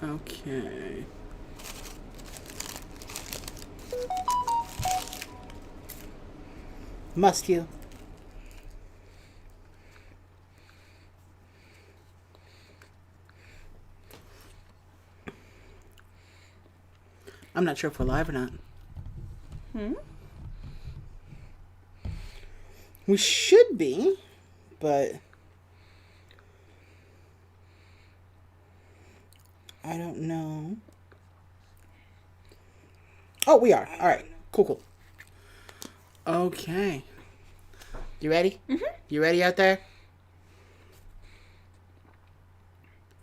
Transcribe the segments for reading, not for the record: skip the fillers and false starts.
Okay. Must you? I'm not sure if we're live or not. We should be, but I don't know. Oh, we are. All right. Cool. Okay. You ready? Mm-hmm. You ready out there?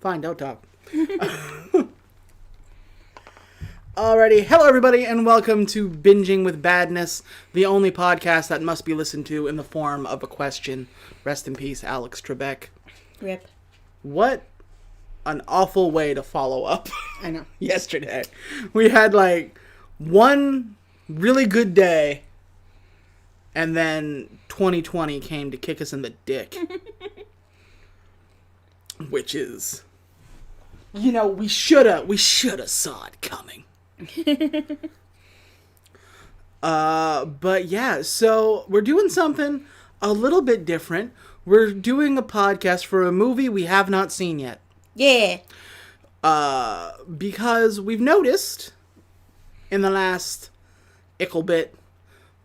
Fine, don't talk. Alrighty. Hello, everybody, and welcome to Binging with Badness, the only podcast that must be listened to in the form of a question. Rest in peace, Alex Trebek. Rip. What an awful way to follow up. I know. Yesterday. We had, one really good day, and then 2020 came to kick us in the dick. Which is, we shoulda saw it coming. But yeah, so we're doing something a little bit different. We're doing a podcast for a movie we have not seen yet. Yeah. Because we've noticed in the last ickle bit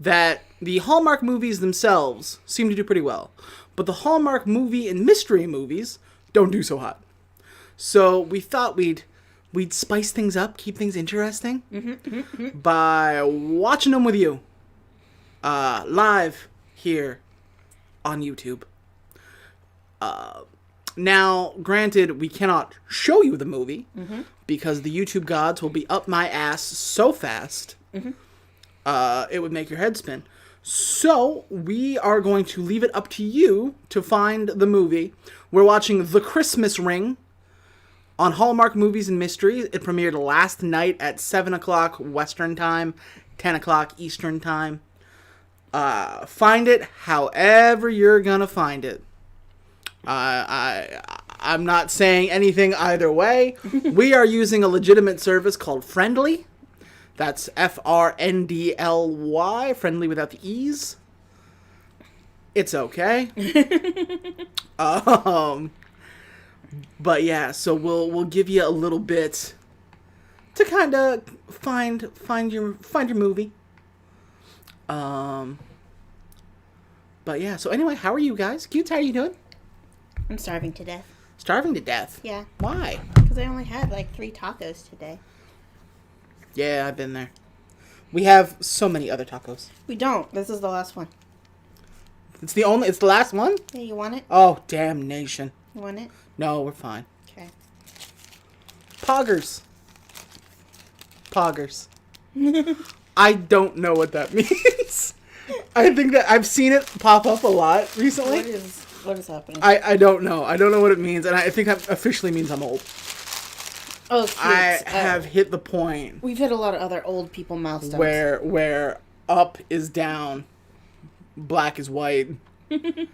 that the Hallmark movies themselves seem to do pretty well, but the Hallmark movie and mystery movies don't do so hot. So we thought we'd spice things up, keep things interesting, by watching them with you, live here on YouTube. Now, granted, we cannot show you the movie, because the YouTube gods will be up my ass so fast, it would make your head spin. So, we are going to leave it up to you to find the movie. We're watching The Christmas Ring on Hallmark Movies and Mysteries. It premiered last night at 7 o'clock Western Time, 10 o'clock Eastern Time. Find it however you're gonna find it. I'm not saying anything either way. We are using a legitimate service called Friendly. That's FRNDLY, friendly without the E's. It's okay. But yeah, so we'll give you a little bit to kind of find your movie. But yeah, so anyway, how are you guys? Cutes, how are you doing? I'm starving to death. Starving to death? Yeah. Why? Because I only had 3 tacos today. Yeah, I've been there. We have so many other tacos. We don't. This is the last one. It's the last one? Yeah, you want it? Oh, damnation. You want it? No, we're fine. Okay. Poggers. I don't know what that means. I think that I've seen it pop up a lot recently. What is happening? I don't know. I don't know what it means, and I think that officially means I'm old. Oh, cute. I have hit the point. We've hit a lot of other old people milestones. Where up is down, black is white. It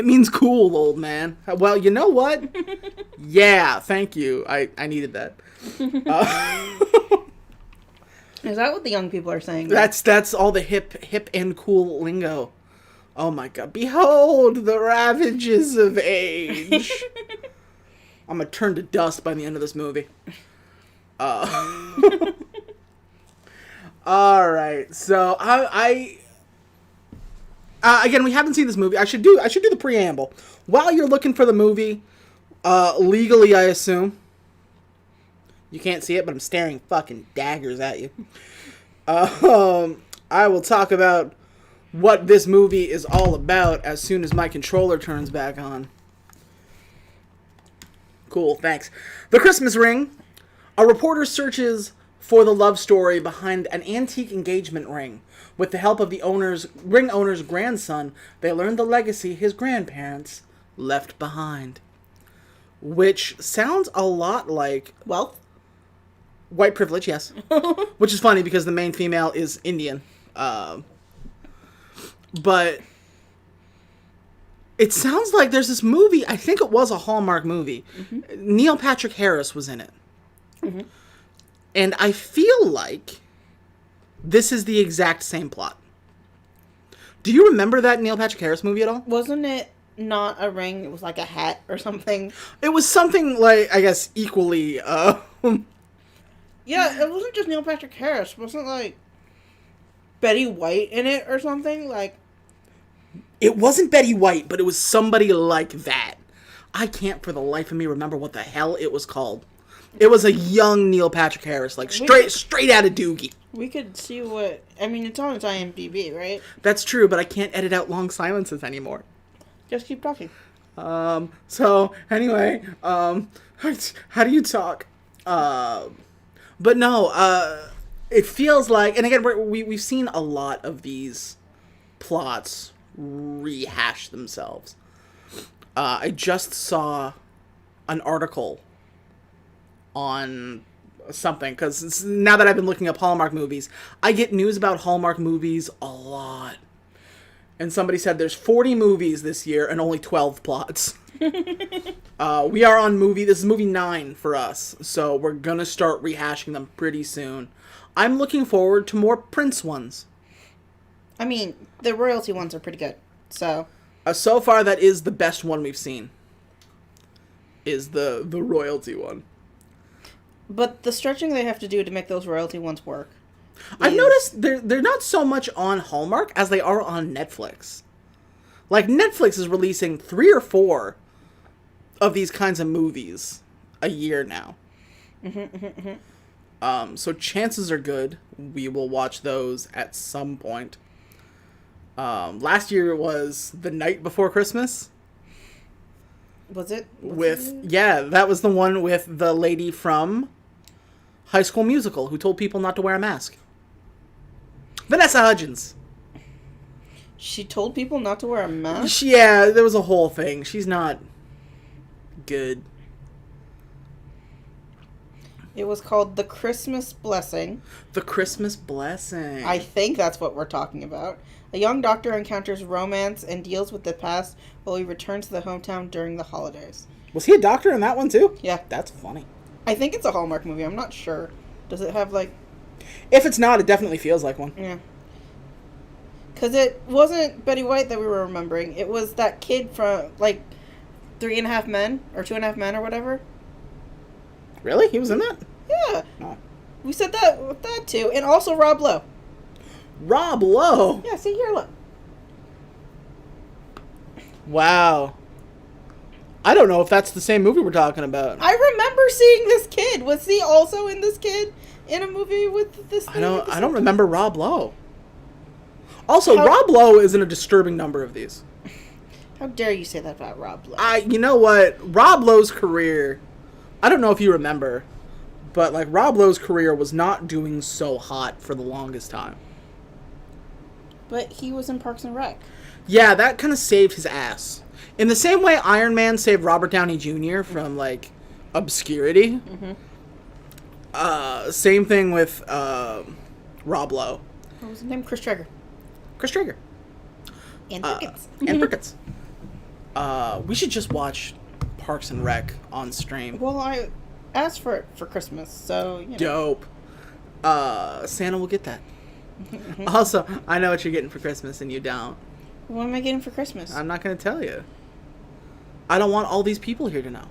means cool, old man. Well, you know what? Yeah, thank you. I needed that. Is that what the young people are saying? That's all the hip and cool lingo. Oh my god. Behold the ravages of age. I'm gonna turn to dust by the end of this movie. Alright, so again, we haven't seen this movie. I should do the preamble. While you're looking for the movie, legally, I assume. You can't see it, but I'm staring fucking daggers at you. I will talk about what this movie is all about as soon as my controller turns back on. Cool, thanks. The Christmas Ring. A reporter searches for the love story behind an antique engagement ring. With the help of the ring owner's grandson, they learn the legacy his grandparents left behind. Which sounds a lot like... Wealth? White privilege, yes. Which is funny because the main female is Indian. But It sounds like there's this movie. I think it was a Hallmark movie. Neil Patrick Harris was in it. And I feel like this is the exact same plot. Do you remember that Neil Patrick Harris movie at all? Wasn't it not a ring? It was like a hat or something. It was something like, I guess, equally. Yeah, it wasn't just Neil Patrick Harris. Wasn't like Betty White in it or something? Like, it wasn't Betty White, but it was somebody like that. I can't for the life of me remember what the hell it was called. It was a young Neil Patrick Harris, like straight out of Doogie. We could see what... I mean, it's on its IMDb, right? That's true, but I can't edit out long silences anymore. Just keep talking. So, anyway, how do you talk? But no, it feels like... And again, we've seen a lot of these plots rehash themselves. I just saw an article on something, because now that I've been looking up Hallmark movies, I get news about Hallmark movies a lot. And somebody said there's 40 movies this year and only 12 plots. We are on this is movie 9 for us, so we're gonna start rehashing them pretty soon. I'm looking forward to more Prince ones. I mean, the royalty ones are pretty good, so... So far, that is the best one we've seen. Is the royalty one. But the stretching they have to do to make those royalty ones work. I've noticed they're not so much on Hallmark as they are on Netflix. Like, Netflix is releasing 3 or 4 of these kinds of movies a year now. So chances are good we will watch those at some point. Last year was The Night Before Christmas. Was it? Yeah, that was the one with the lady from High School Musical who told people not to wear a mask. Vanessa Hudgens. She told people not to wear a mask? Yeah, there was a whole thing. She's not good. It was called The Christmas Blessing. The Christmas Blessing. I think that's what we're talking about. A young doctor encounters romance and deals with the past while he returns to the hometown during the holidays. Was he a doctor in that one too? Yeah. That's funny. I think it's a Hallmark movie. I'm not sure. Does it have like... If it's not, it definitely feels like one. Yeah. Because it wasn't Betty White that we were remembering. It was that kid from, like, 3.5 Men, or 2.5 Men, or whatever. Really? He was in that? Yeah. Oh. We said that too. And also Rob Lowe. Rob Lowe? Yeah, see here, look. Wow. I don't know if that's the same movie we're talking about. I remember seeing this kid. Was he also in this kid in a movie with this thing? I don't remember Rob Lowe. Also, Rob Lowe is in a disturbing number of these. How dare you say that about Rob Lowe? You know what? Rob Lowe's career, I don't know if you remember, but like Rob Lowe's career was not doing so hot for the longest time. But he was in Parks and Rec. Yeah, that kind of saved his ass. In the same way Iron Man saved Robert Downey Jr. from, like, obscurity. Same thing with Rob Lowe. What was his name? Chris Traeger. Chris Traeger. And Perkins. And Perkins. We should just watch Parks and Rec on stream. Well, I asked for it for Christmas, so, you know. Dope. Santa will get that. Also, I know what you're getting for Christmas and you don't. What am I getting for Christmas? I'm not going to tell you. I don't want all these people here to know.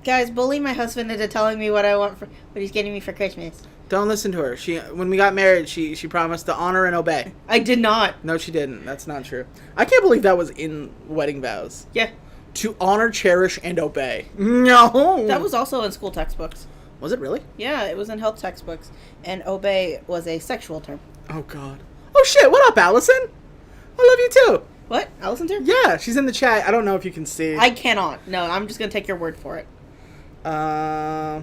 Guys, bully my husband into telling me what he's getting me for Christmas. Don't listen to her. When we got married, she promised to honor and obey. I did not. No, she didn't. That's not true. I can't believe that was in wedding vows. Yeah. To honor, cherish, and obey. No. That was also in school textbooks. Was it really? Yeah, it was in health textbooks. And obey was a sexual term. Oh, God. Oh, shit. What up, Allison? I love you, too. What? Allison's here? Yeah, she's in the chat. I don't know if you can see. I cannot. No, I'm just going to take your word for it. Ta-da!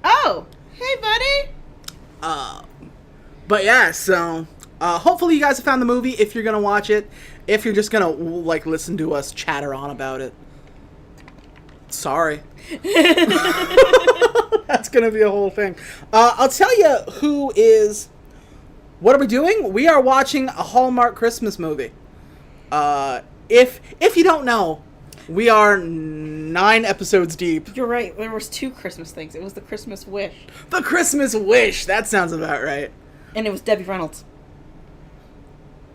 Oh! Hey, buddy! But yeah, so... hopefully you guys have found the movie if you're going to watch it. If you're just going to, like, listen to us chatter on about it. Sorry. That's going to be a whole thing. I'll tell you who is What are we doing? We are watching a Hallmark Christmas movie. If you don't know, we are 9 episodes deep. You're right. There was 2 Christmas things. It was the Christmas Wish. The Christmas Wish. That sounds about right. And it was Debbie Reynolds.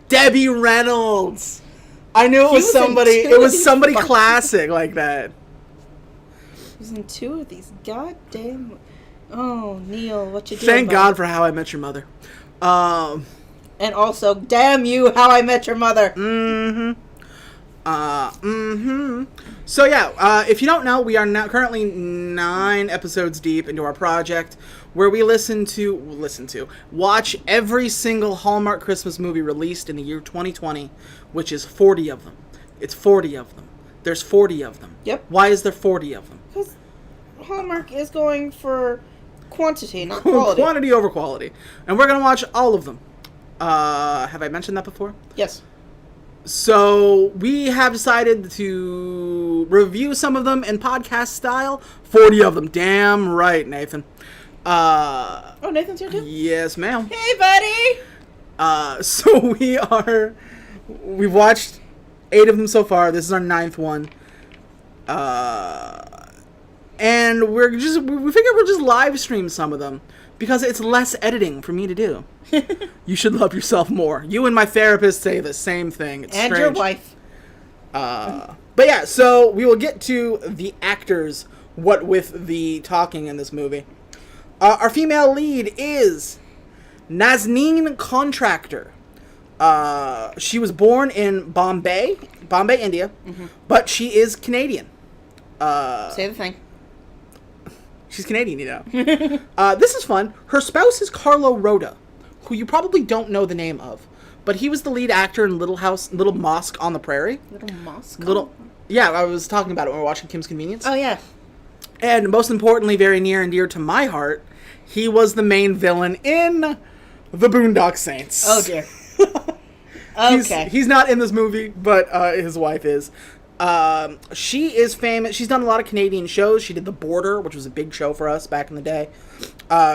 Debbie Reynolds. I knew it was somebody. It was somebody classic like that. He was in 2 of these goddamn. Oh, Neil, what you doing? Thank God for How I Met Your Mother. And also, damn you, How I Met Your Mother. So yeah, if you don't know, we are now currently 9 episodes deep into our project, where we watch every single Hallmark Christmas movie released in the year 2020, which is 40 of them. It's 40 of them. There's 40 of them. Yep. Why is there 40 of them? Because Hallmark is going for quantity, not quality. Quantity over quality. And we're going to watch all of them. Have I mentioned that before? Yes. So we have decided to review some of them in podcast style. 40 of them. Damn right, Nathan. Oh, Nathan's here too? Yes, ma'am. Hey, buddy! So we've watched 8 of them so far. This is our 9th one. And we figured we'll just live stream some of them because it's less editing for me to do. You should love yourself more. You and my therapist say the same thing. It's and strange. Your wife. But yeah, so we will get to the actors, what with the talking in this movie. Our female lead is Nazneen Contractor. She was born in Bombay, India, but she is Canadian. Say the thing. She's Canadian, you know. This is fun. Her spouse is Carlo Rhoda, who you probably don't know the name of, but he was the lead actor in Little Mosque on the Prairie. Little Mosque? Yeah, I was talking about it when we were watching Kim's Convenience. Oh, yeah. And most importantly, very near and dear to my heart, he was the main villain in The Boondock Saints. Oh, dear. Okay. He's not in this movie, but his wife is. She is famous. She's done a lot of Canadian shows. She did The Border, which was a big show for us back in the day.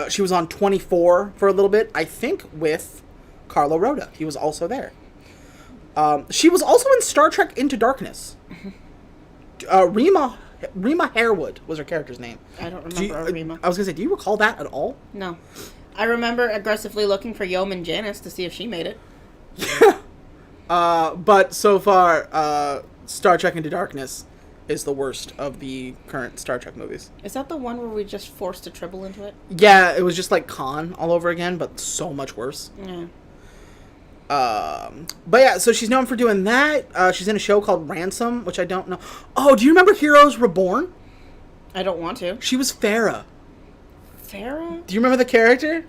She was on 24 for a little bit, I think, with Carlo Rhoda. He was also there. She was also in Star Trek Into Darkness. Rima Harewood was her character's name. I don't remember Rima. I was going to say, do you recall that at all? No. I remember aggressively looking for Yeoman Janice to see if she made it. But so far, Star Trek Into Darkness is the worst of the current Star Trek movies. Is that the one where we just forced a Tribble into it? Yeah, it was just like Khan all over again, but so much worse. Yeah. But yeah, so she's known for doing that. She's in a show called Ransom, which I don't know. Oh, do you remember Heroes Reborn? I don't want to. She was Farah. Farah? Do you remember the character?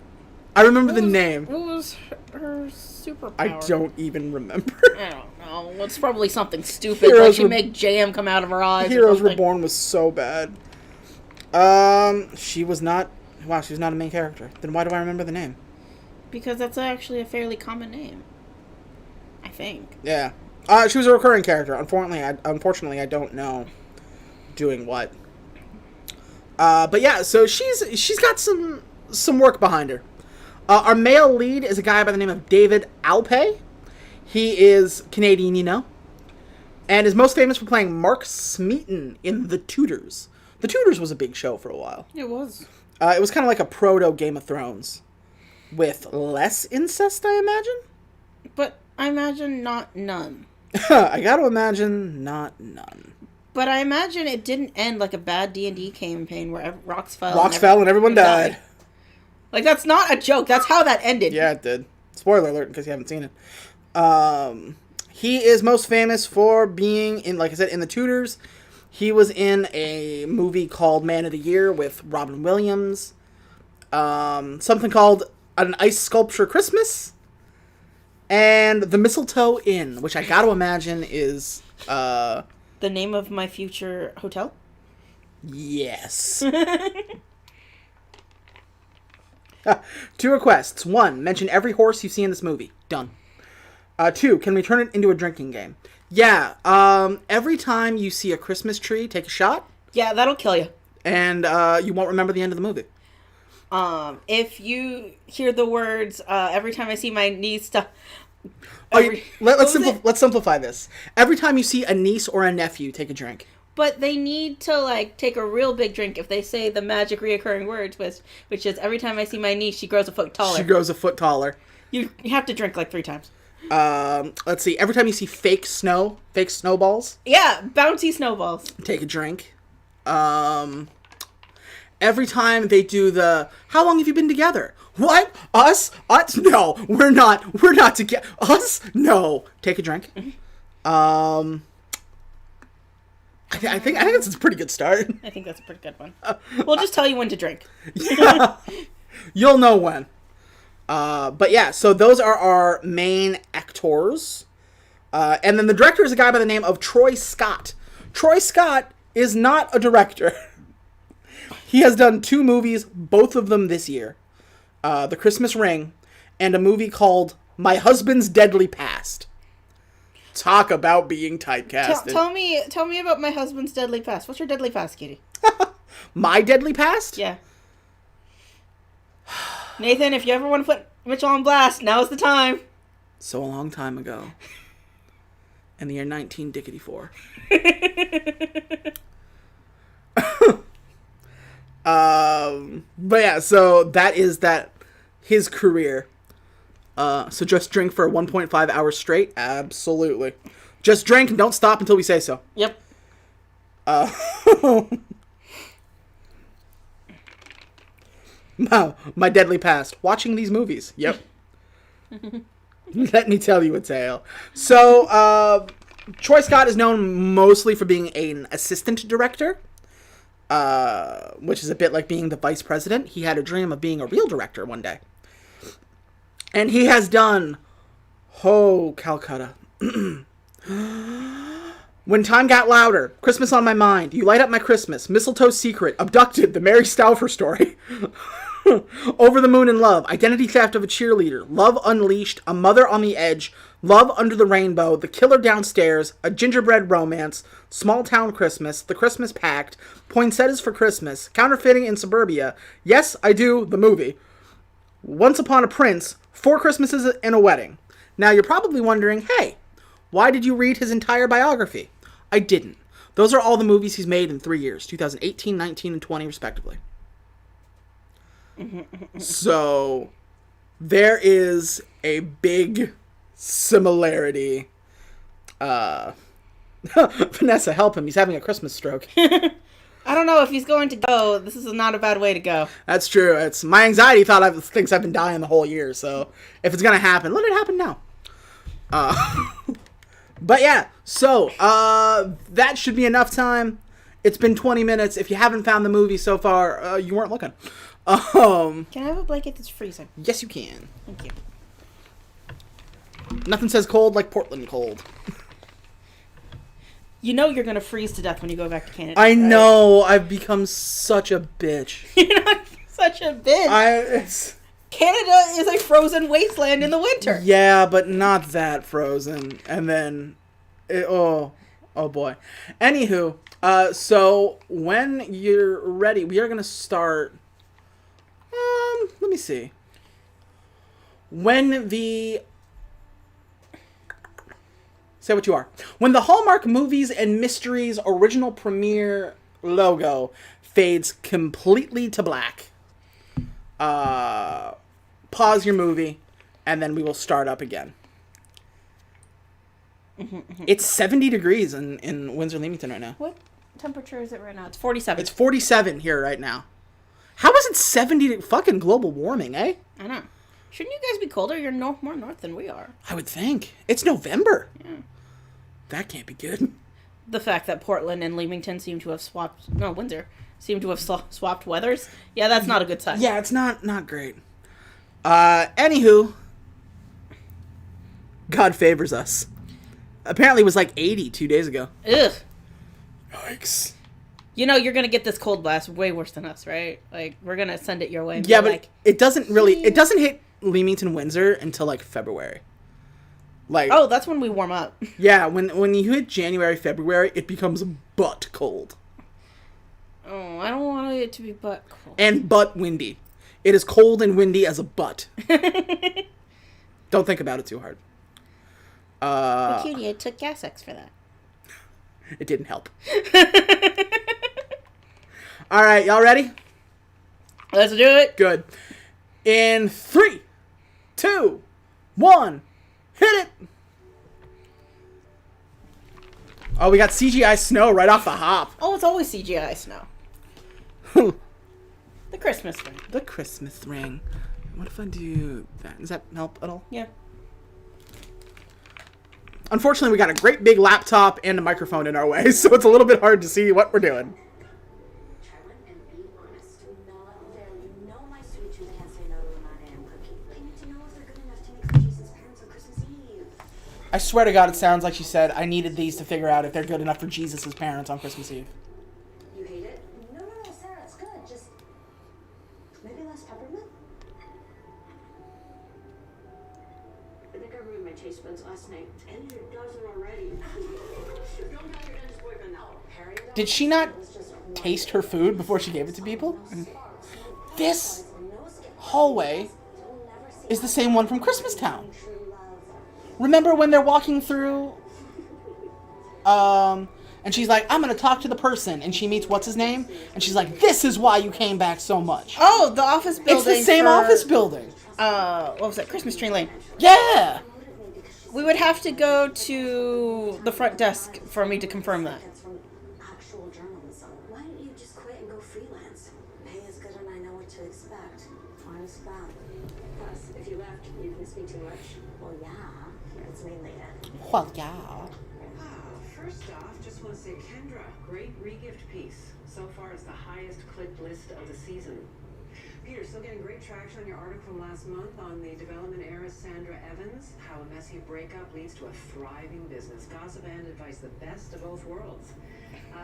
I remember the name. What was her superpower? I don't even remember. I don't know. It's probably something stupid, like she make jam come out of her eyes. Heroes Reborn was so bad. She was not... Wow, she was not a main character. Then why do I remember the name? Because that's actually a fairly common name. I think. Yeah. She was a recurring character. Unfortunately, I don't know doing what. But yeah, so she's got some work behind her. Our male lead is a guy by the name of David Alpay. He is Canadian, you know, and is most famous for playing Mark Smeaton in The Tudors. The Tudors was a big show for a while. It was. It was kind of like a proto Game of Thrones, with less incest, I imagine. But I imagine not none. I gotta imagine not none. But I imagine it didn't end like a bad D&D campaign where rocks fell. Rocks fell and everyone died. Like, that's not a joke. That's how that ended. Yeah, it did. Spoiler alert, in case you haven't seen it. He is most famous for being in, like I said, in The Tudors. He was in a movie called Man of the Year with Robin Williams. Something called An Ice Sculpture Christmas. And The Mistletoe Inn, which I gotta imagine is... the name of my future hotel? Yes. 2 requests. 1, mention every horse you see in this movie. Done. 2, can we turn it into a drinking game? Yeah. Every time you see a Christmas tree, take a shot. Yeah, that'll kill you. And you won't remember the end of the movie. If you hear the words, every time I see my niece... Let's simplify this. Every time you see a niece or a nephew, take a drink. But they need to, like, take a real big drink if they say the magic reoccurring words, which is, every time I see my niece, she grows a foot taller. She grows a foot taller. You have to drink, like, 3 times. Let's see. Every time you see fake snowballs. Yeah, bouncy snowballs. Take a drink. Every time they do how long have you been together? What? Us? No, we're not. We're not together. Us? No. Take a drink. Mm-hmm. I think it's a pretty good start. I think that's a pretty good one. We'll just tell you when to drink. Yeah. You'll know when. But yeah, so those are our main actors. And then the director is a guy by the name of Troy Scott. Troy Scott is not a director. He has done 2 movies, both of them this year. The Christmas Ring and a movie called My Husband's Deadly Past. Talk about being typecasted. Tell me about My Husband's Deadly Past. What's your deadly past, Kitty? My deadly past? Yeah. Nathan, if you ever want to put Mitchell on blast, now's the time. So a long time ago. In the year 1954. But yeah, so that is his career. So just drink for 1.5 hours straight? Absolutely. Just drink and don't stop until we say so. Yep. My deadly past. Watching these movies. Yep. Let me tell you a tale. So, Troy Scott is known mostly for being an assistant director, which is a bit like being the vice president. He had a dream of being a real director one day. And he has done, Calcutta. When Time Got Louder, Christmas on My Mind, You Light Up My Christmas, Mistletoe Secret, Abducted, The Mary Stauffer Story, Over the Moon in Love, Identity Theft of a Cheerleader, Love Unleashed, A Mother on the Edge, Love Under the Rainbow, The Killer Downstairs, A Gingerbread Romance, Small Town Christmas, The Christmas Pact, Poinsettias for Christmas, Counterfeiting in Suburbia, Yes, I Do, the movie, Once Upon a Prince, 4 Christmases and a Wedding. Now you're probably wondering, hey, why did you read his entire biography? I didn't. Those are all the movies he's made in 3 years, 2018, 19, and 20 respectively. So there is a big similarity. Vanessa, help him. He's having a Christmas stroke. I don't know if he's going to go. This is not a bad way to go. That's true. It's my anxiety thinks I've been dying the whole year. So if it's gonna happen, let it happen now. But yeah, so that should be enough time. It's been 20 minutes. If you haven't found the movie so far, you weren't looking. Can I have a blanket that's freezing? Yes, you can. Thank you. Nothing says cold like Portland cold. You know you're going to freeze to death when you go back to Canada. I know. I've become such a bitch. You're not such a bitch. Canada is a frozen wasteland in the winter. Yeah, but not that frozen. And then, oh boy. Anywho, so when you're ready, we are going to start, let me see. Say what you are. When the Hallmark Movies and Mysteries original premiere logo fades completely to black, pause your movie, and then we will start up again. It's 70 degrees in Windsor, Leamington right now. What temperature is it right now? It's 47. It's 47 here right now. How is it 70? Fucking global warming, eh? I know. Shouldn't you guys be colder? You're more north than we are. I would think. It's November. Yeah. That can't be good. The fact that Portland and Leamington seem to have Windsor seem to have swapped weathers. Yeah, that's not a good sign. Yeah, it's not great. Anywho, God favors us. Apparently it was like 80 2 days ago. Ugh. Yikes. You know, you're going to get this cold blast way worse than us, right? Like, we're going to send it your way. Yeah, but it doesn't hit Leamington, Windsor until like February. Like, oh, that's when we warm up. Yeah, when you hit January, February, it becomes butt cold. Oh, I don't want it to be butt cold. And butt windy. It is cold and windy as a butt. Don't think about it too hard. But cutie, I took gas X for that. It didn't help. All right, y'all ready? Let's do it. Good. In 3, 2, 1, hit it. Oh, we got CGI snow right off the hop. Oh, it's always CGI snow. The Christmas ring. The Christmas ring. What if I do that? Does that help at all? Yeah. Unfortunately, we got a great big laptop and a microphone in our way, so it's a little bit hard to see what we're doing. I swear to God, it sounds like she said, I needed these to figure out if they're good enough for Jesus' parents on Christmas Eve. You hate it? No, Sarah, it's good. Just maybe less peppermint? I think I ruined my taste buds last night. And your dozen already. Don't tell your dentist boyfriend now. Harry, Did she not taste her food before she gave it to people? This hallway is the same one from Christmas Town. Remember when they're walking through, and she's like, I'm going to talk to the person, and she meets what's-his-name, and she's like, this is why you came back so much. Oh, the office building. It's the same office building. What was that? Christmas Tree Lane. Yeah. We would have to go to the front desk for me to confirm that. from actual journalism. Why don't you just quit and go freelance? Pay is good and I know what to expect. Honest God. Plus, if you left, you can speak too much. Well, yeah. It's mainly it. Well, yeah. First off, just want to say, Kendra, great regift piece. So far, it's the highest clicked list of the season. Peter, still getting great traction on your article from last month on the development heiress Sandra Evans, how a messy breakup leads to a thriving business. Gossip and advice, the best of both worlds.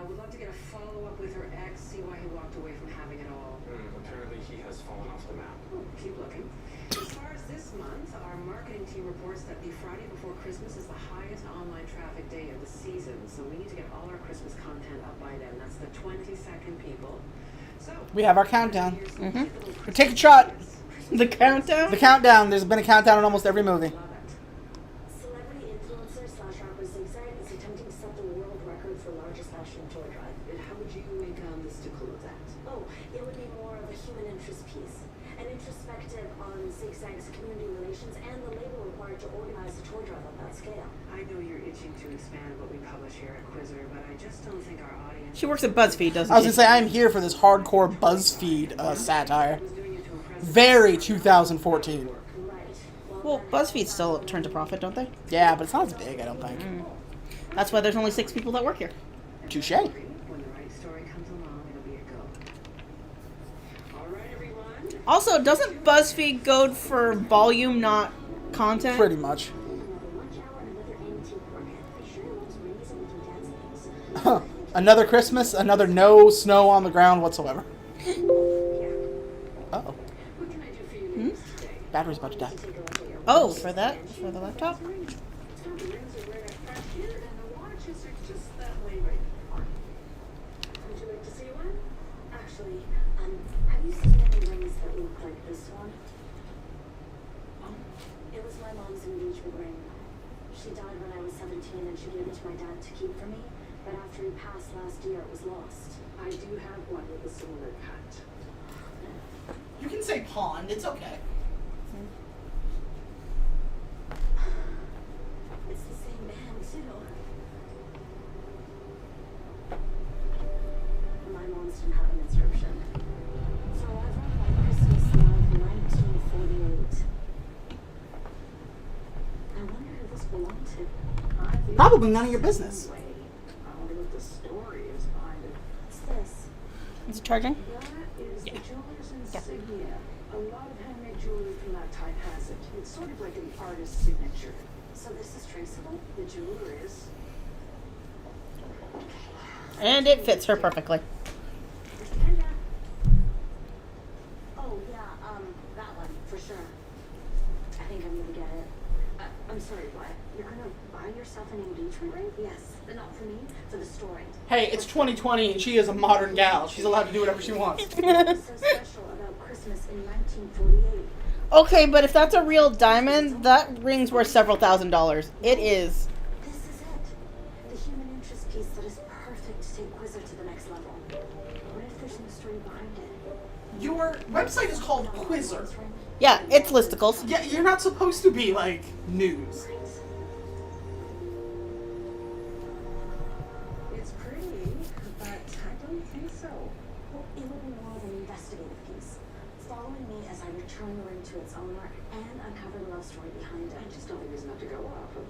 Would love to get a follow-up with her ex, see why he walked away from having it all. Apparently he has fallen off the map. Keep looking. As far as this month, our marketing team reports that the Friday before Christmas is the highest online traffic day of the season. So we need to get all our Christmas content up by then. That's the 22nd, people. So We have our countdown. Take a shot. The countdown? The countdown. There's been a countdown in almost every movie. love it. Celebrity influencer slash rapper Zigzag is attempting to set the world record for largest fashion toy drive. And how would you make this to close that? Oh, it would be more of a human interest piece. An introspective on Zigzag's community relations and the labor required to organize a toy drive on that scale. I know you're itching to expand what we publish here at Quizzer, but I just don't think our audience She works at BuzzFeed, doesn't I was she? going to say, I'm here for this hardcore BuzzFeed satire. was doing it to impress. Very 2014. Right. Well, BuzzFeed still turns a profit, don't they? Yeah, but it's not as big, I don't think. That's why there's only 6 people that work here. Touche. When the right story comes along, it'll be a go. All right, everyone. Also, doesn't BuzzFeed go for volume, not content? Pretty much. Another lunch hour and another antique market. I sure looks rings and we can dance things. Huh. Another Christmas, another no snow on the ground whatsoever. Here. Uh-oh. What can I do for you ladies today? Battery's about to die. Take a look at your Oh, for that? For the laptop? The rings are right up front here, and the watches are just that way right in front. Would you like to see one? Actually, have you seen any rings that look like this one? It was my mom's engagement ring. She died when I was 17 and she gave it to my dad to keep for me. But after he passed last year, it was lost. I do have one with a similar cut. You can say pond, it's okay. It's the same band, too. My mom's didn't have an inscription. So I wrote my Christmas love 1948. I wonder who this belonged to. Probably none of your business. I wonder what the story is behind it. What's this? Is it charging? That is the jeweler's insignia. A lot of handmade jewelry from that time has it. It's sort of like an artist's signature. So this is traceable? The jeweler is. And it fits her perfectly. Kinda. Oh, yeah, that one, for sure. I think I'm gonna get it. I'm sorry, what? You're gonna buy yourself an engagement ring? Yes, but not for me, for the story. Hey, it's 2020 and she is a modern gal. She's allowed to do whatever she wants. What's so special about Christmas? Christmas in 1948. Okay, but if that's a real diamond, that ring's worth several $1,000s. It is. This is it. The human interest piece that is perfect to take Quizzer to the next level. What if there's no story behind it? Your website is called Quizzer. Yeah, it's listicles. Yeah, you're not supposed to be, like, news. It's pretty, but I don't think so. Well, it will be more of an investigative piece, following me as I return the ring to its owner and uncover the love story behind it. I just don't think there's enough to go off of.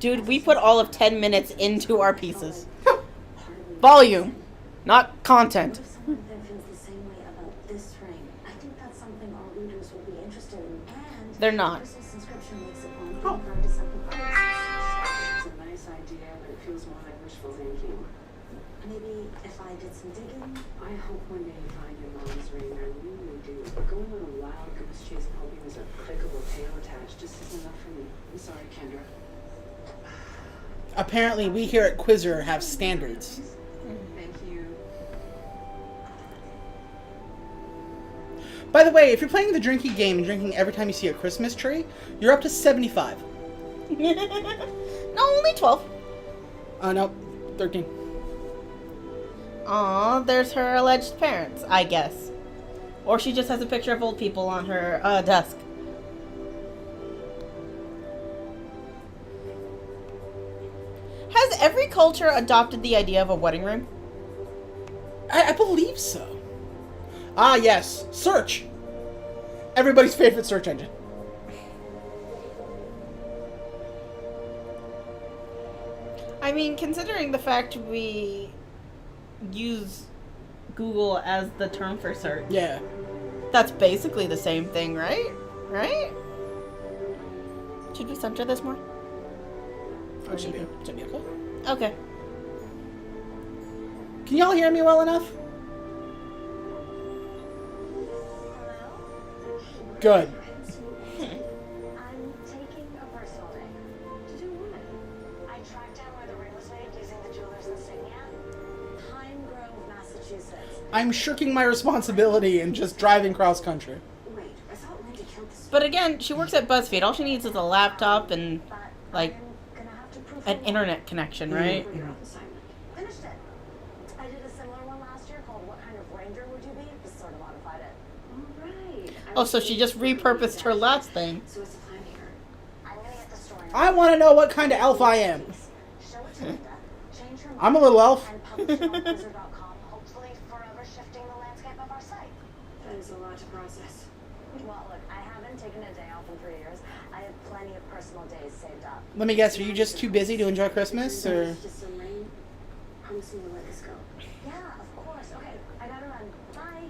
Dude, we put all of 10 minutes into our pieces. Part of me Volume, not What content. if someone then feels the same way about this ring? I think that's something our readers will be interested in. And They're not. Christmas inscription makes it one Oh. hard to something else. It's a nice idea, but it feels more like wishful thinking. Maybe if I did some digging. I hope one day you find your mom's ring. I really do. Going on a wild goose chase and hoping there's a clickable tail attached just isn't enough for me. I'm sorry, Kendra. Apparently, we here at Quizzer have standards. Thank you. By the way, if you're playing the drinking game and drinking every time you see a Christmas tree, you're up to 75. No, only 12. No, 13. Aw, there's her alleged parents, I guess. Or she just has a picture of old people on her desk. Has every culture adopted the idea of a wedding ring? I believe so. Ah, yes. Search. Everybody's favorite search engine. I mean, considering the fact we use Google as the term for search, Yeah. that's basically the same thing, right? Right? Should we center this more? It should be okay. Okay. Can y'all hear me well enough? Good. I'm taking a personal day. To do what? I tracked down where the ring was made using the jeweler's insignia. Pine Grove, Massachusetts. I'm shirking my responsibility and just driving cross country. Wait, I thought Wendy killed this. But again, she works at BuzzFeed. All she needs is a laptop and, But like, I'm gonna have to prove an it. internet connection, right? For your assignment. Finished it. I did a similar one last year called What Kind of Ranger Would You Be? Just sort of modified it. All right. Oh, so she just repurposed her last thing. So what's the plan here? I'm gonna get the story. I want to know what kind of elf I am. Show it to Linda. Change her mind. I'm a little elf. And publish it on Quizzer.com, hopefully forever shifting the landscape of our site. That is a lot to process. Well, look, I haven't taken a day off in 3 years. I have plenty of personal days saved up. Let me guess, are you just too busy to enjoy Christmas, or? Just some rain. Promise me you'll let this go. Yeah, of course. Okay, I gotta run. Bye.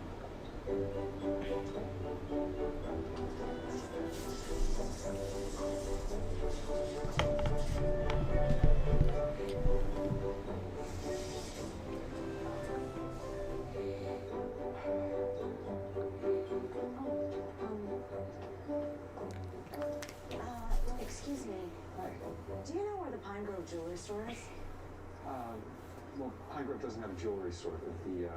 Excuse me. Do you know where the Pine Grove jewelry store is? Well, Pine Grove doesn't have a jewelry store, but the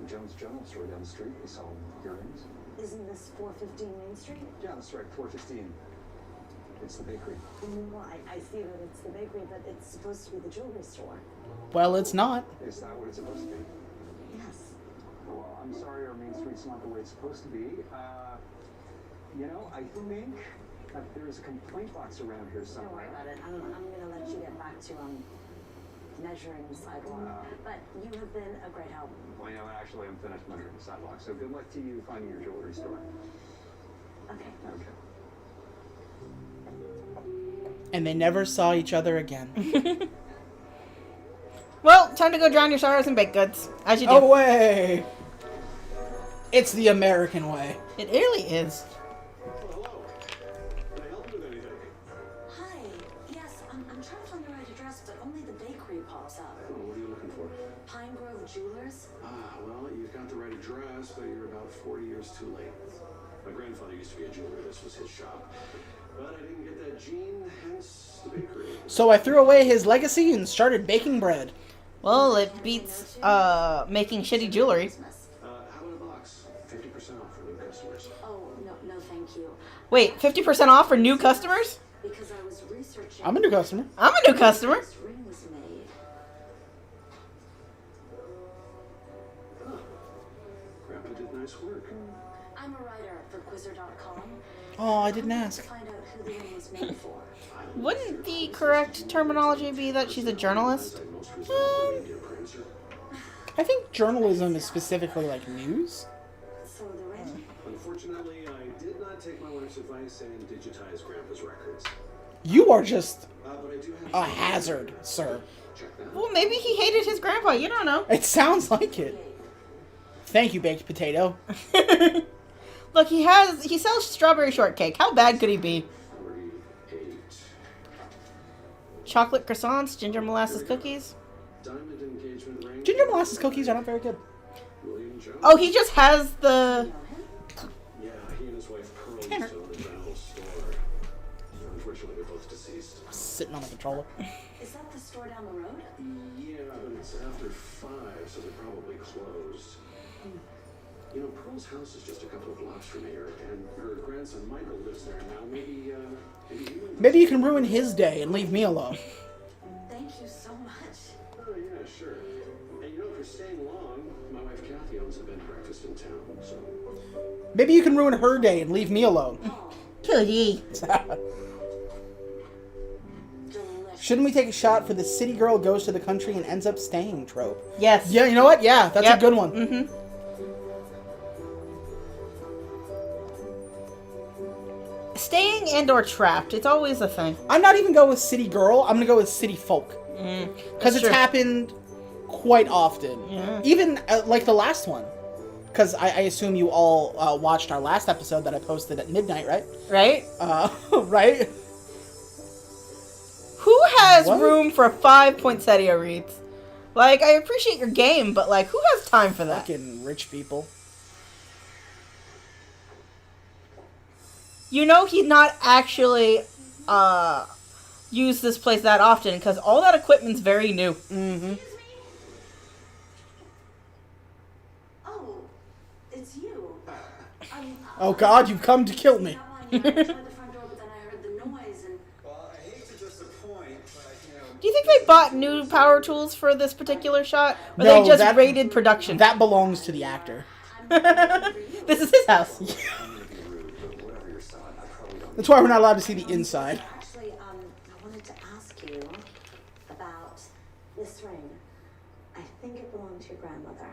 Jones General store down the street, they sell earrings. Isn't this 415 Main Street? Yeah, that's right, 415. It's the bakery. Well, I see that it's the bakery, but it's supposed to be the jewelry store. Well, it's not. Is that what it's supposed to be? Yes. Well, I'm sorry, our main street's not the way it's supposed to be. You know, I think that there's a complaint box around here Don't worry somewhere. about it. I'm gonna let you get back to measuring the sidewalk. But you have been a great help. Well, you know, actually, I'm finished measuring the sidewalk, so good luck to you finding your jewelry store. Okay. Okay. And they never saw each other again. Well, time to go drown your sorrows in baked goods, as you do. Away! It's the American way. It really is. Hello. Can I help you with anything? Hi. Yes, I'm trying to find the right address, but only the bakery pops up. Oh, what are you looking for? Pine Grove Jewelers. Well, you've got the right address, but you're about 40 years too late. My grandfather used to be a jeweler. This was his shop. But I didn't get that gene, hence the bakery. So I threw away his legacy and started baking bread. Well, it beats making shitty jewelry. Christmas. How about a box? 50% off. Wait, 50% off for new customers? Because I was researching. I'm a new customer. I'm a new customer. This ring was made. Huh. Grandpa did nice work. I'm a writer for Quizzer.com. Oh, I didn't To ask. find out who the ring was made for. Wouldn't the correct terminology be that she's a journalist? I most resemble the media prancer. I think journalism is specifically like news. So the ring. Unfortunately, I did not take my wife's advice and digitize Grandpa's records. You are just But I do have a hazard, sir. check that. Well, maybe he hated his grandpa. You don't know. It sounds like it. Thank you, baked potato. Look, he sells strawberry shortcake. How bad could he be? 48. Chocolate croissants, ginger molasses cookies. Diamond engagement ring. Ginger molasses cookies are not very good. William Jones. Oh, he just has the... Yeah, he and his wife Pearl used Tanner. to own the general store. Unfortunately, they're both deceased. Sitting on the controller. Is that the store down the road? Yeah, but it's after 5, so they're probably closed. You know, Pearl's house is just a couple of blocks from here, and her grandson Michael lives there now. Maybe Maybe you can ruin his day and leave me alone. Thank you so much. Oh, yeah, sure. And you know, if you're staying long, my wife Kathy owns a bed and breakfast in town, so... Maybe you can ruin her day and leave me alone. Cookie. Delicious. Shouldn't we take a shot for the city girl goes to the country and ends up staying trope? Yes. Yeah, you know what? Yeah, that's Yep. a good one. Mm-hmm. Staying and or trapped. It's always a thing. I'm not even going with city girl. I'm gonna go with city folk because it's true. happened quite often. Yeah. Even like the last one. Because I assume you all watched our last episode that I posted at midnight, right? Right? Right? Who has What? room for 5 poinsettia wreaths? Like, I appreciate your game, but like, who has time for that? Fucking rich people. You know he'd not actually use this place that often because all that equipment's very new. Mm-hmm. Oh, it's you. Oh God, you've come to kill me. I tried the front door, but then I heard the noise and... Well, I hate to disappoint, but, you know... Do you think they bought new power tools for this particular shot? Or No, they just that- raided production? That belongs to the actor. This is his house. I'm gonna be rude, but whatever your son, I probably don't... That's why we're not allowed to see the inside. Actually, I wanted to ask you about this ring. I think it belonged to your grandmother.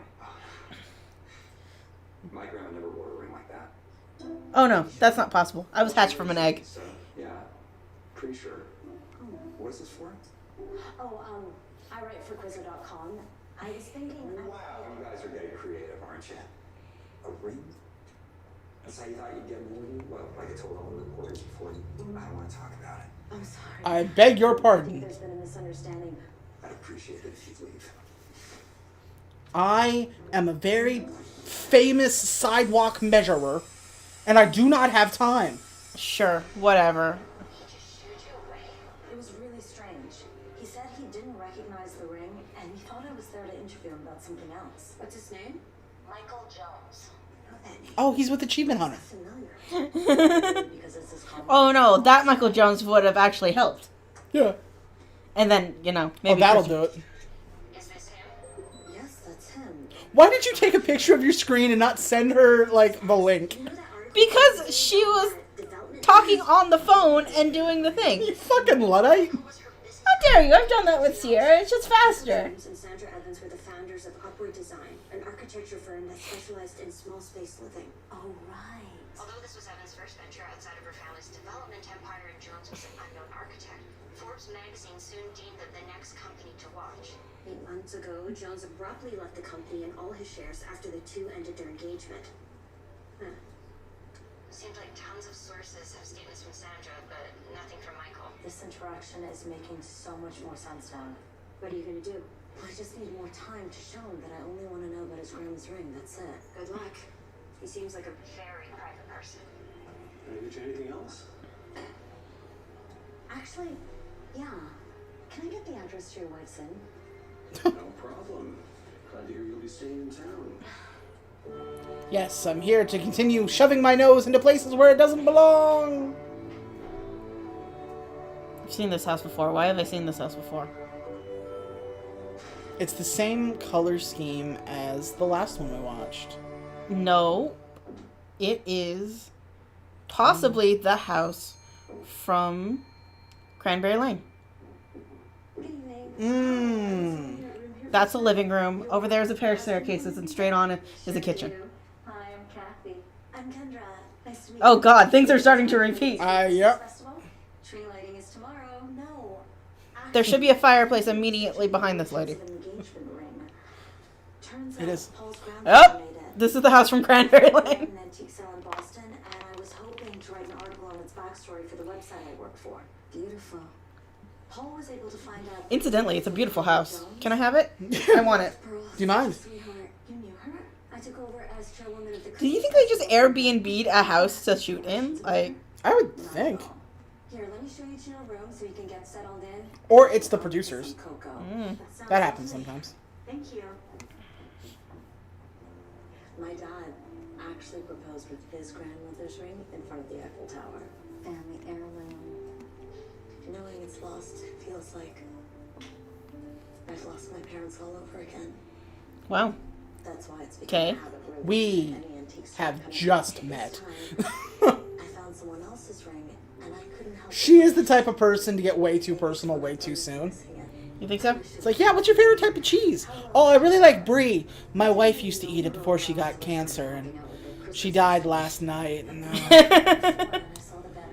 My grandma never wore a ring like that. Oh no, that's not possible. I was hatched from an egg. So, yeah, pretty sure. What is this for? Oh, I write for Quizzer.com. I was thinking... Wow, you guys are getting creative, aren't you? A ring? That's how you thought you'd get more than... Well, like I told all the reporters before, I don't want to talk about it. I'm sorry. I beg your I think pardon. there's been a misunderstanding. I'd appreciate it if you'd leave. I am a very famous sidewalk measurer, and I do not have time. Sure, whatever. It was really strange. He said he didn't recognize the ring, and he thought I was there to interview him about something else. What's his name? Michael Jones. I know that name. Oh, he's with Achievement Hunter. Familiar. Because it's his common. Oh no, that Michael Jones would have actually helped. Yeah. And then, you know, Oh, maybe... that'll do it. Is this him? Yes, that's him. Why did you take a picture of your screen and not send her, like, the link? You know that article Because she was development talking on the phone and doing the thing. You fucking Luddite. How dare you? I've done that with Sierra. It's just faster. James and Sandra Evans were the founders of Upward Design, an architecture firm that specialized in small space living. Oh, right. Although this was Evan's first venture outside of her family's development empire and Jones was an unknown architect, Forbes magazine soon deemed them the next company to watch. 8 months ago, Jones abruptly left the company and all his shares after the two ended their engagement. Huh. Seems like tons of sources have statements from Sandra, but nothing from Michael. This interaction is making so much more sense now. What are you gonna do? I just need more time to show him that I only want to know about his grandma's ring. That's it. Good luck. He seems like a very private person. Can I get you anything else? Actually, yeah. Can I get the address to your wife's inn? No problem. Glad to hear you'll be staying in town. Yes, I'm here to continue shoving my nose into places where it doesn't belong. I've seen this house before. Why have I seen this house before? It's the same color scheme as the last one we watched. No. It is possibly the house from Cranberry Lane. Mmm. That's a living room. Over there is a pair of staircases, and straight on it is a kitchen. Hi, I'm Kathy. I'm Kendra. Nice to meet Oh you. god, things are starting to repeat. Yep. Festival? Tree lighting is tomorrow. No. There should be a fireplace immediately behind this lady. Engagement ring. Turns It out is. Paul's grandmother Yep. made it. This is the house from Cranberry I Lane. an antique sale in Boston, and I was hoping to write an article on its backstory for the website I work for. Beautiful. Paul was able to find out. Incidentally, it's a beautiful house. Can I have it? I want it. Pearl, Do you mind? Sweetheart, you knew her. I took over as chairwoman of the. Do you think they just Airbnb'd a house to shoot in? Like, I would think. Here, let me show you to your room so you can get settled in. Or it's the producers. Some cocoa. sounds That happens lovely. sometimes. Thank you. My dad actually proposed with his grandmother's ring in front of the Eiffel Tower. Family heirloom. Knowing it's lost feels like I've lost my parents all over again. wow. That's why it's Okay. become a habit where We any antique store have coming just in met. this time, I found someone else's ring and I couldn't help She is the type of person to get way too personal way too soon. You think so? It's like, yeah, what's your favorite type of cheese? Oh, I really like brie. My wife used to eat it before she got cancer, and she died last night. And,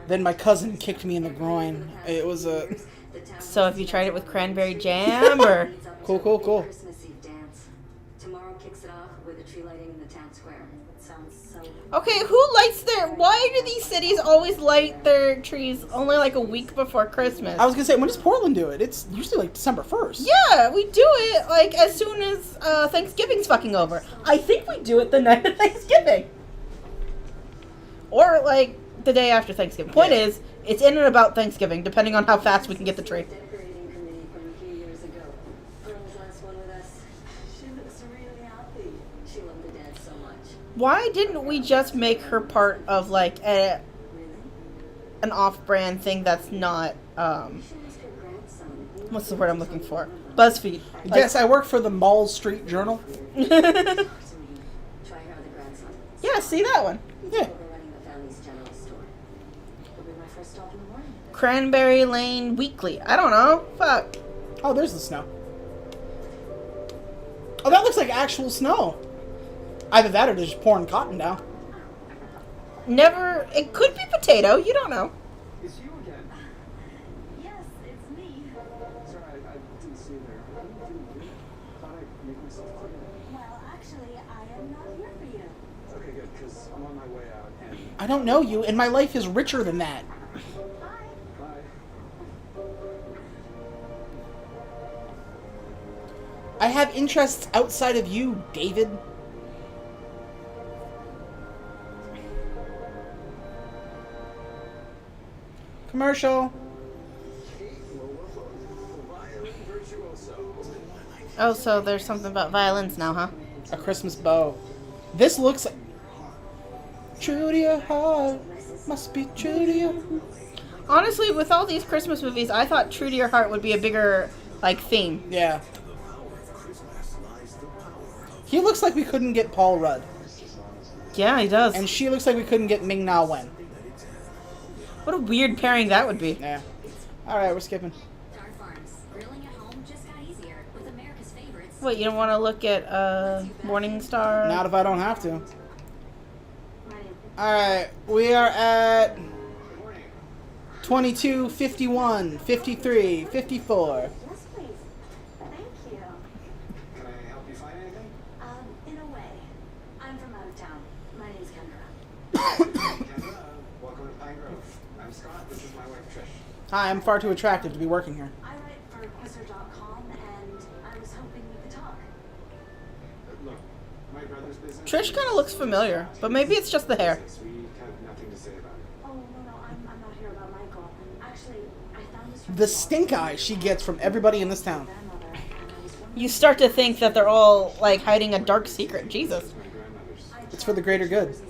then my cousin kicked me in the groin. It was a... So have you tried it with cranberry jam, or? Cool. Christmas Eve dance. Tomorrow kicks it off with a tree lighting in the town square. It sounds so. Okay, who lights their... Why do these cities always light their trees only like a week before Christmas? I was gonna say, when does Portland do it? It's usually like December 1st. Yeah, we do it like as soon as Thanksgiving's fucking over. I think we do it the night of Thanksgiving. Or like the day after Thanksgiving. Point is, it's in and about Thanksgiving, depending on how fast we can get the tree. Decorating committee from a few years ago. Pearl's last one with us. She looks really happy. She loved the dance so much. Why didn't we just make her part of like Really? an off-brand thing that's not She asked her grandson. what's the word I'm looking for? BuzzFeed. Yes, I work for the Mall Street Journal. Talk to me. Try her with the grandson. Yeah, see that one. Yeah. We're running the family's general store. It'll be my first stop in the morning. Cranberry Lane Weekly. I don't know. Fuck. Oh, there's the snow. Oh, that looks like actual snow. Either that or they're just pouring cotton down. Never. It could be potato. You don't know. It's you again. Yes, it's me. Sorry, I didn't see you there. How are you doing? Good? Thought I'd make myself clear. Well, actually, I am not here for you. Okay, good, because I'm on my way out, and I don't know you, and my life is richer than that. Bye. bye. I have interests outside of you, David. Commercial. Violin virtuoso. Oh, so there's something about violins now, huh? A Christmas bow. This looks like... True to your heart. Must be true to your... Honestly, with all these Christmas movies, I thought True to Your Heart would be a bigger, like, theme. Yeah. He looks like we couldn't get Paul Rudd. Yeah, he does. And she looks like we couldn't get Ming Na Wen. What a weird pairing that would be. Yeah. Alright, we're skipping. Dark Farms. Grilling at home just got easier with America's favorites. What, you don't want to look at Morningstar? Not if I don't have to. Alright, we are at 22, 51, 53, 54. Yes, please. Thank you. Can I help you find anything? In a way. I'm from out of town. My name's Kendra. Kendra, welcome to Pine Grove. I'm Scott. This is my wife, Trish. Hi, I'm far too attractive to be working here. I write for Quizzer.com, and I was hoping we could talk. Look, my brother's business. Trish kind of looks familiar, but maybe it's just the hair. We have nothing to say about it. Oh, no, I'm not here about Michael. Actually, I found this from The stink eye she gets from everybody in this town. grandmother, and I was wondering. You start to think that they're all, like, hiding a dark secret. Jesus. My grandmother's. It's for the greater good. It was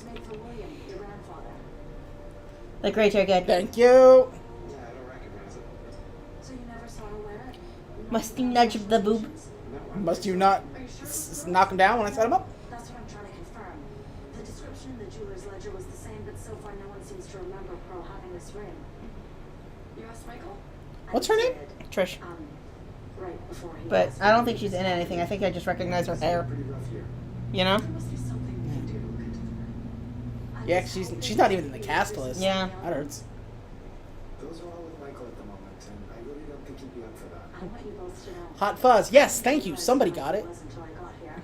made for William, your grandfather. The greater good. Thank you. Yeah, I don't recognize it. So you never saw her wear it? Must you nudge the boob? Must you not knock him down when I set him up? That's what I'm trying to confirm. The description in the jeweler's ledger was the same, but so far no one seems to remember Pearl having this ring. You asked Michael? What's her name? Trish. Right before he But asked I don't think she's in anything. I think I just recognize her hair. Pretty rough year. You know? There must be something we can do. Yeah, she's not even in the cast list. Yeah. That hurts. Those are all with Michael at the moment, and I really don't think he'd be up for that. I want you both to know. Hot Fuzz. Yes, thank you. Somebody got it. Until I got here.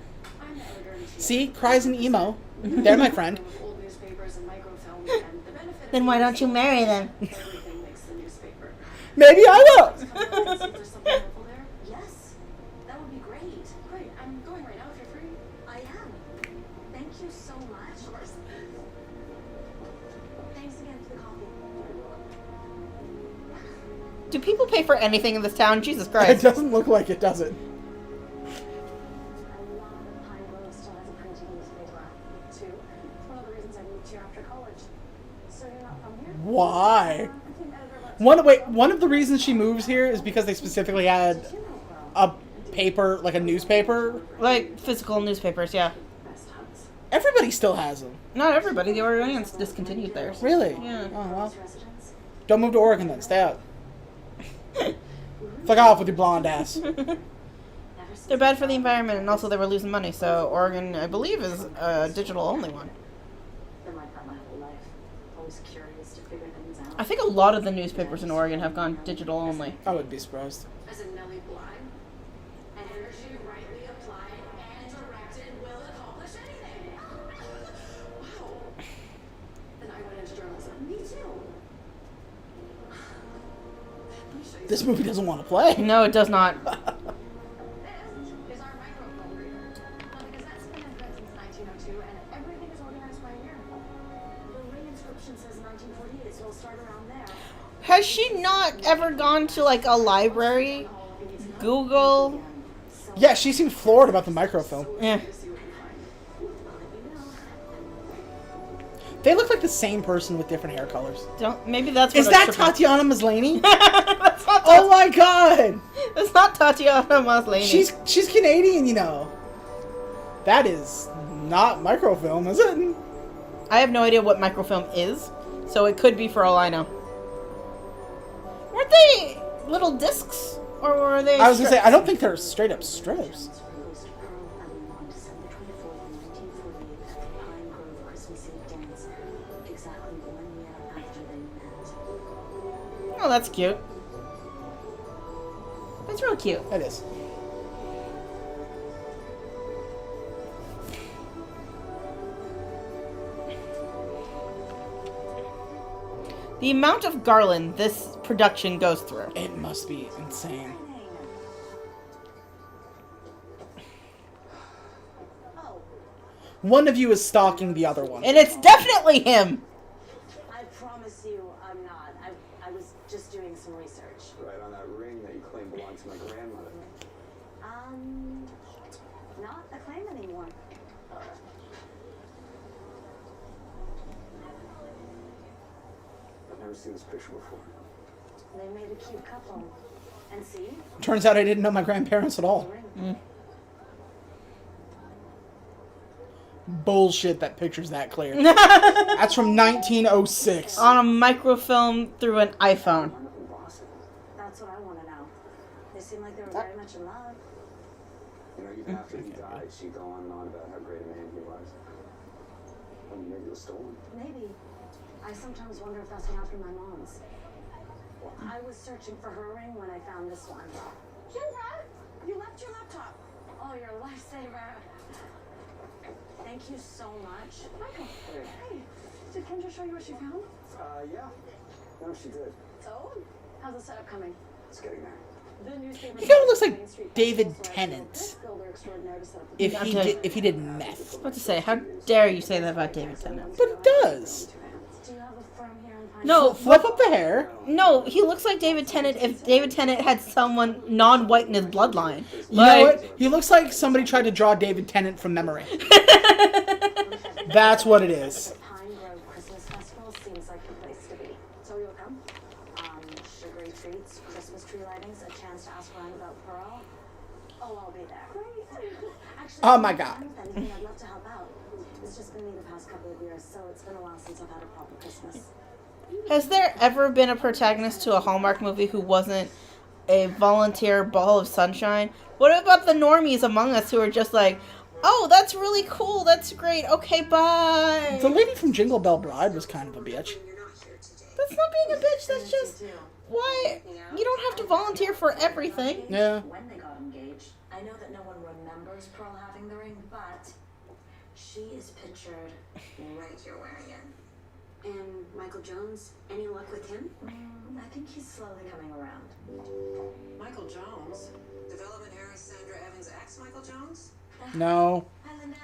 I'm the editor in chief. See? Cries and emo. They're my friend. With old newspapers and microfilm, and the benefit Then why don't you marry them? everything makes the newspaper. Maybe I will. See if there's something helpful there? Yes. That would be great. Great. I'm going right now if you're free. I am. Thank you so much. Of course. Thanks again for the coffee. Do people pay for anything in this town? Jesus It Christ. doesn't look like it, does it? A lot of Pine Grove still has a printed newspaper. Too. It's one of the reasons I moved here after college. So you're not from here? Why? I think editor lets One of the reasons she moves here is because they specifically had a paper, like a newspaper. Like physical newspapers, yeah. best hugs. Everybody still has them. Not everybody. The Oregonians discontinued theirs. Really? Yeah. Oh, well. Residents. Don't move to Oregon then. Stay out. Fuck off with your blonde ass. They're bad for the environment, and also they were losing money. So Oregon, I believe, is a digital only one. Been like that my whole life. Always curious to figure things out. I think a lot of the newspapers in Oregon have gone digital only. I wouldn't be surprised. As in Nellie Bly. An energy rightly applied and directed will accomplish anything. Wow. Then I went into journalism. Me too. Let me show you. This movie doesn't want to play. No, it does not. This is our microfilm reader. Well, because that's been in print since 1902, and everything is organized by year. The ring inscription says 1948, so we'll start around there. Has she not ever gone to like a library? Google? Yeah, she seemed floored about the microfilm. Yeah. They look like the same person with different hair colors. Don't. Maybe that's. What Is I that tripped- Tatiana Maslany? That's not. Oh my god! It's not Tatiana Maslany. She's Canadian, you know. That is not microfilm, is it? I have no idea what microfilm is, so it could be for all I know. Weren't they little discs, or were they? I was gonna say, strips? I don't think they're straight up strips. Released Pearl album on December 24th, 1948 at the Pine Grove Christmas Eve dance, exactly 1 year after they met. Oh, that's cute. That's real cute. That is. The amount of garland this production goes through. It must be insane. Oh, One of you is stalking the other one. And it's definitely him. I promise you I'm not. I was just doing some research. Right on that ring that you claim belonged to my grandmother. Not a claim anymore. I've never seen this picture before. They made a cute couple. And see? Turns out I didn't know my grandparents at all. Ring. Bullshit, that picture's that clear. That's from 1906. On a microfilm through an iPhone. Wonderful boss. That's what I want to know. They seem like they were very much in love. You know, even after he died, she'd go on and on about how great a man he was. Well, maybe it was stolen. Maybe. I sometimes wonder if that's what happened to my mom's. I was searching for her ring when I found this one. Kendra, you left your laptop. Oh, you're a lifesaver. Thank you so much. Michael, hey, did Kendra show you what she found? Yeah. No, she did. So, how's the setup coming? It's getting there. The newspaper. He kind of looks like David Tennant if I'm he telling- did meth. What to say? How dare you say that about David Tennant? But it does. Do you have a firm here in Pine? No, Flip up the hair. no, he looks like David Tennant if David Tennant had someone non-white in his bloodline. You know what? He looks like somebody tried to draw David Tennant from memory. That's what it is. Pine Grove Christmas Festival seems like the place to be. So you'll come? Sugary treats, Christmas tree lightings, a chance to ask around about Pearl. Oh, I'll be there. Great. Actually, Oh my God. if anything, I'd love to help out. It's just been me the past couple of years, so it's been a while since I've had a proper Christmas. Has there ever been a protagonist to a Hallmark movie who wasn't a volunteer ball of sunshine? What about the normies among us who are just like, oh, that's really cool, that's great, okay, bye. The lady from Jingle Bell Bride was kind of a bitch. That's not being a bitch, that's just, why? You don't have to volunteer for everything. Yeah. When they got engaged, I know that no one remembers Pearl having the ring, but she is pictured right here wearing it. And Michael Jones, any luck with him? I think he's slowly coming around. Michael Jones? Development heiress Sandra Evans' ex Michael Jones? No. Hi, Linda.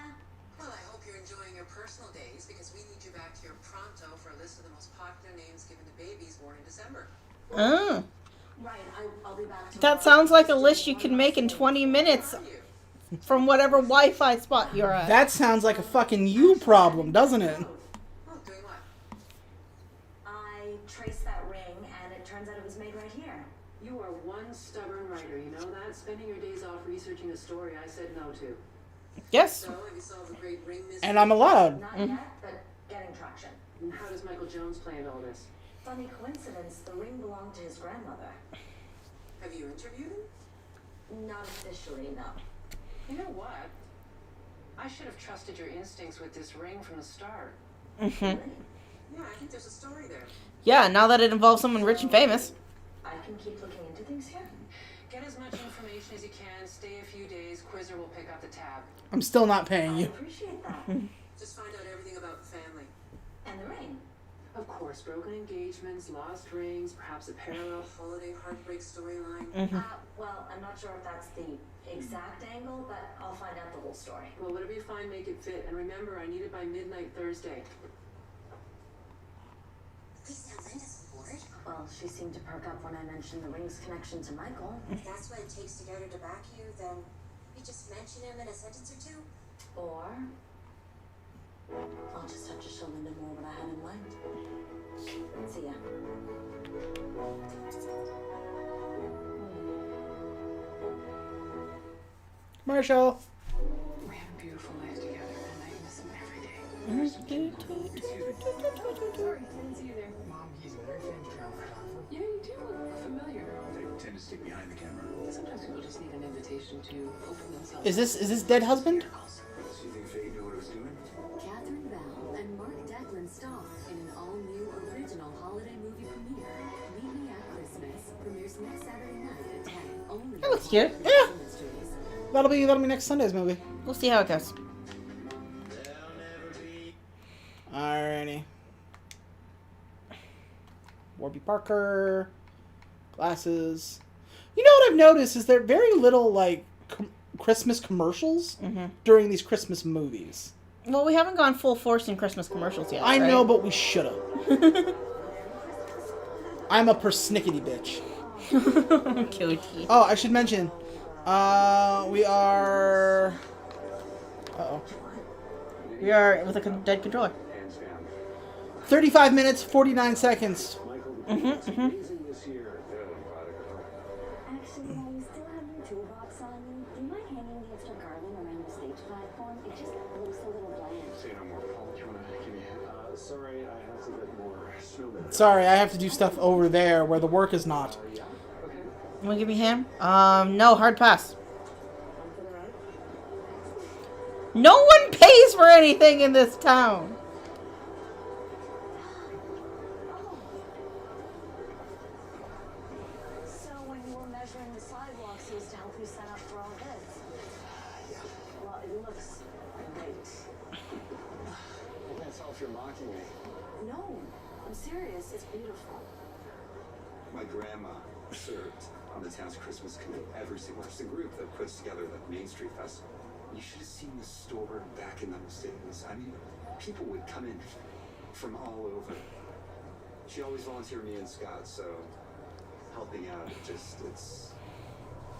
Well, I hope you're enjoying your personal days because we need you back here pronto for a list of the most popular names given to babies born in December. Oh. Right, I'll be back tomorrow. That sounds like a list you can make in 20 minutes from whatever Wi-Fi spot you're at. That sounds like a fucking you problem, doesn't it? Oh, doing what? I traced that ring, and it turns out it was made right here. You are one stubborn writer, you know that? Spending your days off researching a story I said no to. Yes. So, have you solved the great ring mystery? And I'm allowed. Not yet, but getting traction. And how does Michael Jones play in all this? Funny coincidence, the ring belonged to his grandmother. Have you interviewed him? Not officially, no. You know what? I should have trusted your instincts with this ring from the start. Mm-hmm. Yeah, I think there's a story there. Yeah, now that it involves someone rich and famous. I can keep looking into things here. Get as much information as you can, stay a few days, Quizzer will pick up the tab. I'm still not paying I you. appreciate that. Just find out everything about the family. And the ring. Of course, broken engagements, lost rings, perhaps a parallel holiday heartbreak storyline. Well, I'm not sure if that's the exact angle, but I'll find out the whole story. Well, whatever you find, make it fit. And remember, I need it by midnight Thursday. Please tell Linda's bored. Well, she seemed to perk up when I mentioned the ring's connection to Michael. If that's what it takes to get her to back you, then you just mention him in a sentence or two. Or I'll just have to show Linda more what I had in mind. See ya. Marshall. We have a beautiful life together, and I miss him every day. Sorry, didn't see you there. Mom, he's a very famous travel photographer. Yeah, you do look familiar. They tend to stick behind the camera. Sometimes people just need an invitation to open themselves. Is this dead husband? So you think Faye knew what it was doing? Catherine Bell and Mark Declan star in an all-new original holiday movie premiere. Meet Me at Christmas premieres next Saturday night at 10. Only That looks cute. Yeah. Mysteries. That'll be next Sunday's movie. We'll see how it goes. Alrighty. Warby Parker. Glasses. You know what I've noticed is there very little like Christmas commercials during these Christmas movies. Well, we haven't gone full force in Christmas commercials yet. I right? know, but we should have. I'm a persnickety bitch. Cutie. Oh, I should mention. We are. Uh-oh. We are with a dead controller. Hands down. 35 minutes, 49 seconds. Michael, amazing this year. Actually, while you still have your toolbox on you, do you mind hanging the extra garland around the stage platform? It just looks a little bland. Say no more, Paul. Do you want to give me sorry, I have to get more snowman. Sorry, I have to do stuff over there where the work is not. You want to give me a hand? No, hard pass. No one pays for anything in this town. So when you were measuring the sidewalks, it was to help you set up for all this? Well, it looks great. I can't tell if you're mocking me. No, I'm serious. It's beautiful. My grandma served on the town's Christmas committee every single year. It's the group that puts together the Main Street Festival. You should have seen the store back in those days. I mean, people would come in from all over. She always volunteered me and Scott, so helping out, it's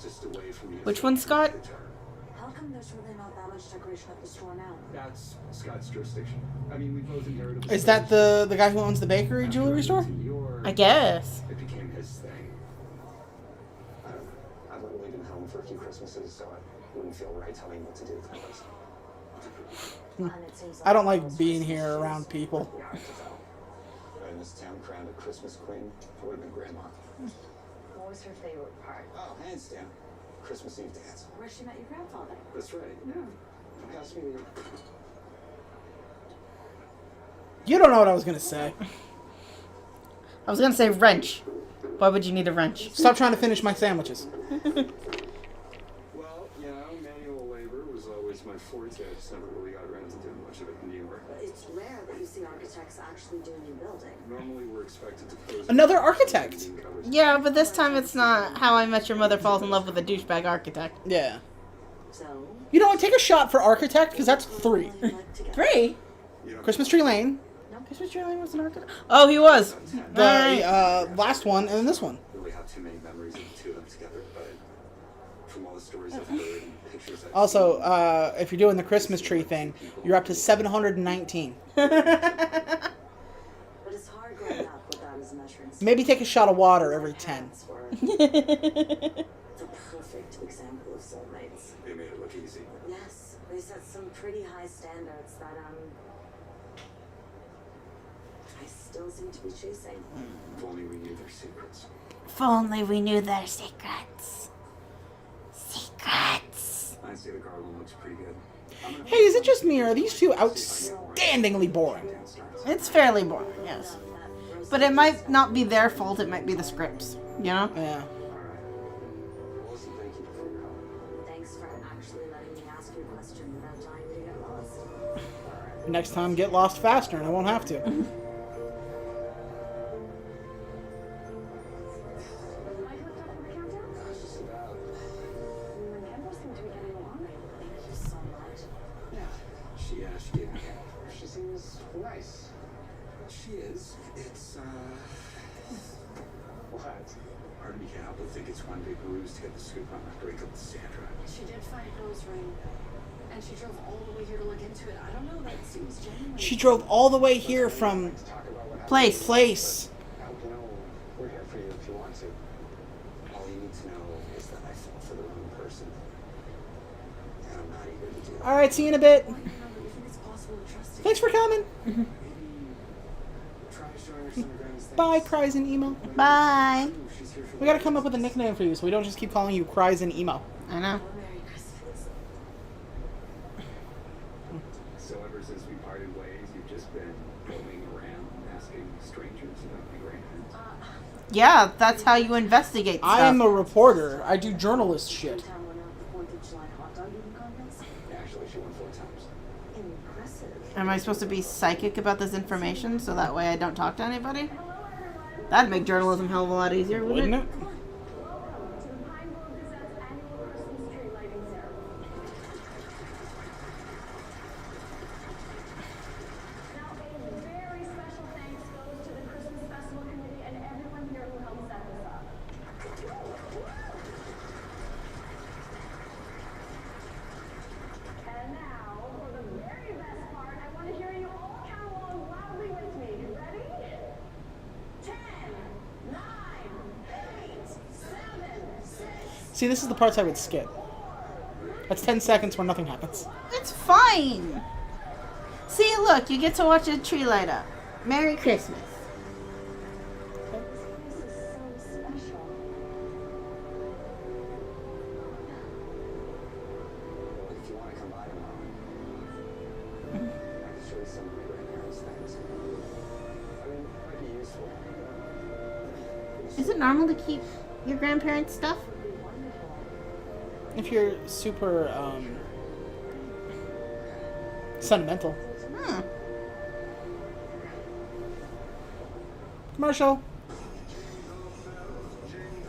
just a way for me to... Which one's Scott? How come there's really not that much decoration at the store now? That's Scott's jurisdiction. I mean, we both inherited... Is that the guy who owns the bakery jewelry store? I guess. It became his thing. I don't know. I've only been home for a few Christmases, so I wouldn't feel right telling you what to do with things. And it seems I don't like being here around people. Yeah, I can tell. In this town crowned a Christmas queen, it would have been Grandma. What was her favorite part? Oh, hands down. Christmas Eve dance. Where she met your grandfather. That's right, yeah. Pass me the... You don't know what I was gonna say. I was gonna say wrench. Why would you need a wrench? Stop trying to finish my sandwiches. Well, you know, manual labor was always my forte. I just never really got around to doing much of it in New York. It's rare that you see architects actually doing new building. Normally we're expected to pose... Another architect. Yeah, but this time it's not How I Met Your Mother falls in love with a douchebag architect. Yeah. So, You know what? Take a shot for architect, because that's 3. you'd like to get 3? Christmas Tree Lane, Christmas Tree Lane was an architect. Oh, he was. the last one, and then this one. really have too many memories of the two of them together, but from all the stories I've heard and pictures I've Also, if you're doing the Christmas tree thing, you're up to 719. But it's hard growing up without his measuring stick. Maybe take a shot of water every 10. It's a perfect example of soulmates. They made it look easy. Yes, they set some pretty high standards that I still seem to be chasing. If only we knew their secrets. If only we knew their secrets. Secrets. I'd say the garland looks pretty good. Hey, is it just me, or are these two outstandingly boring? It's fairly boring, yes. But it might not be their fault, it might be the scripts, you know? Yeah. Listen, thank you for your help. Thanks for actually letting me ask you a question without dying to get lost. Next time, get lost faster, and I won't have to. Am I hooked up on the countdown? It's just about... You and Kendra seem to be getting along. Thank you so much. Yeah, she gave me a... She seems nice. She is. It's, What? Part of me can't help but think it's one big ruse to get the scoop on the breakup with Sandra. She did find Rose ring, and she drove all the way here to look into it. I don't know, that seems genuine. She drove all the way here from Talk about what happened. Place. I hope you know we're here for you if you want to. All you need to know is that I fell for the wrong person. And I'm not eager to do that. Alright, see you in a bit. You know, but you think it's possible to trust you? Thanks for coming. Maybe try showing her some of Granny's things. Bye, Cries and Emo. Bye. She's here for We gotta come up with a nickname for you so we don't just keep calling you Cries and Emo. I know. Merry Christmas. So ever since we parted ways, you've just been roaming around asking strangers about my grandparents. Yeah, that's how you investigate stuff. I'm a reporter. I do journalist shit. Town winner of the 4th of July hot dog eating contest. Actually, she won 4 times. Impressive. Am I supposed to be psychic about this information so that way I don't talk to anybody? That'd make journalism a hell of a lot easier, wouldn't it? Wouldn't it? Welcome to the Pine Grove Gazette's annual Christmas tree lighting ceremony. Now, a very special thanks goes to the Christmas Festival Committee and everyone here who helped set this up. And now, for the very best part, I want to hear you all count along loudly with me. Ready? 10, 9, 8, 7, 6. See, this is the parts I would skip. That's 10 seconds where nothing happens. It's fine. See, look, you get to watch a tree light up. Merry Christmas. This is so special. If you want to come by tomorrow, I can show you some of my grandparents' things. I mean, it might be useful. Is it normal to keep your grandparents' stuff? If you're super, sentimental. Hmm. Commercial.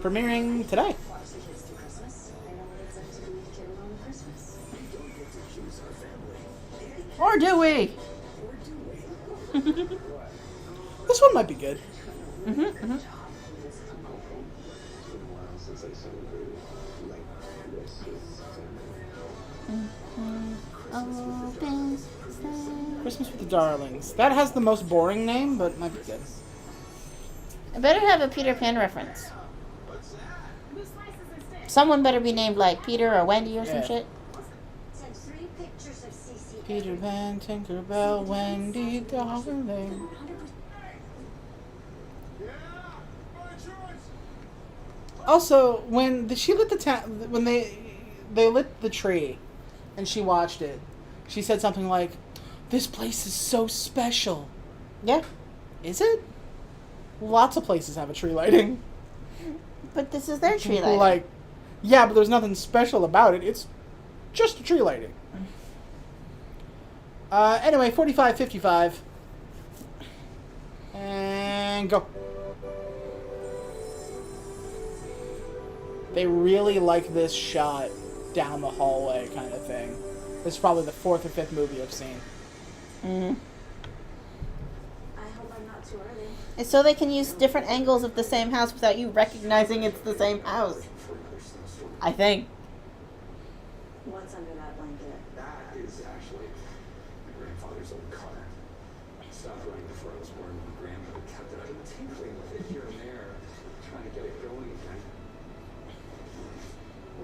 Premiering today. Watch the kids do Christmas. I know what it's like to be with Jingle on Christmas. Or do we? This one might be good. Christmas with the Darlings. That has the most boring name, but might be good. I better have a Peter Pan reference. Someone better be named like Peter or Wendy or some shit. Sent 3 pictures of CC. Peter Pan, Tinkerbell, Wendy, Darling. Also, when she lit when they lit the tree, and she watched it, she said something like, "This place is so special." Yeah. Is it? Lots of places have a tree lighting. But this is their tree People lighting. Yeah, but there's nothing special about it. It's just a tree lighting. Anyway, 45-55. And go. They really like this shot down the hallway kind of thing. This is probably the 4th or 5th movie I've seen. Mm. I hope I'm not too early. It's so they can use different angles of the same house without you recognizing it's the same house. I think. What's under that blanket? That is actually my grandfather's old car. Stopped running before I was born. My grandmother kept it. I've been tinkering with it here and there, trying to get it going again.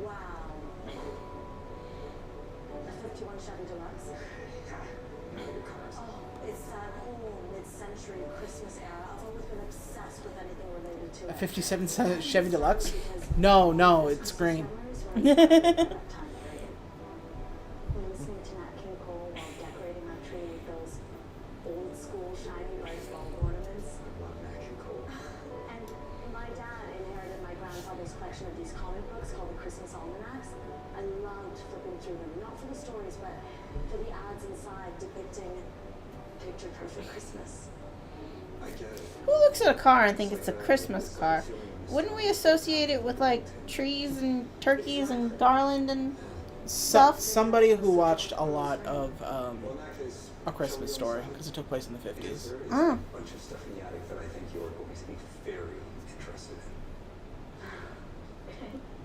Wow. A 51 Chevy Deluxe? Yeah, your cars. Oh, it's that whole mid-century Christmas era. I've always been obsessed with anything related to A it. 57 Chevy Deluxe? No, it's green. Listening to Nat King Cole while decorating our tree with those old school shiny bright bulb ornaments. Love Nat King Cole. And my dad inherited my grandfather's collection of these comic books called the Christmas Almanacs. I loved flipping through them, not for the stories, but for the ads inside depicting picture perfect Christmas. I get it. Who looks at a car and thinks it's a Christmas car? Wouldn't we associate it with like trees and turkeys and garland and stuff? Somebody who watched a lot of A Christmas Story, because it took place in the 50s. There is Oh. a bunch of stuff in the attic that I think you're going to be very interested in.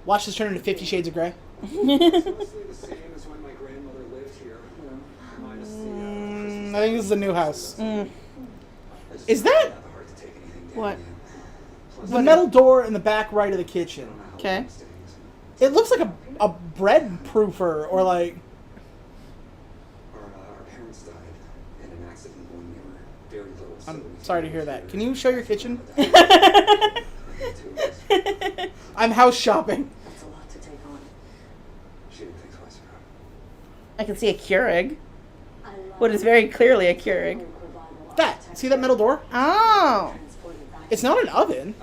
Watch this turn into 50 Shades of Grey. It's mostly the same as when my grandmother lived here. You know, minus the Christmas. I think this is a new house. I just Is don't that- have the heart to take anything down What? yet. Plus, The metal door in the back right of the kitchen. Okay. It looks like a bread proofer or like... Our parents died in an accident when we were very little. so I'm we sorry to hear that. Can you show your kitchen? Two weeks. I'm house shopping. That's a lot to take on. She didn't think twice about it. I can see a Keurig. I love What is very clearly a Keurig. That. See that metal door? Oh. transported back. It's not an oven.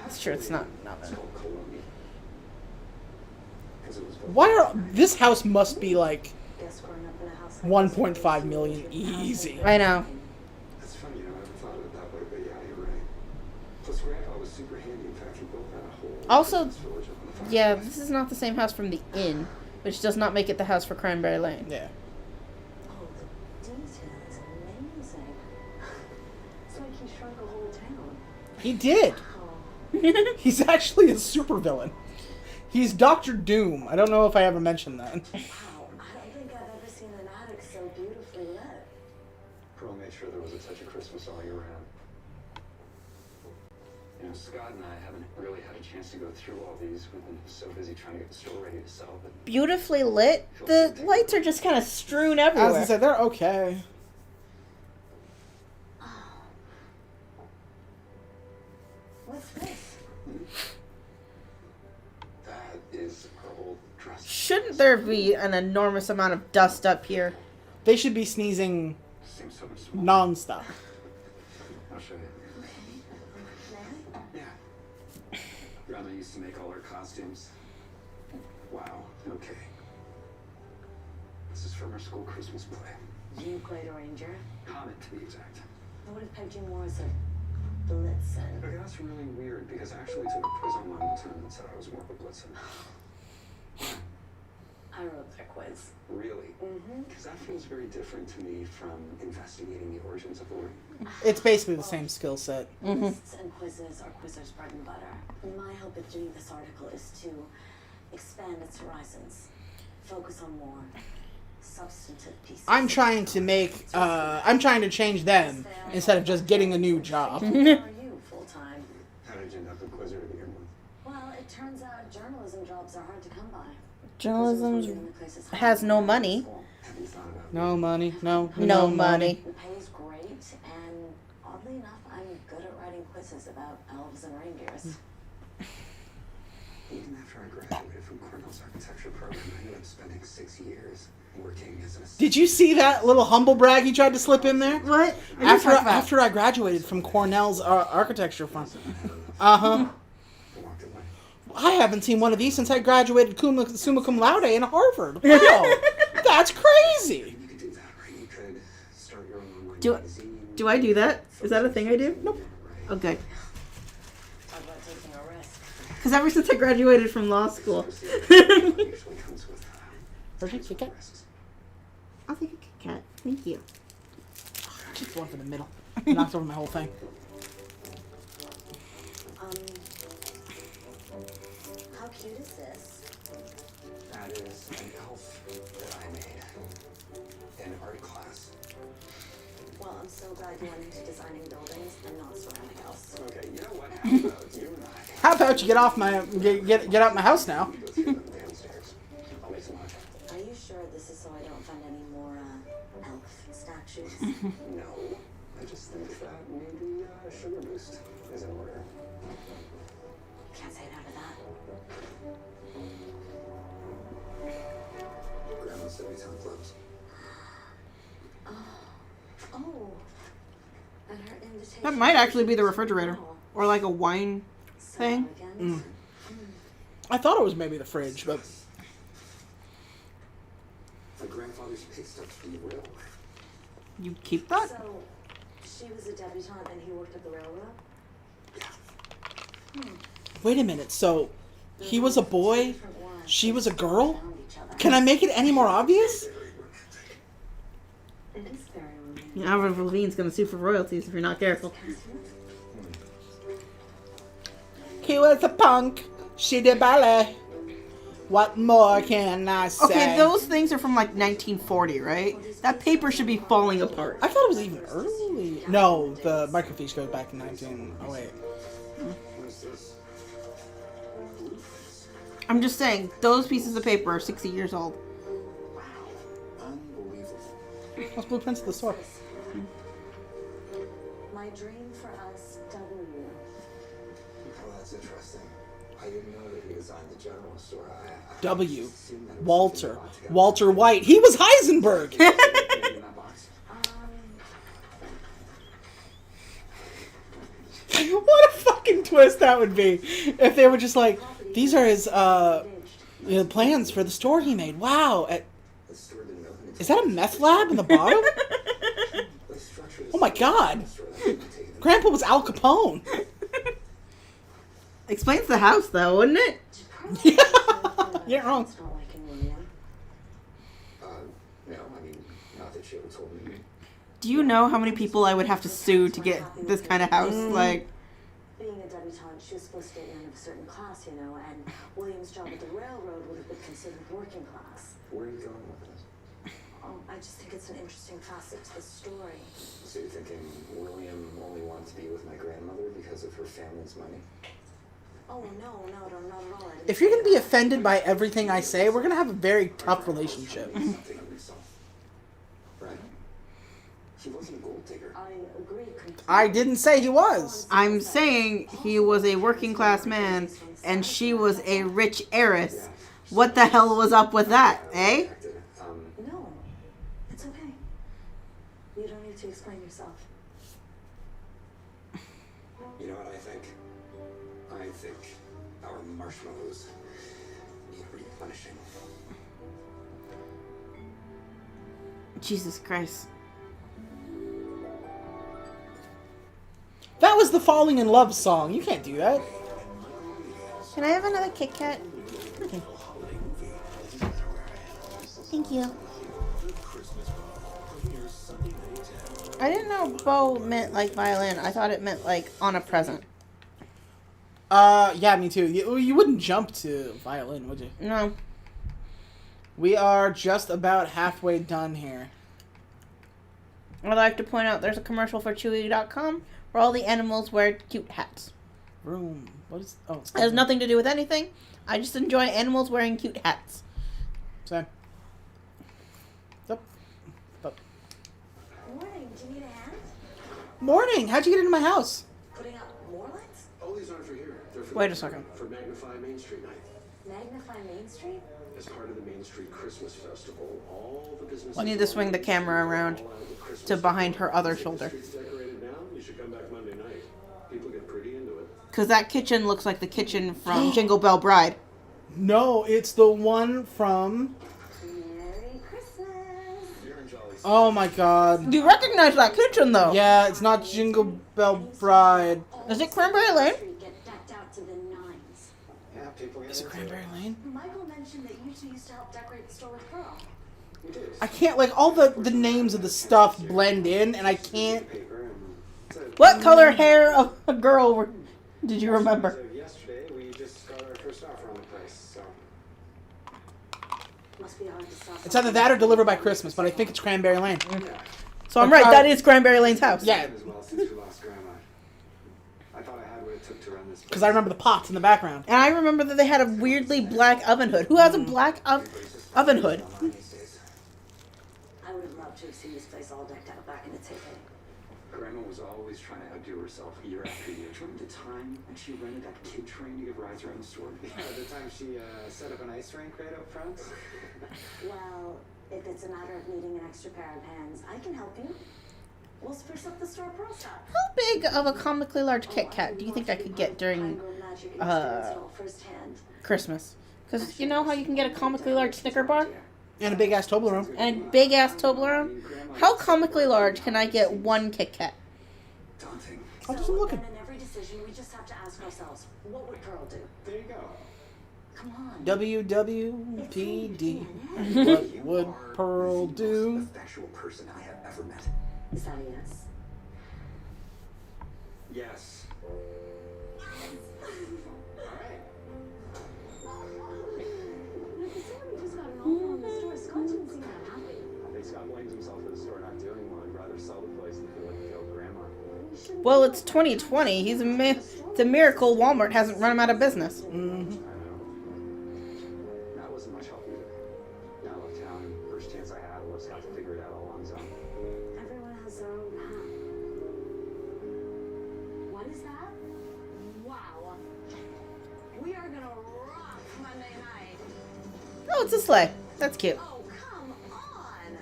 It's true, it's not an oven. Called Columbia. 'Cause it was Why are... This house must be like Guess growing up in a house like 1.5 million easy. I know. That's funny, you know, I haven't thought of it that way, but yeah, you're right. Plus, Grandpa was super handy. In fact, he built that whole Also, Christmas village up on the farm. yeah, this is not the same house from the inn, which does not make it the house for Cranberry Lane. Yeah. Oh, the detail is amazing. It's like he shrunk a whole town. He did. Oh, He's actually a supervillain. He's Dr. Doom. I don't know if I ever mentioned that. wow. I don't think I've ever seen an attic so beautifully lit. Pearl made sure there was a touch of Christmas all year round. You know, Scott and I haven't really had a chance to go through all these. We've been so busy trying to get the store ready to sell, but Beautifully lit. The lights are just kind of strewn As I everywhere. said, they're okay. What's this? that is our old dress. Shouldn't there be an enormous amount of dust up here? They should be sneezing Seems so much smaller. nonstop. I'll show you. Yeah. Grandma used to make all her costumes. Wow. Okay. This is from our school Christmas play. You played a ranger. Comet, to be exact. I would have pegged you more as a Blitzen. Okay, that's really weird because I actually took a quiz online one time that said I was more of a Blitzen. I I wrote that quiz. Really? Mm-hmm. Because that feels very different to me from investigating the origins of the word. It's basically the same skill set. Lists and quizzes are Quizzer's bread and butter. My hope in doing this article is to expand its horizons, focus on more substantive pieces. I'm trying to change them instead of just getting a new job. How are you full-time? How did you end up a quizzer to begin with? Well, it turns out journalism jobs are hard to come by. Journalism has no money. Have you thought about No money, no No money. money. The pay is great, and oddly enough, I'm good at writing quizzes about elves and reindeers. Even after I graduated from Cornell's architecture program, I ended up spending 6 years working as an assistant. Did you see that little humble brag he tried to slip in there? What? After I graduated from Cornell's architecture firm. Uh-huh. Walked away. I haven't seen one of these since I graduated summa cum laude in Harvard. Wow, that's crazy. You could do that, right? You could start your own online Do- magazine. Do I do that? Is that a thing I do? Nope. Okay. Talk about taking a risk. Because ever since I graduated from law school, Usually comes with Hershey, Kit Kat? risks. I'll take a Kit Kat. Thank you. Just one for the middle. Knocked over my whole thing. How cute is this? That is an elf that I made in art class. Well, I'm so glad you went into designing buildings and not ceramic house. Okay, you know what? How about you and I How about you get off my get out my house now? go through them downstairs? I'll make some lunch. Are you sure this is so I don't find any more elf statues? No, I just think that maybe a sugar boost is in order. Can't say no to that. Grandma's debutante clothes. Oh. And her invitation. That might actually be the refrigerator. Or like a wine So thing. elegant. I thought it was maybe the fridge, but My grandfather's paid stuff to be real. You keep that? So, she was a debutante and he worked at the railroad? wait a minute. So he was a boy, Different ones. she was a girl? Found each other. Can I make it any more obvious? It is very romantic. Avril Lavigne's gonna sue for royalties if you're not careful. He was a punk. She did ballet. What more can I say? Okay, those things are from like 1940, right? That paper should be falling apart. I thought it was even early. No, the microfiche goes back to 1908. What is this? Blueprints. I'm just saying, those pieces of paper are 60 years old. Wow. Unbelievable. Those blueprints of the store. My dream for us, W. Oh, that's interesting. I didn't know that he designed the general store. I W. assumed that it was Walter. something they bought together. Walter White. He was Heisenberg. Maybe in that box. What a fucking twist that would be if they were just like, these are his plans for the store he made. Wow. The store didn't open until Is that a meth lab in the bottom? they structured Oh my God. a store that could be taken. Grandpa was Al Capone. Explains the house, though, wouldn't it? You're wrong. It's not liking William. No, I mean, not that she ever told me. Do you know how many people I would have to sue to get this kind of house? Like, Being a debutante, she was supposed to get in a certain class, you know, and William's job at the railroad would have been considered working class. Where are you going with this? I just think it's an interesting facet to the story. So you're thinking William only wanted to be with my grandmother because of her family's money? Oh, no, not at all. I didn't If you're say going to be that. offended by everything I say, we're going to have a very tough relationship. Something of yourself. Right? He wasn't a gold digger. I agree completely. I didn't say he was. I'm saying he was a working class man and she was a rich heiress. What the hell was up with that, eh? No, it's okay. You don't need to explain yourself. You know what I think? I think our marshmallows need replenishing. Jesus Christ. That was the falling in love song. You can't do that. Can I have another Kit Kat? Thank you. The Christmas Bow premieres Sunday, May 10th. I didn't know bow meant like violin. I thought it meant like on a present. Yeah, me too. You wouldn't jump to violin, would you? No. We are just about halfway done here. I'd like to point out there's a commercial for Chewy.com where all the animals wear cute hats. Room. What is... Oh. It has nothing to do with anything. I just enjoy animals wearing cute hats. Same. Yep. Morning, do you need a hand? Morning. How'd you get into my house? Putting up more lights? Oh, these aren't for here. They're for Wait a second. For Magnify Main Street Night. Magnify Main Street? As part of the Main Street Christmas Festival, all the businesses... I need to swing the camera around to behind her other shoulder. Streets decorated now. You should come back Monday night. People get pretty into it. Because that kitchen looks like the kitchen from Jingle Bell Bride. No, it's the one from... Merry Christmas! You're in Jolly Oh my god. You recognize that kitchen, though. Yeah, it's not Jingle Bell Bride. Is it Cranberry Lane? Get decked out to the nines. Yeah, people get Is it into Cranberry Lane? Michael mentioned that you two used to help decorate the store with Pearl. We did. I can't, like, all the names of the stuff blend in, and I can't... Paper and... What color hair of a girl did you remember? So yesterday, we just got our first offer on the place, so... Must be hard to sell. It's either that or Delivered by Christmas, but I think it's Cranberry Lane. Yeah. So I'm right, that is Cranberry Lane's house. Yeah, As well since we lost Grandma. I thought I had what it took to run this place. because I remember the pots in the background. And I remember that they had a weirdly black oven hood. Who has a black oven hood? I would have loved to have seen this place all decked out back in its heyday. Grandma was always trying to outdo herself year after year. Do you remember the time when she rented that kid train to give rides around the store? Yeah, the time she set up an ice rink right out front. Well, if it's a matter of needing an extra pair of hands, I can help you. We'll spruce up the store Pearl style. How big of a comically large Kit Kat do you think I could get during Christmas? Because you know how you can get a comically large Snicker bar? And a big-ass Toblerone. And a big-ass Toblerone? How comically large can I get one Kit Kat? Daunting. I'll do some looking. In every decision, we just have to ask ourselves, what would Pearl do? There you go. Come on. WWPD. What would You Pearl are the do? most effectual person I have ever met. Is that a yes? Yes. Alright. Somebody just got an offer on the store. Scott didn't seem that happy. I think Scott blames himself for the store not doing well. He'd rather sell the place than feel like he failed Grandma. Well, it's 2020. It's a miracle Walmart hasn't run him out of business. I know. That wasn't much help either. Now I left town, and first chance I had was Scott to figure it out all on his own. Everyone has their own path. What is that? Wow. We are gonna rock Monday night. Oh, it's a sleigh. That's cute. Oh, come on.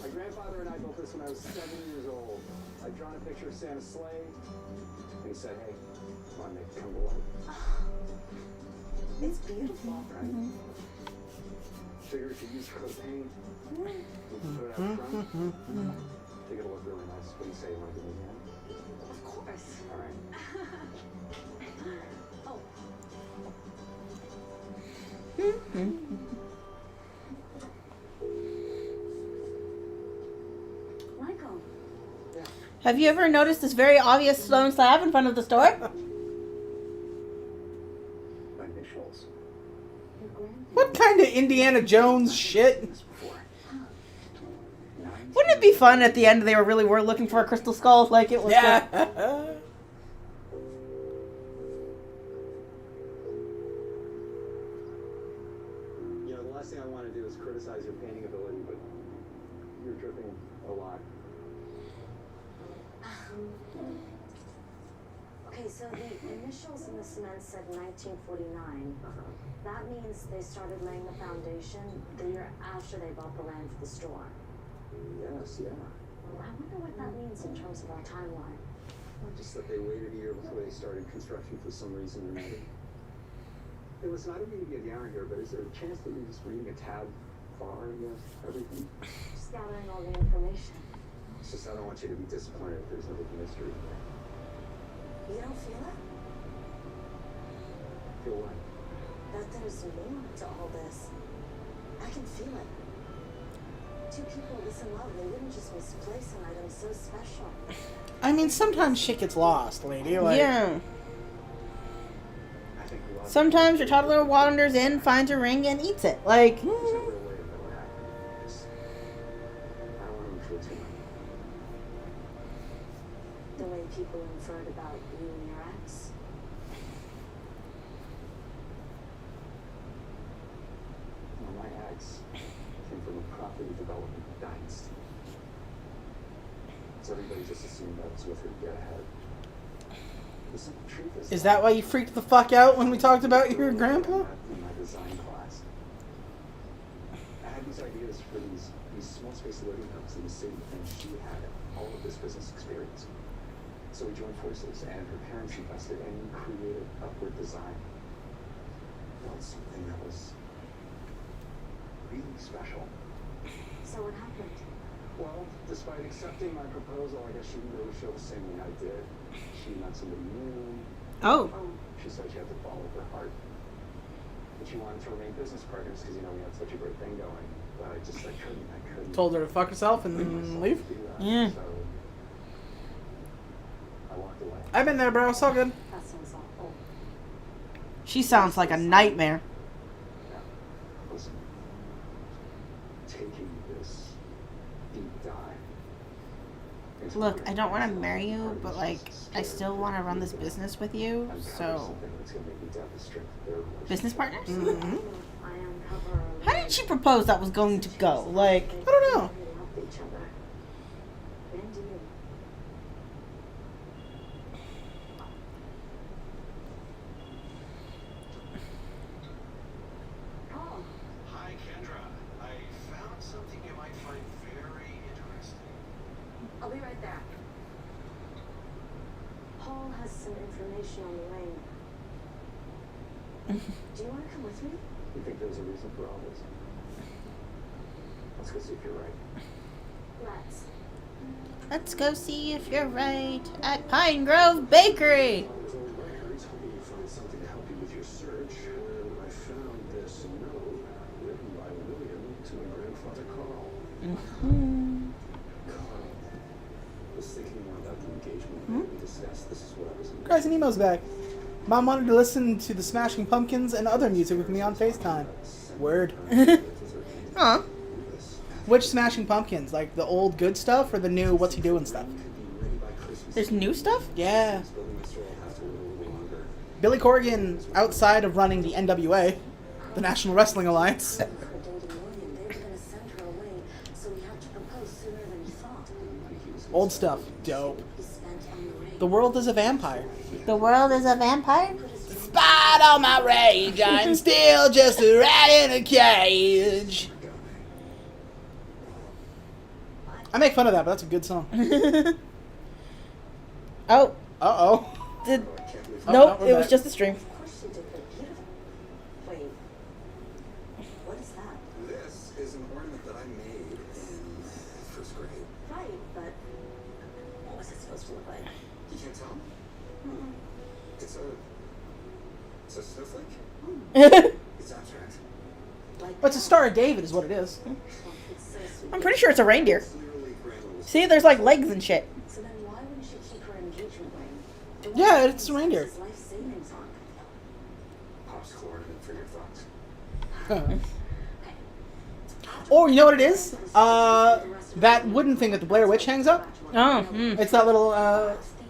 My grandfather and I built this when I was 7 years old. I'd drawn a picture of Santa's sleigh, and he said, hey, come on, Nick, come to life. It's beautiful. Right? Figure if you use coat of paint, we can put it out front. Think it'll look really nice. What do you say? You want to give me a hand? Of course. All right. Oh, Michael. Have you ever noticed this very obvious stone slab in front of the store? Initials. Your grandfather. What kind of Indiana Jones shit? This before. Wouldn't it be fun at the end they were looking for a crystal skull like it was? Yeah. You know, the last thing I want to do is criticize your painting ability, but you're dripping a lot. Okay, so the initials in the cement said 1949. That means they started laying the foundation the year after they bought the land for the store. Yes, yeah. I wonder what that means in terms of our timeline. Just that they waited a year before they started construction for some reason or another. Hey, listen, I don't mean to get down here, but is there a chance that you're just reading a tad far into everything? Just gathering all the information. It's just I don't want you to be disappointed if there's no big mystery. You don't feel it? Feel what? That there's more to all this. I can feel it. Two people this in love, they wouldn't just misplace an item so special. I mean, sometimes shit gets lost, lady. Like, Yeah. I think a lot of Sometimes your toddler wanders in, finds a ring, and eats it. Like, There's no real way to know what happened. Just, I don't want to feel too much. The way people inferred about you and your ex. Well, my ex came from a property development dynasty. So everybody just assumed I was with her to get ahead. The simple truth is that why you freaked the fuck out when we talked about your grandpa? in my design class. I had these ideas for these small space living homes in the city, and she had all of this business experience. So we joined forces, and her parents invested, and we created upward design. Well, it's something that was really special. So what happened? Well, despite accepting my proposal, I guess she didn't really feel the same way I did. She met somebody new. oh. She said she had to follow her heart. But she wanted to remain business partners because, you know, we had such a great thing going. But I couldn't. Told her to fuck herself and leave. do that. Yeah. So I walked away. I've been there, bro. It's all good. That sounds awful. She sounds like a nightmare. Now, listen. Taking this deep dive. into Look, your I don't want to marry you, parties but, like, is I still want to run this business with you, uncover so... something that's gonna make me doubt the strength of their relationship. Business partners? Mm-hmm. I uncover. How did she propose that was going to go? Like, I don't know. They help each other. When do you? Paul. Hi, Kendra. I found something you might find very interesting. I'll be right there. Paul has some information on the ring. Do you want to come with me? You think there's a reason for all this? Let's go see if you're right. Let's. let's go see if you're right at Pine Grove Bakery. There's old records hoping you find something to help you with your search. And I found this note written by William to my grandfather Carl. Carl was thinking more about the engagement we discussed. This is what I was Guys, and Nemo's back. Mom wanted to listen to the Smashing Pumpkins and other music with me on FaceTime. Word. Aw. Which Smashing Pumpkins? Like the old good stuff or the new What's He Doing stuff? There's new stuff? Yeah. Billy Corgan, outside of running the NWA, the National Wrestling Alliance. For dating William, they were going to send her away, so we had to propose sooner than he thought. Old stuff. Dope. He spent on the ring. The world is a vampire. The world is a vampire? Despite all my rage, I'm still just a rat in a cage. I make fun of that, but that's a good song. Oh, Uh-oh. did... Oh, nope, no, it we're was back. just a stream. Of course she did, but beautiful. Wait. What is that? This is an ornament that I made in first grade. Right, but what was it supposed to look like? You can't tell? It's a snowflake. It's abstract. Like It's a Star of David is what it is. Oh, it's so sweet. I'm pretty sure it's a reindeer. It's literally grandma's. See, there's like legs and shit. So then why wouldn't she keep her engagement ring? The one Yeah, that it's a he reindeer. spends his life savings on. Popsicle ornament for your thoughts. Or, you know what it is? That wooden thing that the Blair Witch hangs up. Oh, It's that little,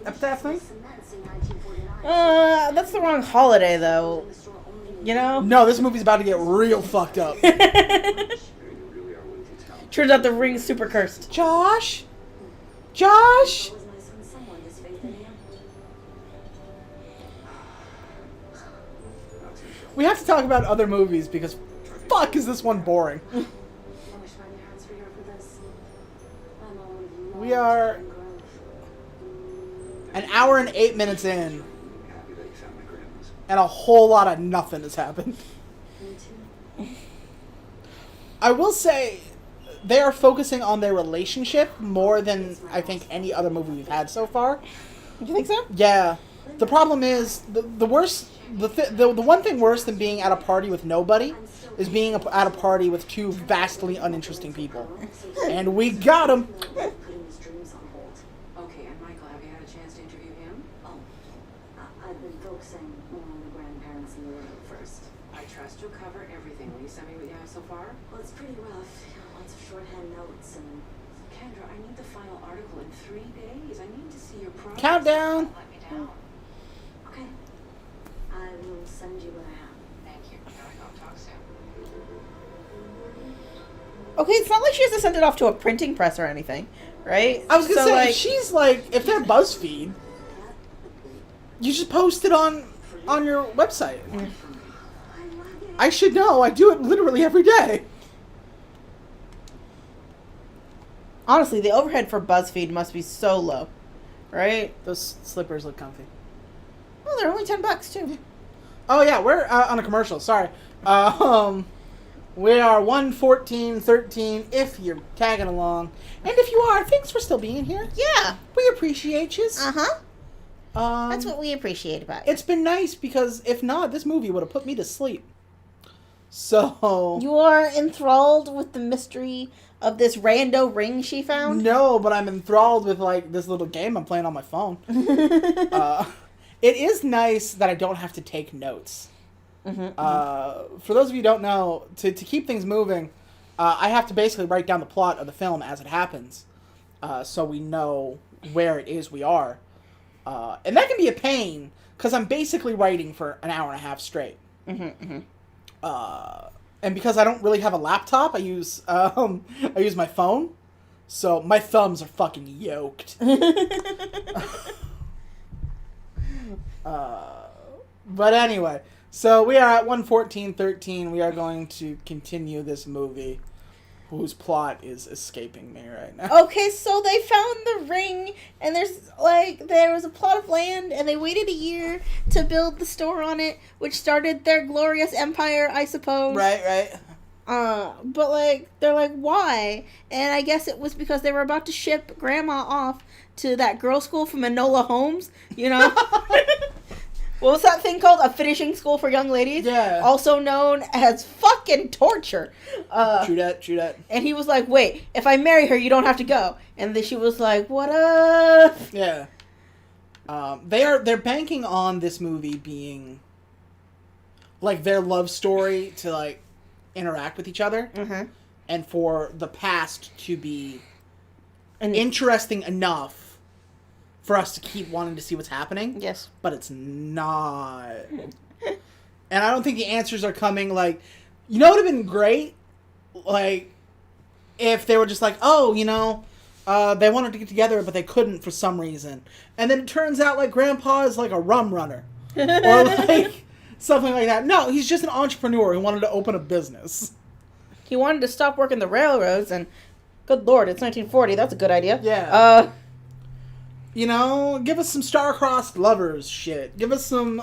epitaph thing. Cements in 1949. that's the wrong holiday, though. The store only You know? No, this movie's about to get real fucked up. You really are willing to tell. Turns out the ring's super cursed. Josh? Josh? was my son someone his faith in him. Not too sure. We have to talk about other movies because fuck is this one boring. I wish my parents were here for this. I'm always We are an hour and 8 minutes in, I'm happy that you found my grandma's. and a whole lot of nothing has happened. Me too. I will say, they are focusing on their relationship more than I think any other movie we've had so far. Do you think so? Yeah. The problem is, the worst the one thing worse than being at a party with nobody is being at a party with two vastly uninteresting people. And we got them. Putting his dreams on hold. Okay, and Michael, have you had a chance to interview him? Oh, I've been focusing more on the grandparents and the wedding first. I trust you'll cover everything. Will you send me what you have so far? Well, it's pretty rough. Lots of shorthand notes and... Kendra, I need the final article in 3 days. I need to see your progress. Countdown. Let me down. Okay. I will send you what I have. Thank you. Gotta go. Talk soon. Okay, it's not like she has to send it off to a printing press or anything, right? I was gonna So, say, like, she's like, if they're BuzzFeed, you just post it on your website. I love it. I should know. I do it literally every day. honestly, the overhead for BuzzFeed must be so low, right? Those slippers look comfy. Well, they're only $10 too. Oh yeah, we're on a commercial. Sorry. We are 1:14:13. If you're tagging along, and if you are, thanks for still being here. Yeah. We appreciate you. Uh-huh. That's what we appreciate about it. It's been nice because if not, this movie would have put me to sleep. So You are enthralled with the mystery of this rando ring she found? no, but I'm enthralled with like this little game I'm playing on my phone. It is nice that I don't have to take notes. For those of you who don't know, to keep things moving, I have to basically write down the plot of the film as it happens, so we know where it is we are. And that can be a pain, because I'm basically writing for an hour and a half straight. And because I don't really have a laptop, I use my phone, so my thumbs are fucking yoked. But anyway, so we are at 1:14:13. We are going to continue this movie, whose plot is escaping me right now. Okay, so they found the ring, and there was a plot of land, and they waited a year to build the store on it, which started their glorious empire, I suppose. Right. But they're like, why? And I guess it was because they were about to ship Grandma off to that girls' school from Enola Holmes, you know? What was that thing called? A finishing school for young ladies? Yeah. Also known as fucking torture. True that. And he was like, wait, if I marry her, you don't have to go. And then she was like, what up? Yeah. They're banking on this movie being like their love story to like interact with each other, and for the past to be interesting enough for us to keep wanting to see what's happening. Yes. But it's not. And I don't think the answers are coming. Like, you know what would have been great? Like, if they were just like, oh, you know, they wanted to get together, but they couldn't for some reason. And then it turns out, like, Grandpa is like a rum runner. Or, like, something like that. No, he's just an entrepreneur who wanted to open a business. He wanted to stop working the railroads, and good lord, it's 1940. That's a good idea. Yeah. You know, give us some star-crossed lovers shit. Give us some,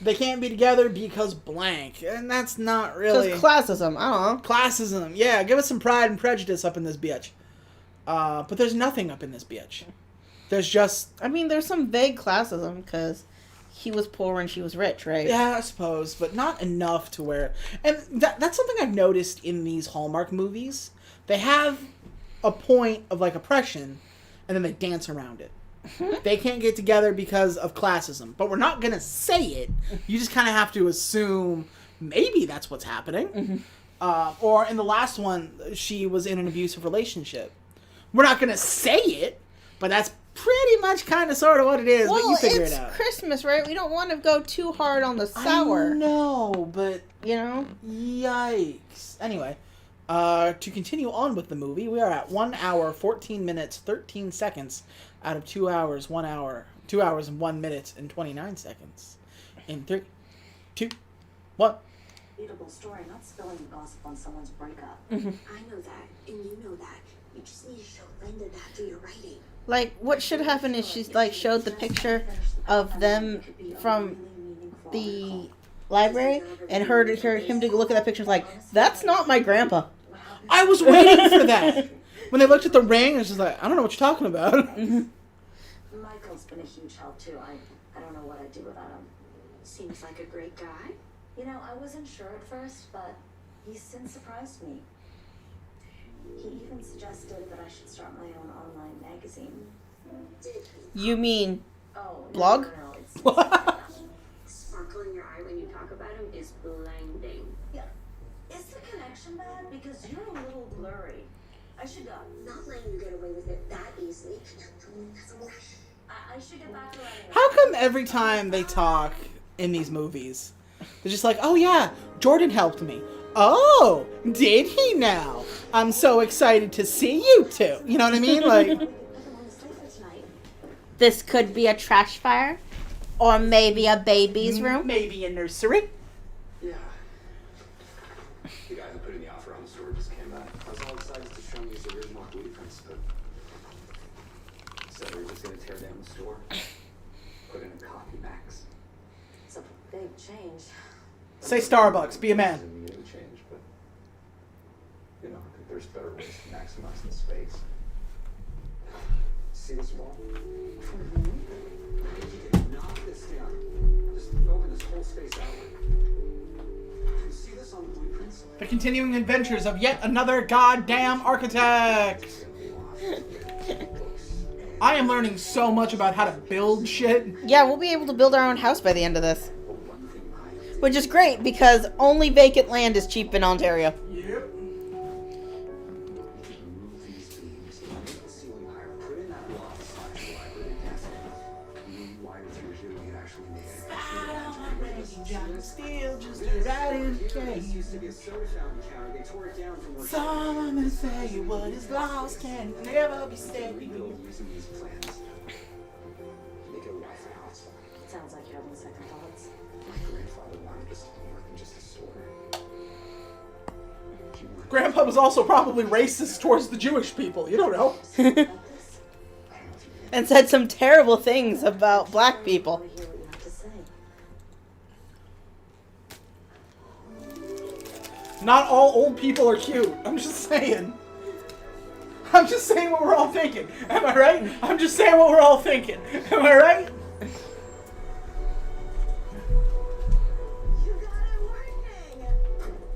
they can't be together because blank. And that's not really... Because classism, I don't know. Classism, yeah. Give us some Pride and Prejudice up in this bitch. But there's nothing up in this bitch. There's just... I mean, there's some vague classism, because he was poor and she was rich, right? Yeah, I suppose. But not enough to where... And that's something I've noticed in these Hallmark movies. They have a point of, like, oppression... and then they dance around it. They can't get together because of classism. But we're not going to say it. You just kind of have to assume maybe that's what's happening. Or in the last one, she was in an abusive relationship. We're not going to say it, but that's pretty much kind of sort of what it is. Well, but you figure it out. it's Christmas, right? We don't want to go too hard on the sour. I know, but... You know? Yikes. Anyway... to continue on with the movie, we are at 1 hour, 14 minutes, 13 seconds out of 2 hours, 1 hour, 2 hours and 1 minute and 29 seconds. In 3, 2, 1. Readable story, not spilling gossip on someone's breakup. I know that, and you know that. You just need to show Linda that through your writing. Like, what should happen is she's, like, showed the picture of them from the library and heard him to look at that picture and was like, that's not my grandpa. I was waiting for that. When they looked at the ring, it's just like, I don't know what you're talking about. Michael's been a huge help, too. I don't know what I'd do without him. Seems like a great guy. You know, I wasn't sure at first, but he's since surprised me. He even suggested that I should start my own online magazine. You mean Oh, blog? No, it's sparkle in your eye when you talk about him is blinding. Yeah. Is the connection bad? Because you're a little blurry. I should go. Not letting you get away with it that easily. I should get back to writing. How come every time they talk in these movies, they're just like, oh yeah, Jordan helped me. Oh, did he now? I'm so excited to see you two. You know what I mean? Like, I don't want to stay for tonight. This could be a trash fire, or maybe a baby's room. maybe a nursery. Yeah. The guy who put in the offer on the store just came back. I was all excited to show him his original blueprints, but said we were just gonna tear down the store, put in a copy max. It's a big change. Say Starbucks, be a man. Doesn't mean any change, but you know, I think there's better ways to maximize the space. See this wall? Mm-hmm. You can knock this down. Just open this whole space outward. You see this on the blueprints? The continuing adventures of yet another goddamn architect. It's gonna be lost. I am learning so much about how to build shit. Yeah, we'll be able to build our own house by the end of this. Which is great, because only vacant land is cheap in Ontario. Yep. Move these beams, lift the ceiling higher, put in that wall slash library desk. Wire through here, we can actually make it. This used to be a soda fountain counter. They tore it down from where Someone say what is lost can never be saved. rebuild using these plans. Make it a Wi-Fi hotspot. Sounds like you're having second thoughts. My grandfather wanted this to be more than just a store. He wanted- Grandpa was also probably racist towards the Jewish people. You don't know. I don't know if you And said some terrible things about black people. I want to hear what you have to say. Not all old people are cute. I'm just saying. I'm just saying what we're all thinking. Am I right? I'm just saying what we're all thinking. Am I right? You got it working!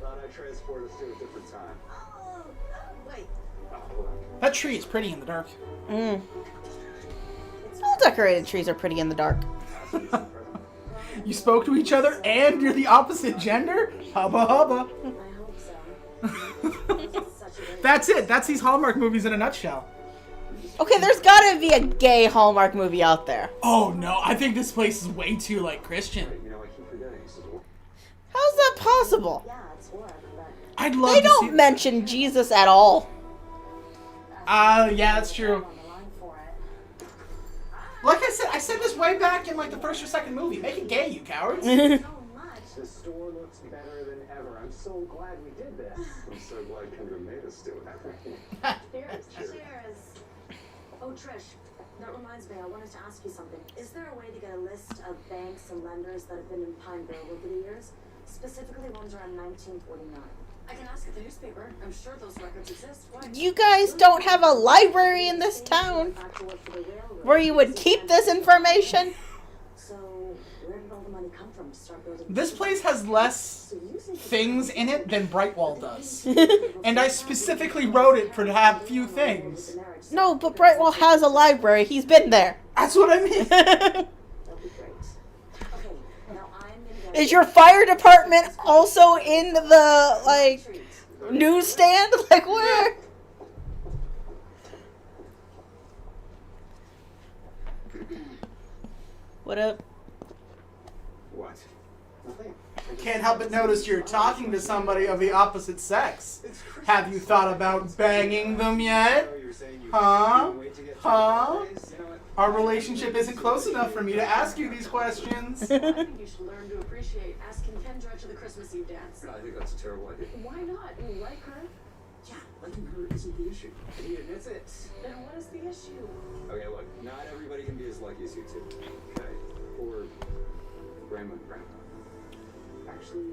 thought I transported us to a different time. Oh, wait. Oh, hold on. That tree is pretty in the dark. All decorated trees are pretty in the dark. You spoke to each other and you're the opposite gender? Hubba hubba. I hope so. Such a great That's it. That's these Hallmark movies in a nutshell. Okay, there's gotta be a gay Hallmark movie out there. Oh no, I think this place is way too like Christian. You know, I keep forgetting. This is work. How's that possible? Yeah, it's work, but I'd love They to don't see. mention Jesus at all. Yeah, that's true. on the line for it. Like I said this way back in like the first or second movie. Make it gay, you cowards. So much. The store looks better than ever. I'm so glad we did this. I'm so glad Kendra made us do it. Cheers. Cheers. Oh, Trish, that reminds me, I wanted to ask you something. Is there a way to get a list of banks and lenders that have been in Pineville over the years? Specifically ones around 1949. I can ask at the newspaper. I'm sure those records exist. Why? You guys don't have a library in this town Back to work for the railroad. where you would keep this information? So, where did all the money come from to start building? This place has less things in it than Brightwall does. And I specifically wrote it for to have few things. No, but Brightwell has a library. He's been there. That's what I mean. That'd be great. Okay, now I'm gonna go. Is your fire department also in the, like, newsstand? Like, where? What up? What? Nothing. Can't help but notice you're talking to somebody of the opposite sex. Have you thought about banging them yet? You were saying you Huh? couldn't wait to get to Huh? the place. You know what? Our relationship isn't close enough for me to ask you these questions. I think you should learn to appreciate asking Kendra to the Christmas Eve dance. I think that's a terrible idea. Why not? You like her? Yeah, liking her isn't the issue. He admits it. Then what is the issue? Okay, look, not everybody can be as lucky as you two. Okay? Or grandma and grandpa. Actually,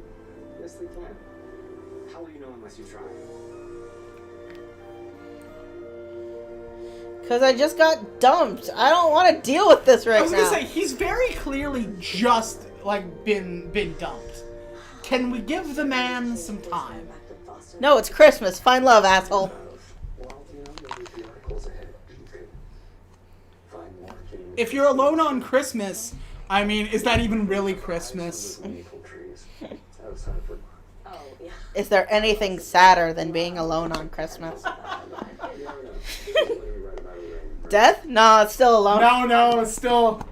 yes, they can. How will you know unless you try? Because I just got dumped. I don't want to deal with this right I was now. gonna say, he's very clearly just like been dumped. Can we give the man some time? No, it's Christmas. Find love, asshole. Well, maybe the articles ahead. You could find more. If you're alone on Christmas, I mean, is that even really Christmas? Maple trees outside of Oh, yeah. Is there anything sadder than being alone on Christmas? Death? No, it's still alone. No, it's still...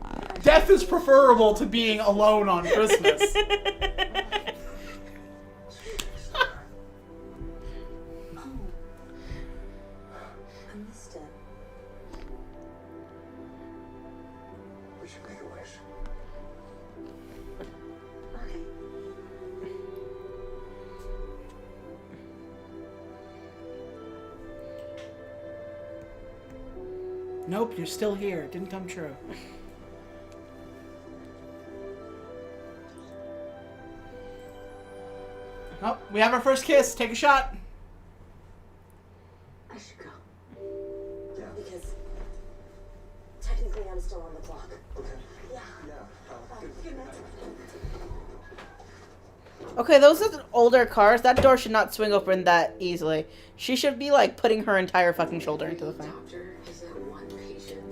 Death is preferable to being alone on Christmas. I missed it. We should make a wish. Okay. Nope, you're still here. It didn't come true. Oh, we have our first kiss. Take a shot. I should go. Yeah. Because technically I'm still on the clock. Okay. Yeah. Yeah. Good night. Okay, those are older cars. That door should not swing open that easily. She should be, like, putting her entire fucking shoulder into the thing.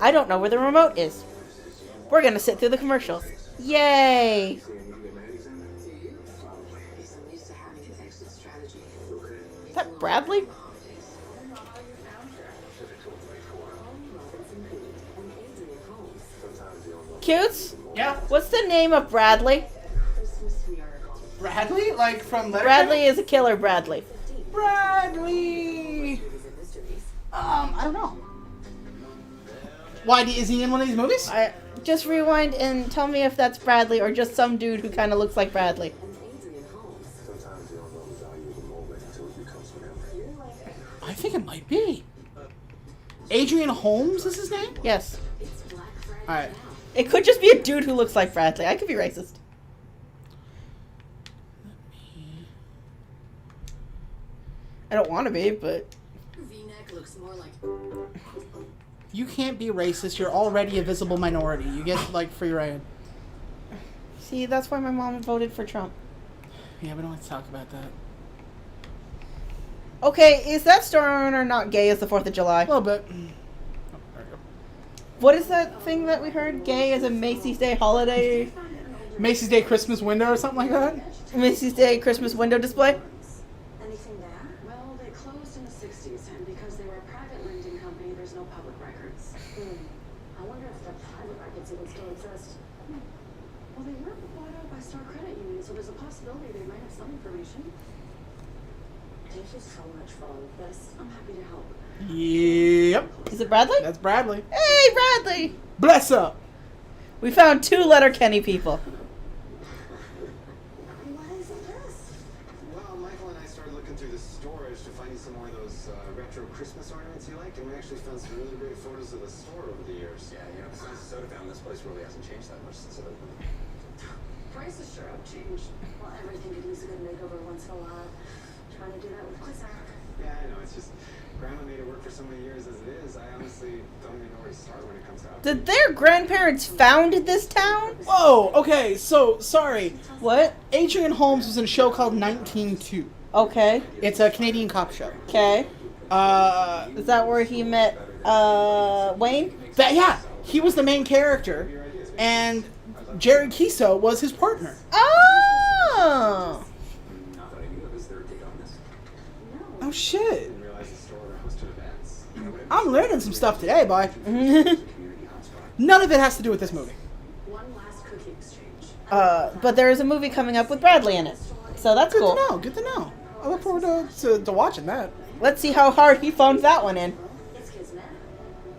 I don't know where the remote is. We're gonna sit through the commercials. Yay! Is that Bradley? Cutes? Yeah. What's the name of Bradley? Bradley? Like from Letterkenny? Bradley is a killer Bradley. Bradley! I don't know. Why, is he in one of these movies? Just rewind and tell me if that's Bradley or just some dude who kind of looks like Bradley. Sometimes you don't know the value of the moment until it becomes forever. I think it might be. Adrian Holmes is his name? Yes. Alright. It could just be a dude who looks like Bradley. I could be racist. I don't want to be, but... V-neck looks more like... You can't be racist. You're already a visible minority. You get, like, free reign. See, that's why my mom voted for Trump. Yeah, we don't have to talk about that. Okay, is that store owner not gay as the 4th of July? A little bit. Oh, there you go. What is that thing that we heard? Gay as a Macy's Day holiday... Macy's Day Christmas window or something like that? Macy's Day Christmas window display? Anything there? Well, they closed in the 60s, and because they were a private lending company, there's no public records. I wonder if the private records even still exist. Well, they were bought out by Star Credit Union, so there's a possibility they might have some information. Thank you so much for all of this. I'm happy to help. Yep. Is it Bradley? That's Bradley. Hey, Bradley! Bless up. We found 2 Letterkenny people. Why is it this? Well, Michael and I started looking through the storage to find you some more of those retro Christmas ornaments you liked, and we actually found some really great photos of the store over the years. Yeah, besides the soda fountain, this place really hasn't changed that much since it opened. Prices sure have changed. Well, everything could use a good makeover once in a while. Trying to do that with Quizzer. Yeah, I know, it's just, Grandma made it work for so many years as it is. I honestly don't even know where to start when it comes out. Did their grandparents found this town? Whoa, okay, so, sorry. What? Adrian Holmes was in a show called 19-2. Okay. It's a Canadian cop show. Okay. Is that where he met, Wayne? Yeah, he was the main character, and Jerry Kiso was his partner. Oh! Not that I knew of. Is there a date on this? Oh, shit. I didn't realize the store hosted events. I'm learning some stuff today, boy. Community hotspot. None of it has to do with this movie. One last cookie exchange. But there is a movie coming up with Bradley in it. So that's Good cool. to know, good to know. I look forward to watching that. Let's see how hard he phoned that one in. It's Kismet.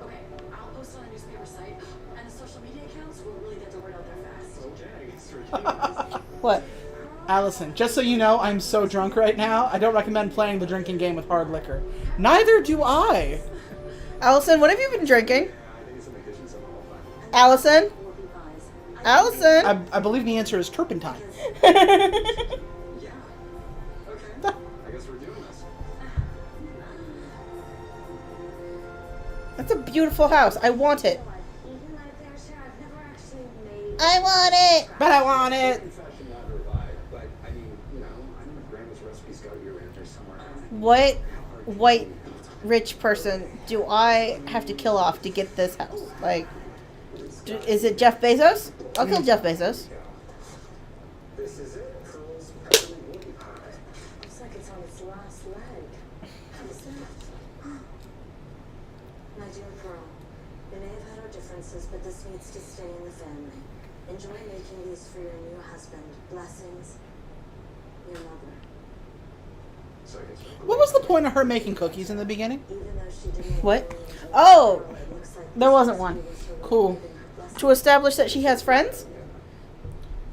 Okay, I'll post on a newspaper site, and the social media accounts will really get the word out there fast. Okay, it's ridiculous. What? Allison, just so you know, I'm so drunk right now, I don't recommend playing the drinking game with hard liquor. Neither do I. Allison, what have you been drinking? I think it's in the kitchen somewhere. Allison? Allison? I believe the answer is turpentine. Yeah. Okay. I guess we're doing this. That's a beautiful house. I want it. Even right there, sir, I've never actually made I want it, but I want it. Fashion ladder vibe, but I mean, you know, I know my grandma's recipe's got you around there somewhere. What white rich person do I have to kill off to get this house? Like, is it Jeff Bezos? I'll kill Jeff Bezos. This is it. Pearl's peppermint woody pie. Looks like it's on its last leg. How's that? My dear Pearl, we may have had our differences, but this needs to stay in the family. Enjoy making these for your new husband. Blessings, your mother. So I guess What was the point of her making cookies in the beginning? Even though she didn't What? Oh, it looks like there wasn't one. Cool. To establish that she has friends?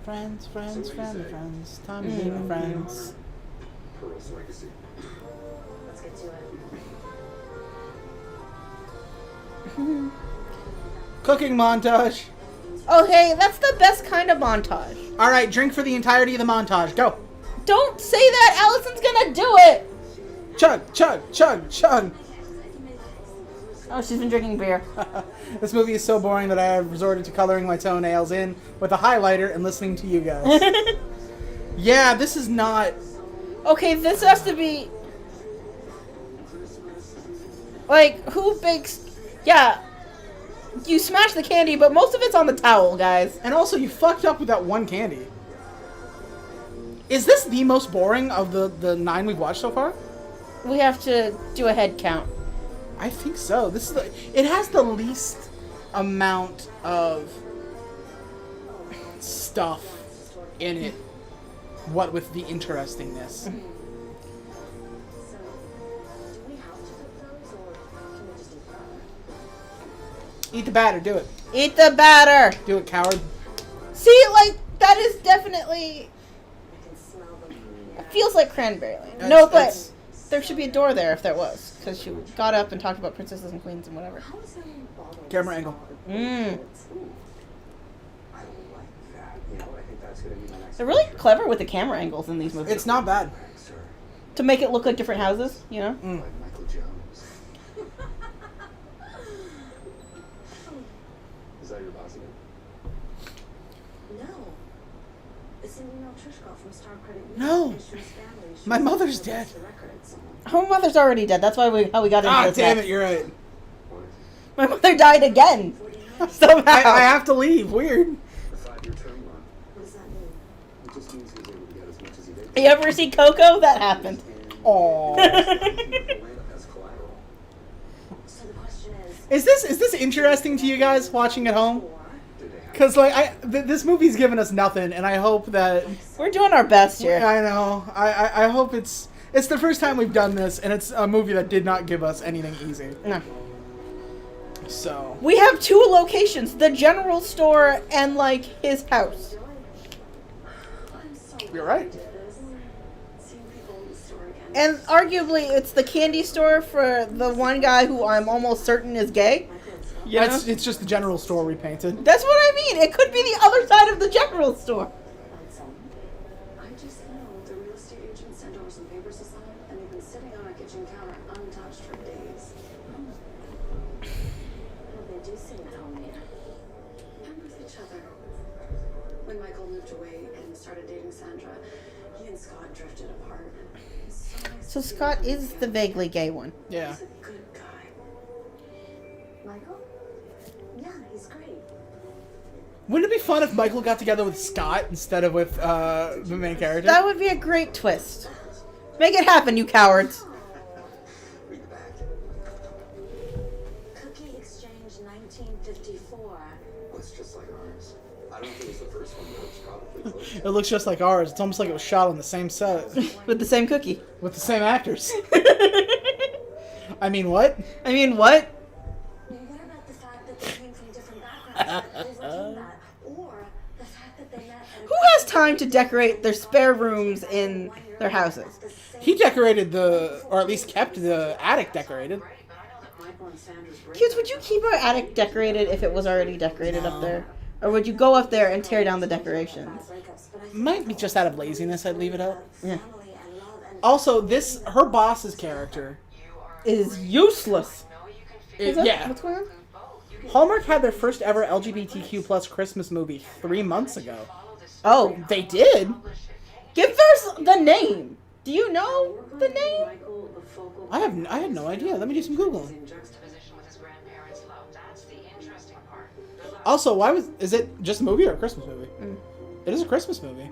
Friends, friends, friends, friends. Time to be friends. Pearl's legacy. let's get to it. Cooking montage. Okay, that's the best kind of montage. All right, drink for the entirety of the montage. Go. Don't say that. Allison's gonna do it. Chug, chug, chug, chug. Oh, she's been drinking beer. This movie is so boring that I have resorted to coloring my toenails in with a highlighter and listening to you guys. Yeah, this is not... Okay, this has to be... Like, who bakes... Yeah, you smash the candy, but most of it's on the towel, guys. And also, you fucked up with that one candy. Is this the most boring of the 9 we've watched so far? We have to do a head count. I think so. This is it has the least amount of stuff in it. What with the interestingness. So, do we have to cook those, or can we just eat them? Eat the batter. Do it. Eat the batter. Do it, coward. See, like, that is definitely... I can smell them from the air. Feels like Cranberry Lane. That's- No, but that's- there should be a door there if there was. Because she got up and talked about princesses and queens and whatever. How is that in a bottle? Camera angle. Mmm. I like that. You know, I think that's gonna be my next. They're really picture. clever with the camera angles in these movies. It's not bad. Sir, To make it look like different houses, you know? like Michael Jones. Is that your boss again? No. It's an email Trish got from Star Credit Union. No. Issues family. She My was mother's supposed dead. to records. Her mother's already dead. That's why how we got into Ah, this. damn mess. it! You're right. What? My mother died again. Somehow. I have to leave. Weird. The 5-year term loan. What does that mean? It just means he was able to get as much as he did. You ever see Coco? That happened. Aww. Land up as collateral. So the question is, Is this interesting to you guys watching at home? or Did they have Because like this movie's given us nothing, and I hope that We're doing our best here. I know. I hope it's the first time we've done this, and it's a movie that did not give us anything easy. No. So We have 2 locations, the general store and, like, his house. I'm so You're glad right. we did this. Seeing people in the store again. And arguably, it's the candy store for the one guy who I'm almost certain is gay. You know? it's just the general store repainted. That's what I mean. It could be the other side of the general store. I just know the real estate agent sent over some papers to sign, and they've been sitting on our kitchen counter untouched for days. Well, they do seem at home here. And with each other. When Michael moved away and started dating Sandra, he and Scott drifted apart. It's so nice So to see Scott them is the together. vaguely gay one. Yeah. He's a good guy. Michael? Yeah, he's great. Wouldn't it be fun if Michael got together with Scott instead of with the main character? That would be a great twist. Make it happen, you cowards. read the back? Cookie Exchange 1954. Well, it's just like ours. I don't think it's the first one, but it's probably close. It looks just like ours. It's almost like it was shot on the same set With the same cookie. with the same actors. I mean, what? I mean, what? Well, what about the fact that they came from different backgrounds that overcame that? Or the fact that they met at a Who has time to decorate their spare rooms in their houses? He decorated or at least kept the attic decorated. Michael and Sandra's Kids, would you keep our attic decorated if it was already decorated up there? Or would you go up there and tear down the decorations? breakups, but I Might be just out of laziness. I'd leave it up. Yeah. family and love and Also, her boss's character. Is useless. Is that- Yeah. What's going on? Hallmark had their first ever LGBTQ plus Christmas movie 3 months ago. Oh, They did? give us the name. Do you know the name? I had no idea. Let me do some Googling. In juxtaposition with his grandparents' love. That's the interesting part. Also, is it just a movie or a Christmas movie? It is a Christmas movie.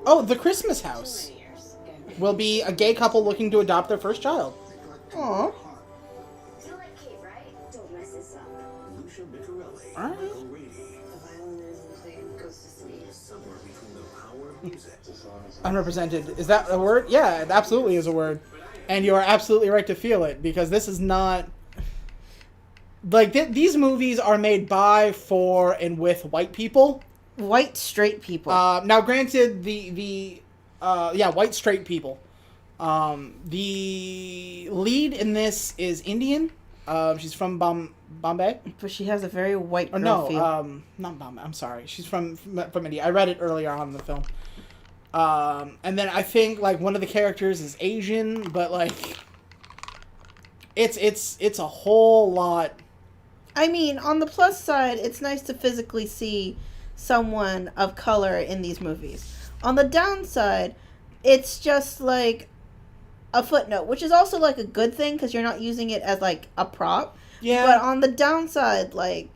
Oh, The Christmas House will be a gay couple looking to adopt their first child. Aw. You like Kate, right? Don't mess this up. Lucia Bicarelli, All right. Michael Rady, The violin isn't playing goes to sleep. somewhere between the power of music. Unrepresented. Is that a word? Yeah, it absolutely is a word. And you are absolutely right to feel it, because this is not... Like, these movies are made by, for, and with white people. White straight people. Now, granted, white straight people. The lead in this is Indian. She's from Bombay. But she has a very white girl Or no, feel. not Bombay. I'm sorry. She's from India. I read it earlier on in the film. And then I think like one of the characters is Asian, but like it's a whole lot. I mean, on the plus side, it's nice to physically see someone of color in these movies. On the downside, it's just like a footnote, which is also like a good thing because you're not using it as like a prop. Yeah. But on the downside, like,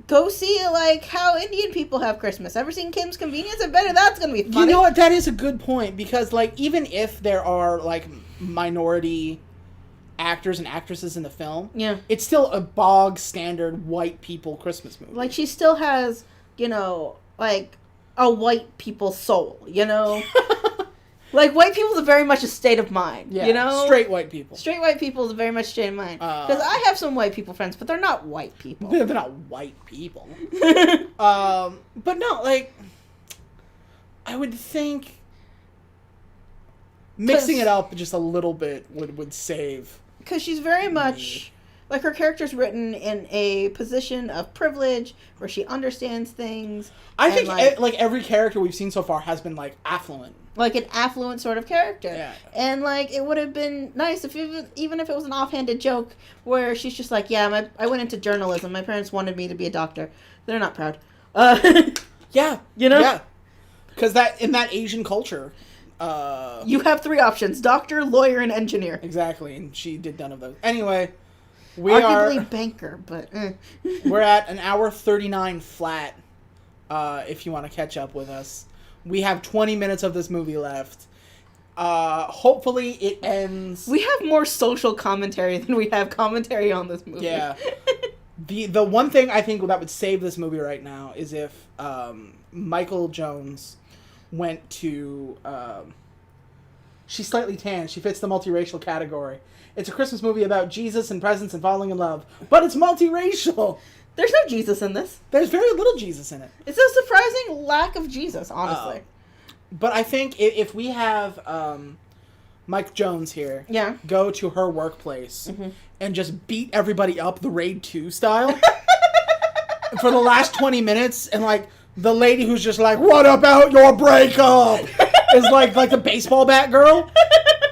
go see like how Indian people have Christmas. Ever seen Kim's Convenience? I bet that's gonna be funny. You know what? That is a good point, because like even if there are like minority actors and actresses in the film, Yeah. it's still a bog standard white people Christmas movie. Like, she still has, you know, like, a white people soul, you know? Like, white people is very much a state of mind, yeah, you know? straight white people. Straight white people is very much state of mind. Because I have some white people friends, but they're not white people. They're not white people. But no, like, I would think mixing it up just a little bit would save. Because she's very much, like, her character's written in a position of privilege where she understands things. I and, think like every character we've seen so far has been like affluent. Like an affluent sort of character. Yeah. And, like, it would have been nice if even if it was an offhanded joke where she's just like, yeah, I went into journalism. My parents wanted me to be a doctor. They're not proud. Yeah. You know? Yeah. Because in that Asian culture... you have 3 options: doctor, lawyer, and engineer. Exactly, and she did none of those. Anyway, Arguably banker, but... we're at an hour 39 flat, if you want to catch up with us. We have 20 minutes of this movie left. Hopefully it ends... We have more social commentary than we have commentary on this movie. Yeah. The one thing I think that would save this movie right now is if Michael Jones went to... she's slightly tan. She fits the multiracial category. It's a Christmas movie about Jesus and presents and falling in love. But it's multiracial! There's no Jesus in this. There's very little Jesus in it. It's a surprising lack of Jesus, honestly. But I think if we have Mike Jones here go to her workplace and just beat everybody up the Raid 2 style for the last 20 minutes, and like the lady who's just like, what about your breakup? is like the baseball bat girl,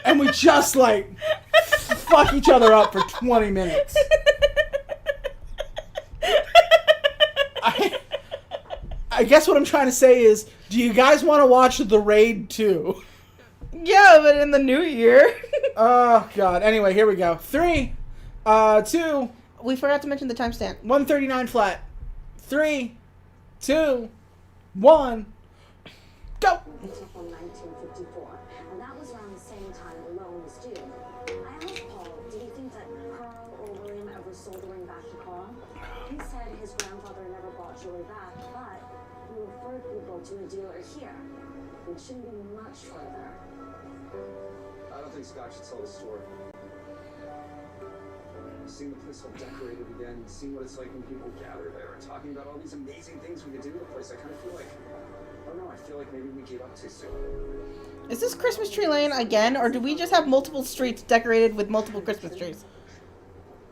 and we just like fuck each other up for 20 minutes. I guess what I'm trying to say is, do you guys want to watch The Raid 2? Yeah, but in the new year. Oh, God. Anyway, here we go. 3, 2... We forgot to mention the timestamp. 139 flat. 3, 2, 1, go! Until 1954, and that was around the same time the loan was due. I asked Paul, did he think that Carl or William ever sold the ring back to Carl? He said his grandfather never bought jewelry back, but he referred people to a dealer here, which shouldn't be much further. I don't think Scott should sell the store. Seeing the place all decorated again, seeing what it's like when people gather there, and talking about all these amazing things we could do with the place, I kind of feel like, I don't know, I feel like maybe we gave up too soon. Is this Christmas Tree Lane again, or do we just have multiple streets decorated with multiple Christmas trees?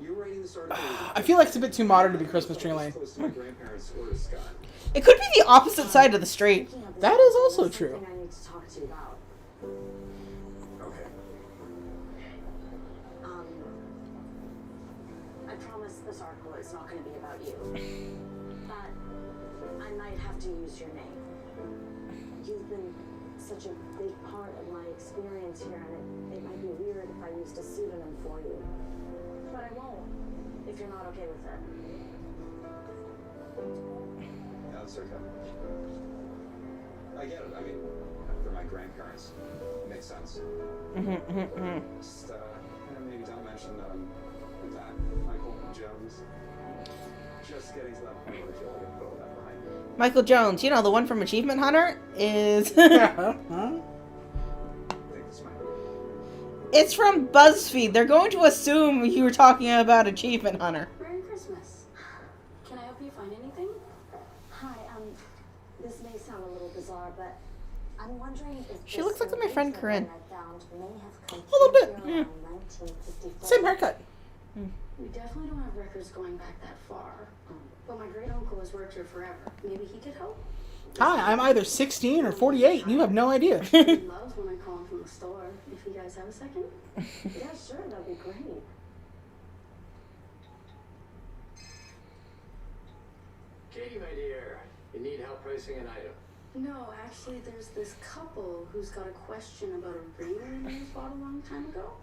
You writing this article? I feel like it's a bit too modern to be Christmas Tree Lane. Close to my grandparents or to Scott. It could be the opposite side of the street. That is also true. Something I need to talk to you about. Okay. I promise this article is not going to be about you. But I might have to use your name. You've been such a big part of my experience here, and it might be weird if I used a pseudonym for you. But I won't, if you're not okay with it. No, it's okay. I get it. I mean, they're my grandparents. It makes sense. Just, maybe don't mention that Michael Jones. Just getting to that point where I feel like I put all that behind me. Michael Jones, you know, the one from Achievement Hunter, is... Huh? I think this might be. It's from BuzzFeed. They're going to assume you were talking about Achievement Hunter. Merry Christmas. Can I help you find anything? Hi, this may sound a little bizarre, but I'm wondering if She looks like my friend Corinne. I found may have come A little bit, through yeah. around 1954. Same haircut. We definitely don't have records going back that far. But my great uncle has worked here forever. Maybe he could help. Hi, I'm either 16 or 48, and you have no idea. He loves when I call him from the store. If you guys have a second? Yeah, sure, that'd be great. Katie, my dear, you need help pricing an item. No, actually, there's this couple who's got a question about a ring they bought a long time ago.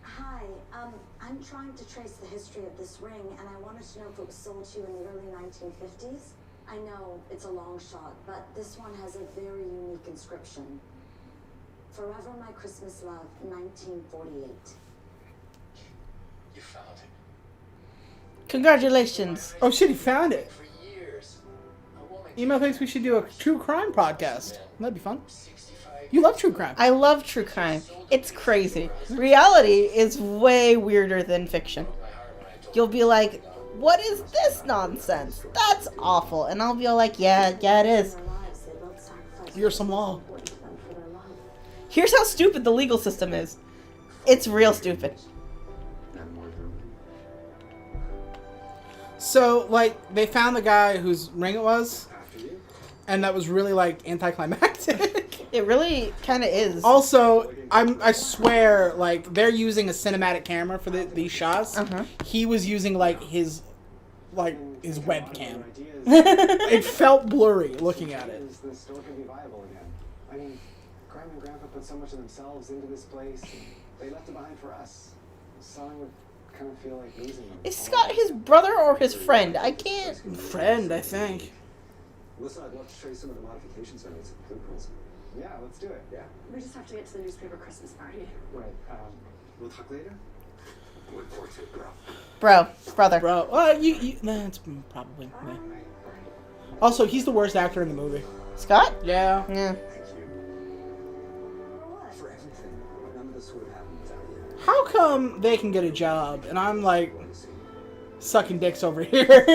Hi, I'm trying to trace the history of this ring, and I wanted to know if it was sold to you in the early 1950s. I know it's a long shot, but this one has a very unique inscription. Forever my Christmas love, 1948. You found it. Congratulations. Oh shit, he found it. For years. A woman Email thinks we should do a true crime podcast. That'd be fun. 65 You love true crime. I love true crime. It's crazy. Reality is way weirder than fiction. You'll be like, what is this nonsense? That's awful. And I'll be like, yeah, it is. Here's some law. Here's how stupid the legal system is. It's real stupid. So, like, they found the guy whose ring it was, and that was really, like, anticlimactic. It really kind of is. Also, I swear, like, they're using a cinematic camera for these shots. He was using, like, his webcam. It felt blurry looking at it. The store can be viable again. I mean, Grandma and Grandpa put so much of themselves into this place. They left it behind for us. Selling would kind of feel like losing them. Is Scott his brother or his friend? I can't... Friend, I think. Listen, I'd love to show you some of the modifications I made to the blueprints. Yeah, let's do it. Yeah. We just have to get to the newspaper Christmas party. Right. We'll talk later. Look forward to it, bro. Brother. Bro, well, that's probably me. Also, he's the worst actor in the movie. Scott? Yeah. Yeah. For everything. None of this would have happened without you. How come they can get a job and I'm like sucking dicks over here?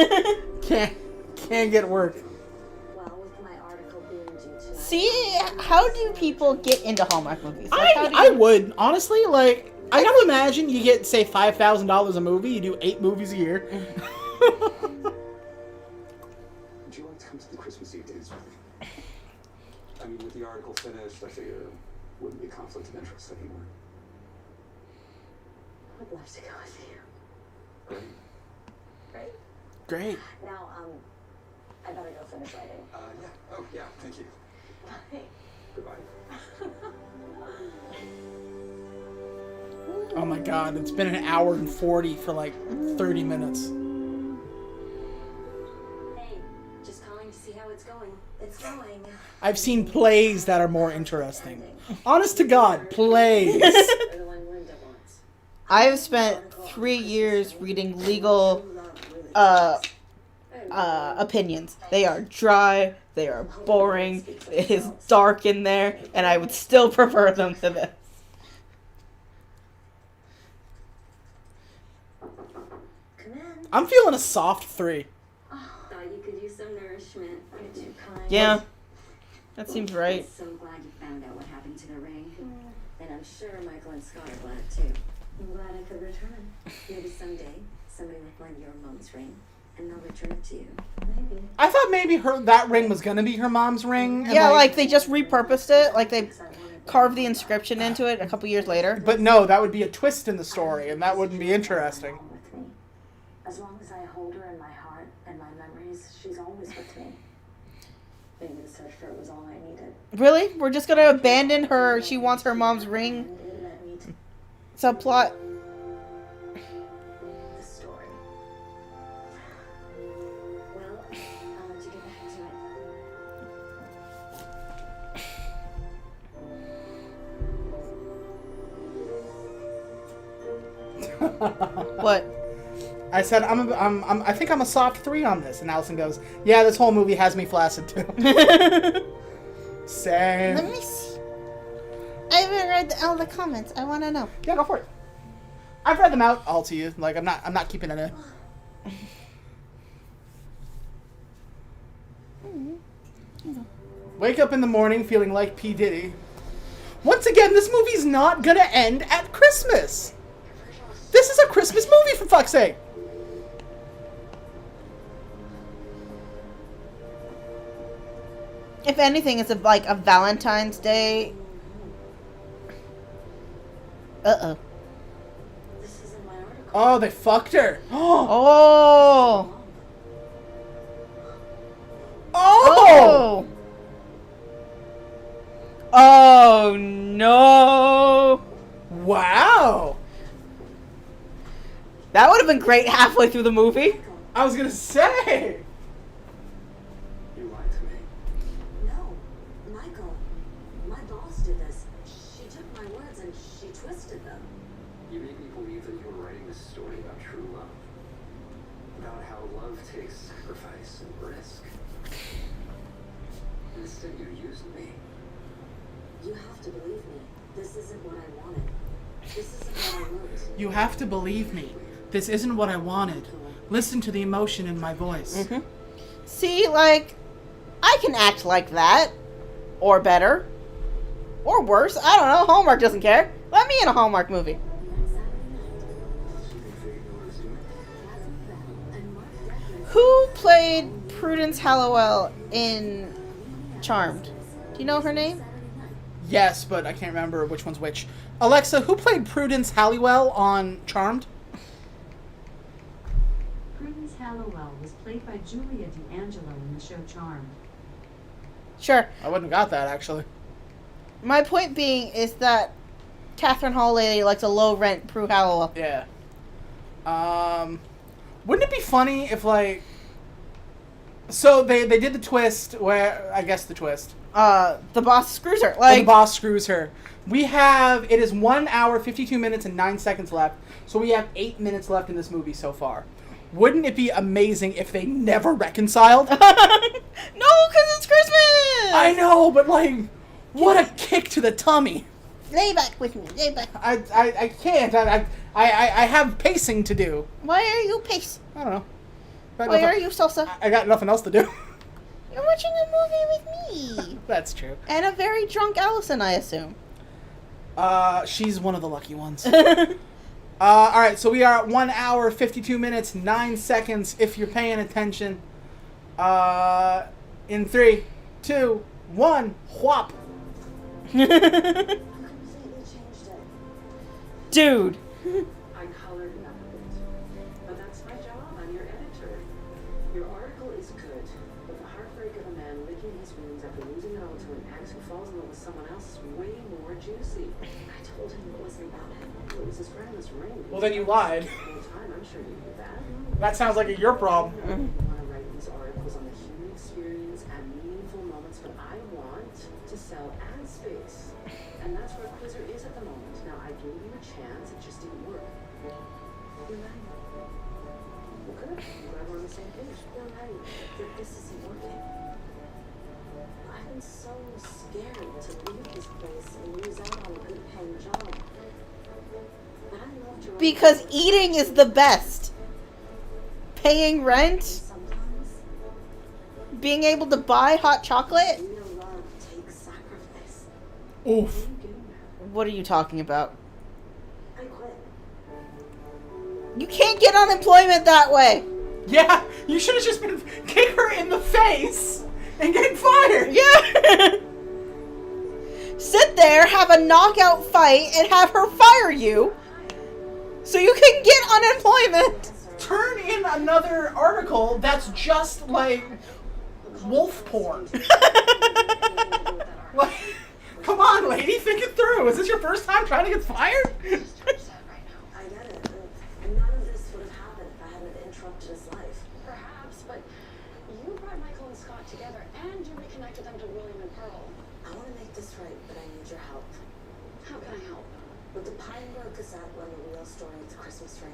can't get work. Well, with my article being due tonight. See, how do people get into Hallmark movies? Like, how do I you... would honestly like. I gotta imagine you get say $5,000 a movie. You do 8 movies a year. Would you like to come to the Christmas Eve dates with me? I mean, with the article finished, I figure it wouldn't be a conflict of interest anymore. I would love to go with you. Great. Great. Now, I better go finish writing. Yeah. Oh, yeah. Thank you. Bye. Goodbye. Oh my god, it's been an hour and 40 for like 30 minutes. Hey, just calling to see how it's going. It's going. I've seen plays that are more interesting. Honest to God, plays. Or the one Linda wants. I have spent 3 years reading legal opinions. They are dry, they are boring, it is dark in there, and I would still prefer them to this. Come in. I'm feeling a soft 3. Oh, thought you could use some nourishment. You're too kind. Yeah, that seems right. I'm so glad you found out what happened to the ring. And I'm sure Michael and Scott are glad too. I'm glad I could return. Maybe someday somebody will find your mom's ring and they'll return it to you. Maybe. I thought maybe that ring was gonna be her mom's ring. Yeah, like they just repurposed it. Like they carved the inscription into it a couple years later. But no, that would be a twist in the story, and that wouldn't be interesting. With me. As long as I hold her in my heart and my memories, she's always with me. Maybe the search for it was all I needed. Really? We're just gonna abandon her. She wants her mom's ring. And it led me to Subplot. the story. Well, I'll let you get back to it. What? I said I think I'm a soft 3 on this, and Allison goes, "Yeah, this whole movie has me flaccid too." Same. Let me see. I haven't read all the comments. I want to know. Yeah, go for it. I've read them out all to you. Like I'm not keeping it in. Wake up in the morning feeling like P. Diddy. Once again, this movie's not gonna end at Christmas. This is a Christmas movie, for fuck's sake. If anything, it's like a Valentine's Day. Uh-oh. This isn't my article. Oh, they fucked her. Oh. Oh! Oh no! Wow! That would have been great halfway through the movie. I was gonna say. You lied to me. No, Michael. My boss did this. She took my words and she twisted them. You made me believe that you were writing this story about true love. About how love takes sacrifice and risk. Instead, you used me. You have to believe me. This isn't what I wanted. This isn't what I wrote. You have to believe me. This isn't what I wanted. Listen to the emotion in my voice. Mm-hmm. See, like, I can act like that. Or better. Or worse. I don't know. Hallmark doesn't care. Let me in a Hallmark movie. Who played Prudence Halliwell in Charmed? Do you know her name? Yes, but I can't remember which one's which. Alexa, who played Prudence Halliwell on Charmed? Prudence Halliwell was played by Julia D'Angelo in the show Charmed. Sure. I wouldn't have got that, actually. My point being is that Catherine Hall-Lady likes a low-rent Prue Halliwell. Yeah. Wouldn't it be funny if, like... So, they did the twist, where... I guess the twist. The boss screws her. Like, the boss screws her. We have... It is 1 hour, 52 minutes, and 9 seconds left. So we have 8 minutes left in this movie so far. Wouldn't it be amazing if they never reconciled? No, because it's Christmas! I know, but, like... What a kick to the tummy. Lay back with me. Lay back. I can't. I have pacing to do. Why are you pacing? I don't know. Why are you salsa? I got nothing else to do. You're watching a movie with me. That's true. And a very drunk Allison, I assume. She's one of the lucky ones. Alright, so we are at 1 hour, 52 minutes, 9 seconds, if you're paying attention. In 3, 2, 1, whop. Dude. I colored it up a bit. But that's my job. I'm your editor. Your article is good, but the heartbreak of a man licking his wounds after losing it all to an ex who falls in love with someone else is way more juicy. I told him it wasn't about him. It was his friendless ring. Well, then you lied. The whole time, I'm sure you knew that. That sounds like your problem. I want to write these articles on the human experience and meaningful moments, but I want to sell ad space. And that's where Quizzer is at the moment. Now, I gave you a chance, it just didn't work. You're right. Well, good. I'm glad we're on the same page. You're right. That this isn't working. I've been so scared to leave this place and lose out on a good paying job. But I love to Because eating is the best. Paying rent. sometimes Being able to buy hot chocolate. real love takes sacrifice. Oof. What are you talking about? I quit. You can't get unemployment that way. Yeah, you should have just been kick her in the face and get fired. Yeah. Sit there, have a knockout fight, and have her fire you so you can get unemployment. Turn in another article that's just like wolf porn. Like, come on, lady, think it through. Is this your first time trying to get fired? I get it. And none of this would have happened if I hadn't interrupted his life. Perhaps, but you brought Michael and Scott together and you reconnected them to William and Pearl. I want to make this right, but I need your help. How can I help? Would the Pine Grove Gazette run the real story of the Christmas tree?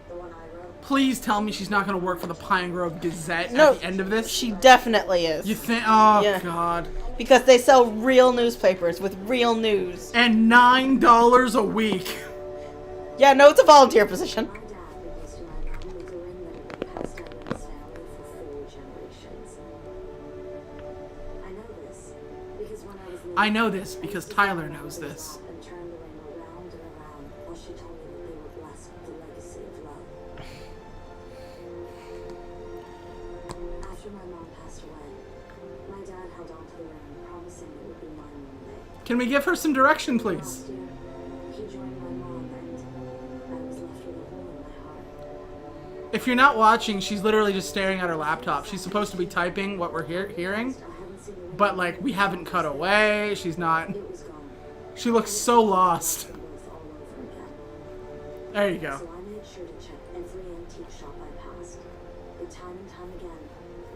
The one I wrote? Please tell me she's not going to work for the Pine Grove Gazette No, at the end of this. She definitely is. You think? Oh, Yeah. God. Because they sell real newspapers with real news. And $9 a week. Yeah, no, it's a volunteer position. My dad proposed to my mom with a ring that had been passed down in his family for 4 generations. I know this because when I was little, I know this because Tyler knows I this. and turned the ring around and around while she told me that they were blessed with the legacy of love. After my mom passed away, my dad held on to the ring, promising it would be mine one day. Can we give her some direction, please? Last year, he joined my mom and I was left with a hole in my heart. If you're not watching, she's literally just staring at her laptop. She's supposed to be typing what we're hearing, I hadn't seen the ring but like we haven't cut away. She's not. It was gone. She looks so lost. It was all over again. There you go. So I made sure to check every antique shop I passed. But time and time again,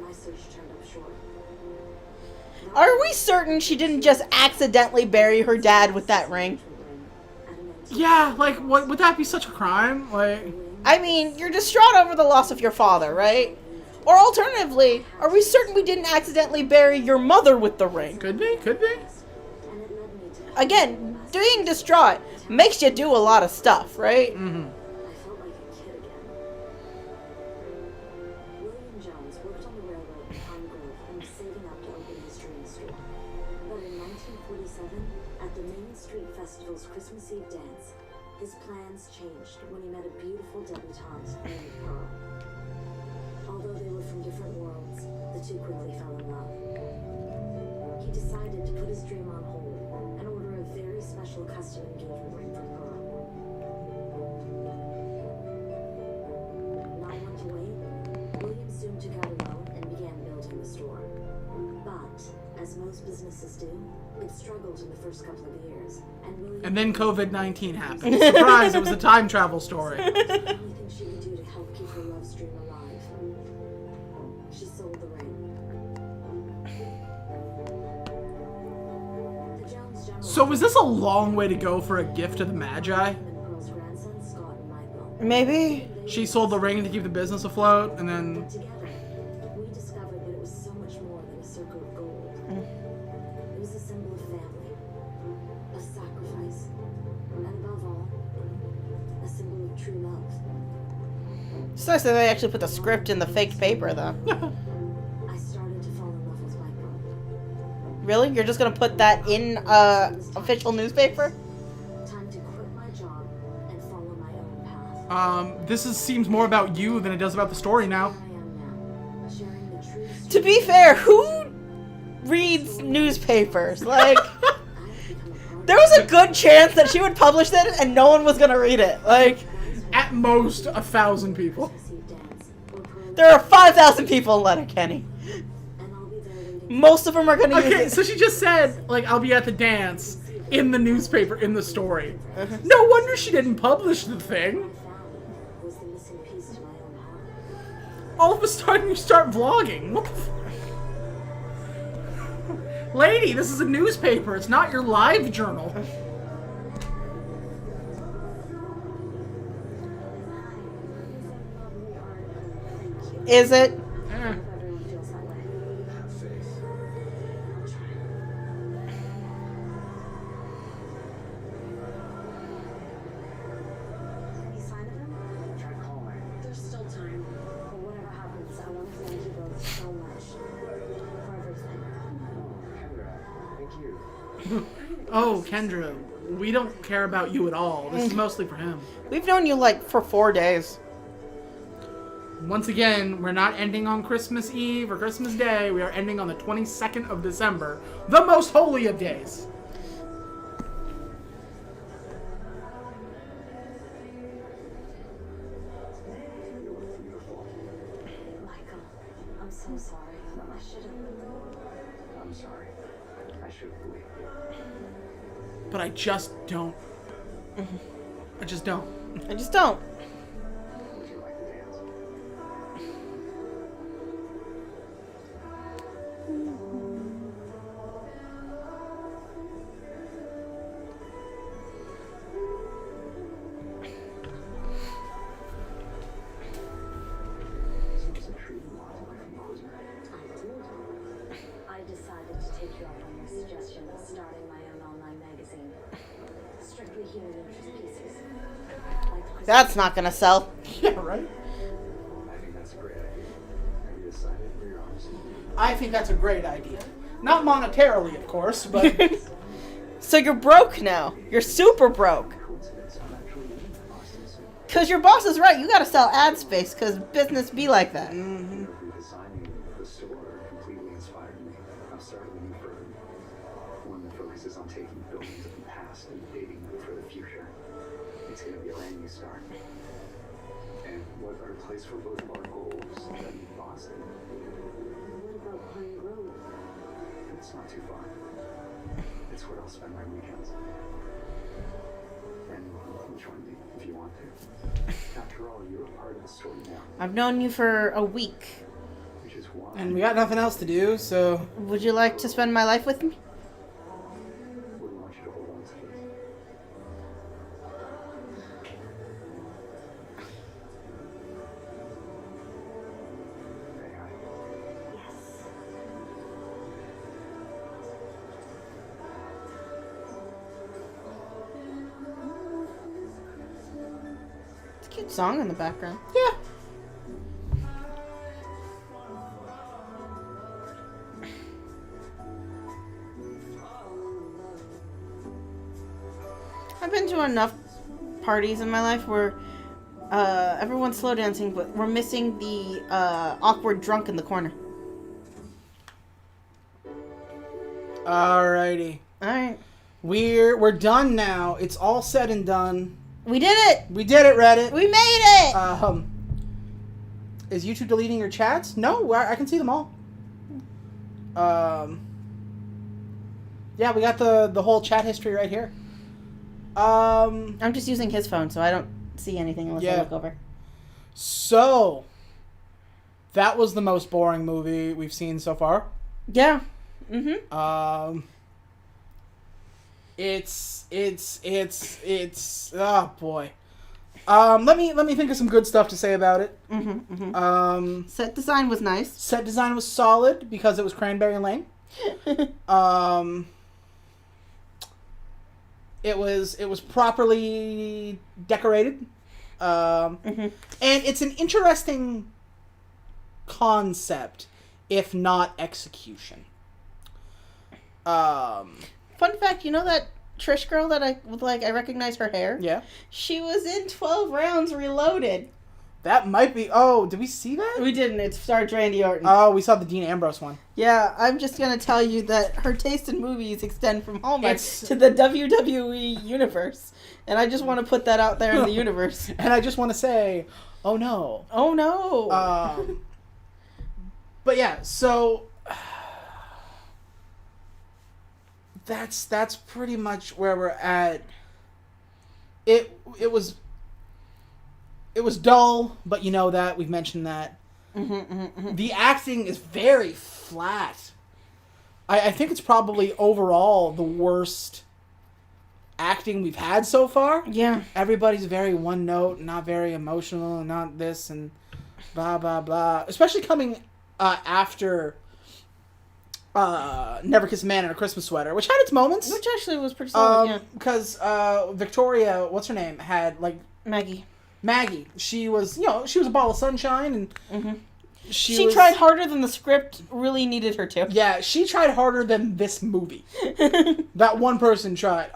my search turned up short. Are we certain she didn't just accidentally bury her dad with that ring? Yeah, like what would that be such a crime? Like, I mean, you're distraught over the loss of your father, right? Or alternatively, are we certain we didn't accidentally bury your mother with the ring? could be, could be. And it led me to Again, being distraught makes you do a lot of stuff, right? Mm-hmm. I felt like a kid again. William Jones worked on the railroad in Pine Grove and was saving up to open his dream store. But in 1947, at the Main Street Festival's Christmas Eve dance, his plans changed when he met a beautiful debutante named Pearl. Although they were from different worlds, the two quickly fell in love. He decided to put his dream on hold and order a very special custom engagement ring for Pearl. Not one to wait, William soon took out a loan and began building the store. But, as most businesses do, it struggled in the first couple of years, and William... And then COVID-19 happened. Surprise! It was a time travel story. The only thing she could do to help keep her love stream alive. She sold the ring. The Jones General... So was this a long way to go for a gift to the Magi? and Pearl's grandson, Scott and Michael. Maybe. She sold the ring to keep the business afloat, and then Together, we discovered that it was so much more than a circle of gold. It was a symbol of family, of sacrifice, and above all, a symbol of true love. It's nice that they actually put the script in the fake paper, though. I started to fall in love with Michael. Really? You're just gonna put that in official newspaper? Time to quit my job and follow my own path. seems more about you than it does about the story now. I am now, sharing the true story. To be fair, who reads newspapers? Like, there was a good chance that she would publish it and no one was gonna read it. Like, At most, 1,000 people. there are 5,000 people in Letterkenny. Most of them are gonna use Okay, it. so she just said, like, I'll be at the dance in the newspaper, in the story. No wonder she didn't publish the thing. All of a sudden, you start vlogging. What the Lady, this is a newspaper. It's not your live journal. Is it? Eh. Have faith. Any sign of him? Try calling. There's still time. But whatever happens, I want to thank you both so much for everything. Oh, Kendra, thank you. Oh, Kendra. We don't care about you at all. This is mostly for him. We've known you like for 4 days. Once again, we're not ending on Christmas Eve or Christmas Day. We are ending on the 22nd of December, the most holy of days. Michael, I'm so sorry. I should have. I'm sorry. I should have believed you. But I just don't. I just don't. I just don't. Would you like to dance? So it's a true loss away from Cosmo. I told you. I decided to take you up on your suggestion of starting my own online magazine. Strictly human interest pieces. Like That's not gonna sell. Yeah, right? I think that's a great idea. Have you decided where you're honest? I think that's a great idea. Not monetarily, of course, but So you're broke now. You're super broke. Coincidence, I'm actually in Boston soon. Cause your boss is right. You gotta sell ad space. Cause business be like that. Redesigning the store completely inspired me. I'm starting a new firm, one that focuses on taking buildings of the past and dating them for the future. It's going to be a brand new start. And what better place for both of our goals than Boston? what about Pine Grove? It's not too far. It's where I'll spend my weekends. And you can join me if you want to. After all, you're a part of the story now, I've known you for a week. which is why and we got nothing else to do, so Would you like to spend my life with me? I wouldn't want you to hold on to this. May I? Yes. It's a cute song in the background. yeah. I've been to enough parties in my life where everyone's slow dancing, but we're missing the awkward drunk in the corner. Alrighty. All right, We're done now. It's all said and done. we did it. We did it, Reddit. We made it. Is YouTube deleting your chats? No, I can see them all. Yeah, we got the whole chat history right here. I'm just using his phone, so I don't see anything unless I Yeah. look over. So that was the most boring movie we've seen so far. Yeah. Mm-hmm. It's oh boy. Let me think of some good stuff to say about it. Mm-hmm. Mm-hmm. Set design was nice. Set design was solid because it was Cranberry Lane. It was properly decorated. And it's an interesting concept, if not execution. Fun fact, you know that Trish girl that I recognize her hair? Yeah. She was in 12 Rounds Reloaded. That might be... Oh, did we see that? We didn't. It starred Randy Orton. Oh, we saw the Dean Ambrose one. Yeah, I'm just going to tell you that her taste in movies extend from Hallmark It's- to the WWE universe. And I just want to put that out there in the universe. And I just want to say, oh no. Oh, no. But yeah, so... That's pretty much where we're at. It was dull, but you know that. We've mentioned that. The acting is very flat. I think it's probably overall the worst acting we've had so far. Yeah. Everybody's very one note, not very emotional, and not this and blah blah blah. Especially coming after Never Kiss a Man in a Christmas Sweater, which had its moments. Which actually was pretty solid, yeah. Because Victoria, what's her name, had like Maggie. She was, she was a ball of sunshine, and She tried harder than the script really needed her to. Yeah, she tried harder than this movie. That one person tried.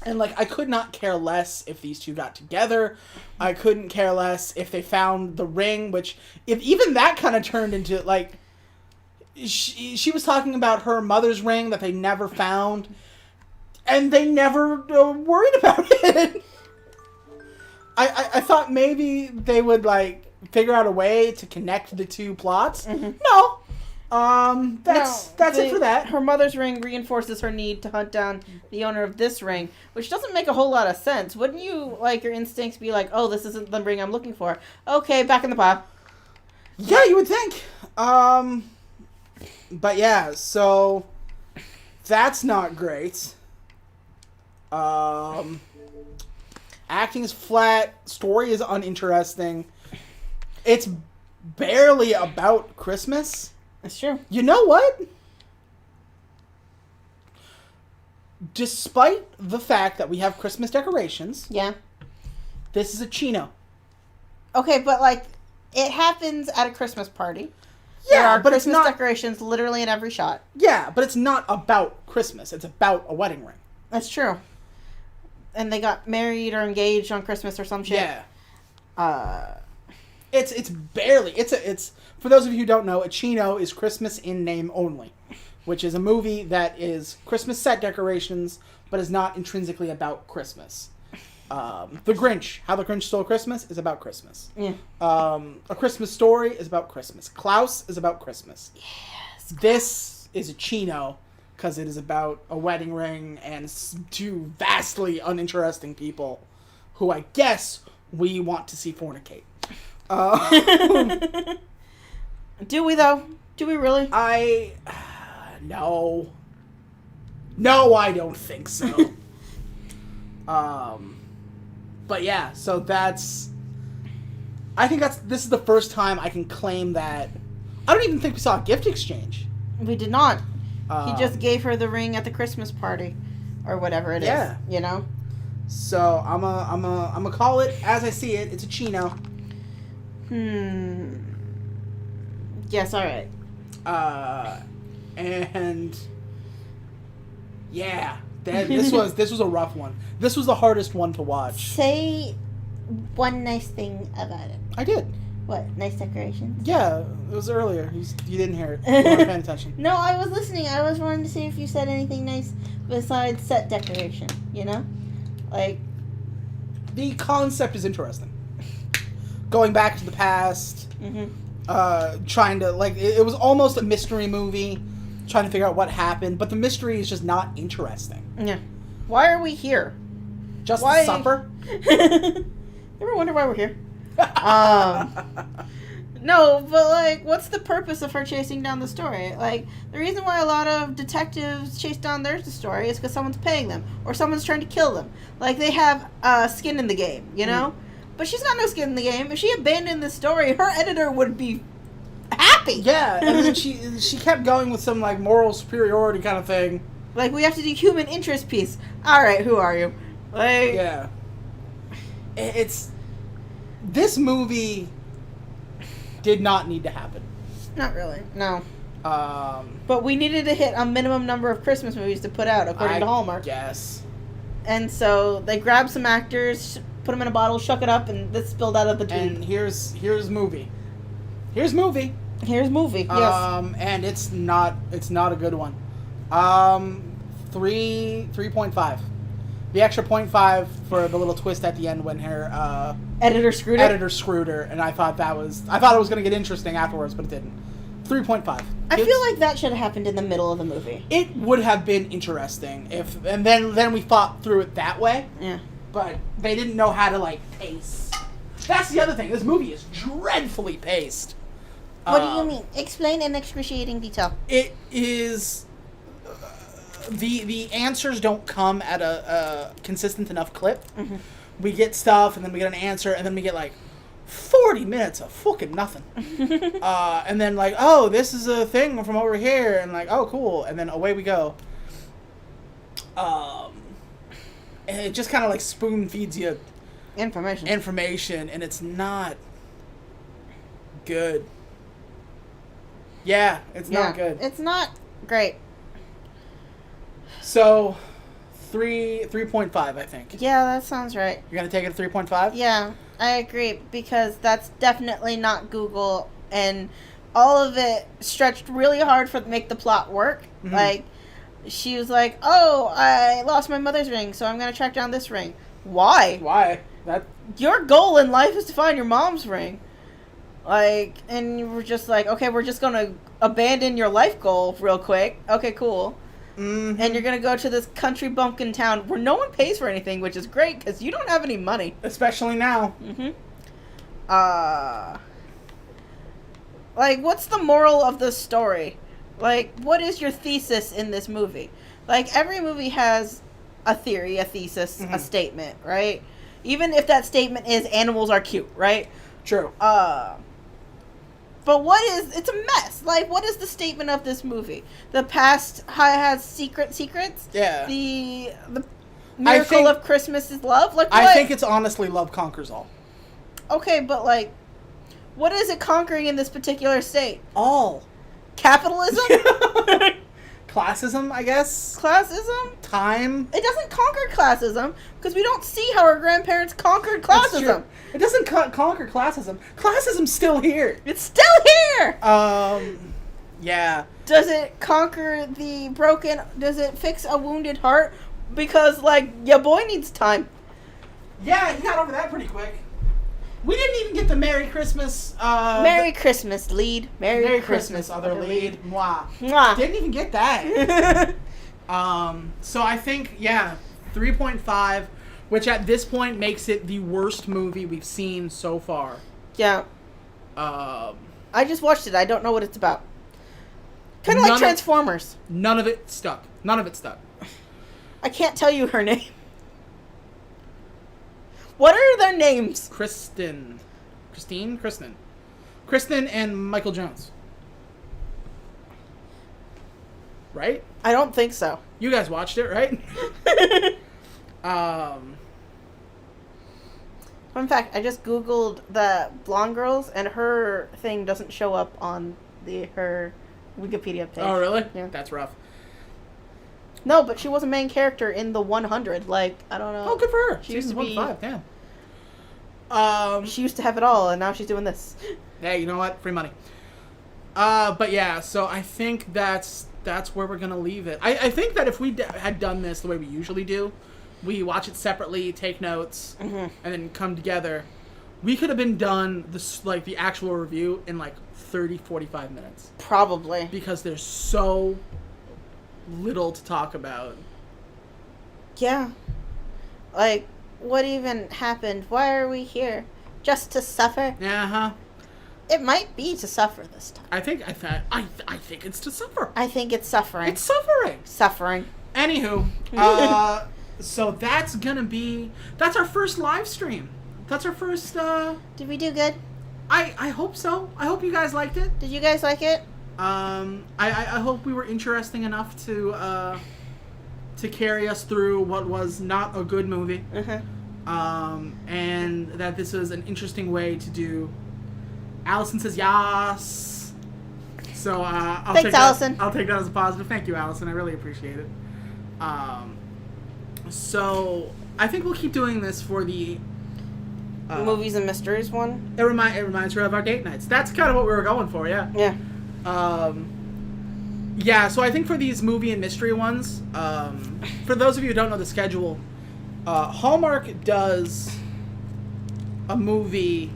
And, like, I could not care less if these two got together. I couldn't care less if they found the ring, which, if even that kind of turned into, like, she was talking about her mother's ring that they never found, and they never worried about it. I thought maybe they would, like, figure out a way to connect the two plots. Mm-hmm. No. That's it for that. Her mother's ring reinforces her need to hunt down the owner of this ring, which doesn't make a whole lot of sense. Wouldn't you, like, your instincts be like, oh, this isn't the ring I'm looking for. Okay, back in the pile. Yeah, you would think. But yeah, so that's not great. Acting is flat, story is uninteresting. It's barely about Christmas. That's true. You know what? Despite the fact that we have Christmas decorations, yeah, this is a chino. Okay, but, like, it happens at a Christmas party. Yeah, there are but Christmas it's not decorations literally in every shot. Yeah, but it's not about Christmas. It's about a wedding ring. That's true. And they got married or engaged on Christmas or some shit. Yeah. It's barely it's for those of you who don't know, a chino is Christmas in name only, which is a movie that is Christmas set decorations but is not intrinsically about Christmas. The Grinch, How the Grinch Stole Christmas, is about Christmas. Yeah. A Christmas Story is about Christmas. Klaus is about Christmas. Yes. This is a chino because it is about a wedding ring and two vastly uninteresting people who I guess we want to see fornicate. Do we, though? Do we really? No. No, I don't think so. But yeah, so I think this is the first time I can claim that. I don't even think we saw a gift exchange. We did not. He just gave her the ring at the Christmas party, or whatever it is. You know. So I'm a call it as I see it. It's a chino. Yes. All right. And yeah, this was a rough one. This was the hardest one to watch. Say one nice thing about it. I did. What? Nice decorations? Yeah, it was earlier. You didn't hear it. You weren't paying attention. No, I was listening. I was wanting to see if you said anything nice besides set decoration. You know, like the concept is interesting. Going back to the past, trying to it was almost a mystery movie, trying to figure out what happened, but the mystery is just not interesting. Yeah. Why are we here? Just to suffer? Ever wonder why we're here? No, but, like, what's the purpose of her chasing down the story? Like, the reason why a lot of detectives chase down their story is because someone's paying them, or someone's trying to kill them. Like, they have skin in the game, you know? But she's got no skin in the game. If she abandoned the story, her editor would be happy. Yeah, and then she kept going with some, like, moral superiority kind of thing. Like, we have to do human interest piece. All right, who are you? Like, yeah. This movie did not need to happen. Not really, no. But we needed to hit a minimum number of Christmas movies to put out, according to Hallmark. Yes. And so they grabbed some actors, put them in a bottle, shook it up, and this spilled out of the tube. And here's movie. Here's movie. Yes. And it's not a good one. 3.5. The extra 0.5 for the little twist at the end when her editor screwed her, and I thought it was going to get interesting afterwards, but it didn't. 3.5. I feel like that should have happened in the middle of the movie. It would have been interesting and then we fought through it that way. Yeah. But they didn't know how to pace. That's the other thing. This movie is dreadfully paced. What do you mean? Explain in excruciating detail. It is. The answers don't come at a consistent enough clip. Mm-hmm. We get stuff, and then we get an answer, and then we get 40 minutes of fucking nothing. And then oh, this is a thing from over here, and oh, cool, and then away we go. And it just kind of spoon feeds you information, and it's not good. Yeah, it's not good. It's not great. So, 3.5, I think. Yeah, that sounds right. You're gonna take it a 3.5? Yeah, I agree, because that's definitely not Google, and all of it stretched really hard to make the plot work. Mhm. Like, she was like, "Oh, I lost my mother's ring, so I'm gonna track down this ring." Why? Why? That Your goal in life is to find your mom's ring. Like, and you were just like, okay, we're just gonna abandon your life goal real quick. Okay, cool. Mhm. And you're gonna go to this country bumpkin town where no one pays for anything, which is great because you don't have any money. Especially now. Like, what's the moral of the story? Like, what is your thesis in this movie? Like, every movie has a theory, a thesis, a statement, right? Even if that statement is animals are cute, right? True. But what is... It's a mess. Like, what is the statement of this movie? The past has secrets? Yeah. The miracle of Christmas is love? Like, what? I think it's honestly love conquers all. Okay, but, like, what is it conquering in this particular state? All. Capitalism? Classism, I guess? Classism? Time? It doesn't conquer classism, because we don't see how our grandparents conquered classism. It doesn't conquer classism. Classism's still here. It's still here! Yeah. Does it conquer the broken... Does it fix a wounded heart? Because, like, your boy needs time. Yeah, he got over that pretty quick. We didn't even get the Merry Christmas. Merry Christmas, lead. Merry Christmas, other lead. Mwah. Mwah. Didn't even get that. So I think, yeah, 3.5, which at this point makes it the worst movie we've seen so far. Yeah. I just watched it. I don't know what it's about. Kind of like Transformers. None of it stuck. I can't tell you her name. What are their names? Kristen and Michael Jones. Right? I don't think so. You guys watched it, right? Fun fact, I just Googled the blonde girls, and her thing doesn't show up on her Wikipedia page. Oh, really? Yeah. That's rough. No, but she was a main character in the 100. Like, I don't know. Oh, good for her. She used to be 1.5, damn. She used to have it all, and now she's doing this. Hey, you know what? Free money. But yeah, so I think that's where we're gonna leave it. I think that if we had done this the way we usually do, we watch it separately, take notes, and then come together, we could have been done the actual review in like 30-45 minutes. Probably. Because there's so little to talk about. Yeah. Like, what even happened? Why are we here? Just to suffer? Uh-huh. It might be to suffer this time. I think it's to suffer. I think it's suffering. It's suffering. Suffering. Anywho, so that's our first live stream. That's our first, Did we do good? I hope so. I hope you guys liked it. Did you guys like it? I hope we were interesting enough to carry us through what was not a good movie. And that this was an interesting way to do. Allison says yas. So Thanks, Allison. I'll take that as a positive. Thank you, Allison. I really appreciate it. So I think we'll keep doing this for the Movies and Mysteries one. It reminds her of our date nights. That's kind of what we were going for, yeah. Yeah. Yeah, so I think for these movie and mystery ones, for those of you who don't know the schedule, Hallmark does a movie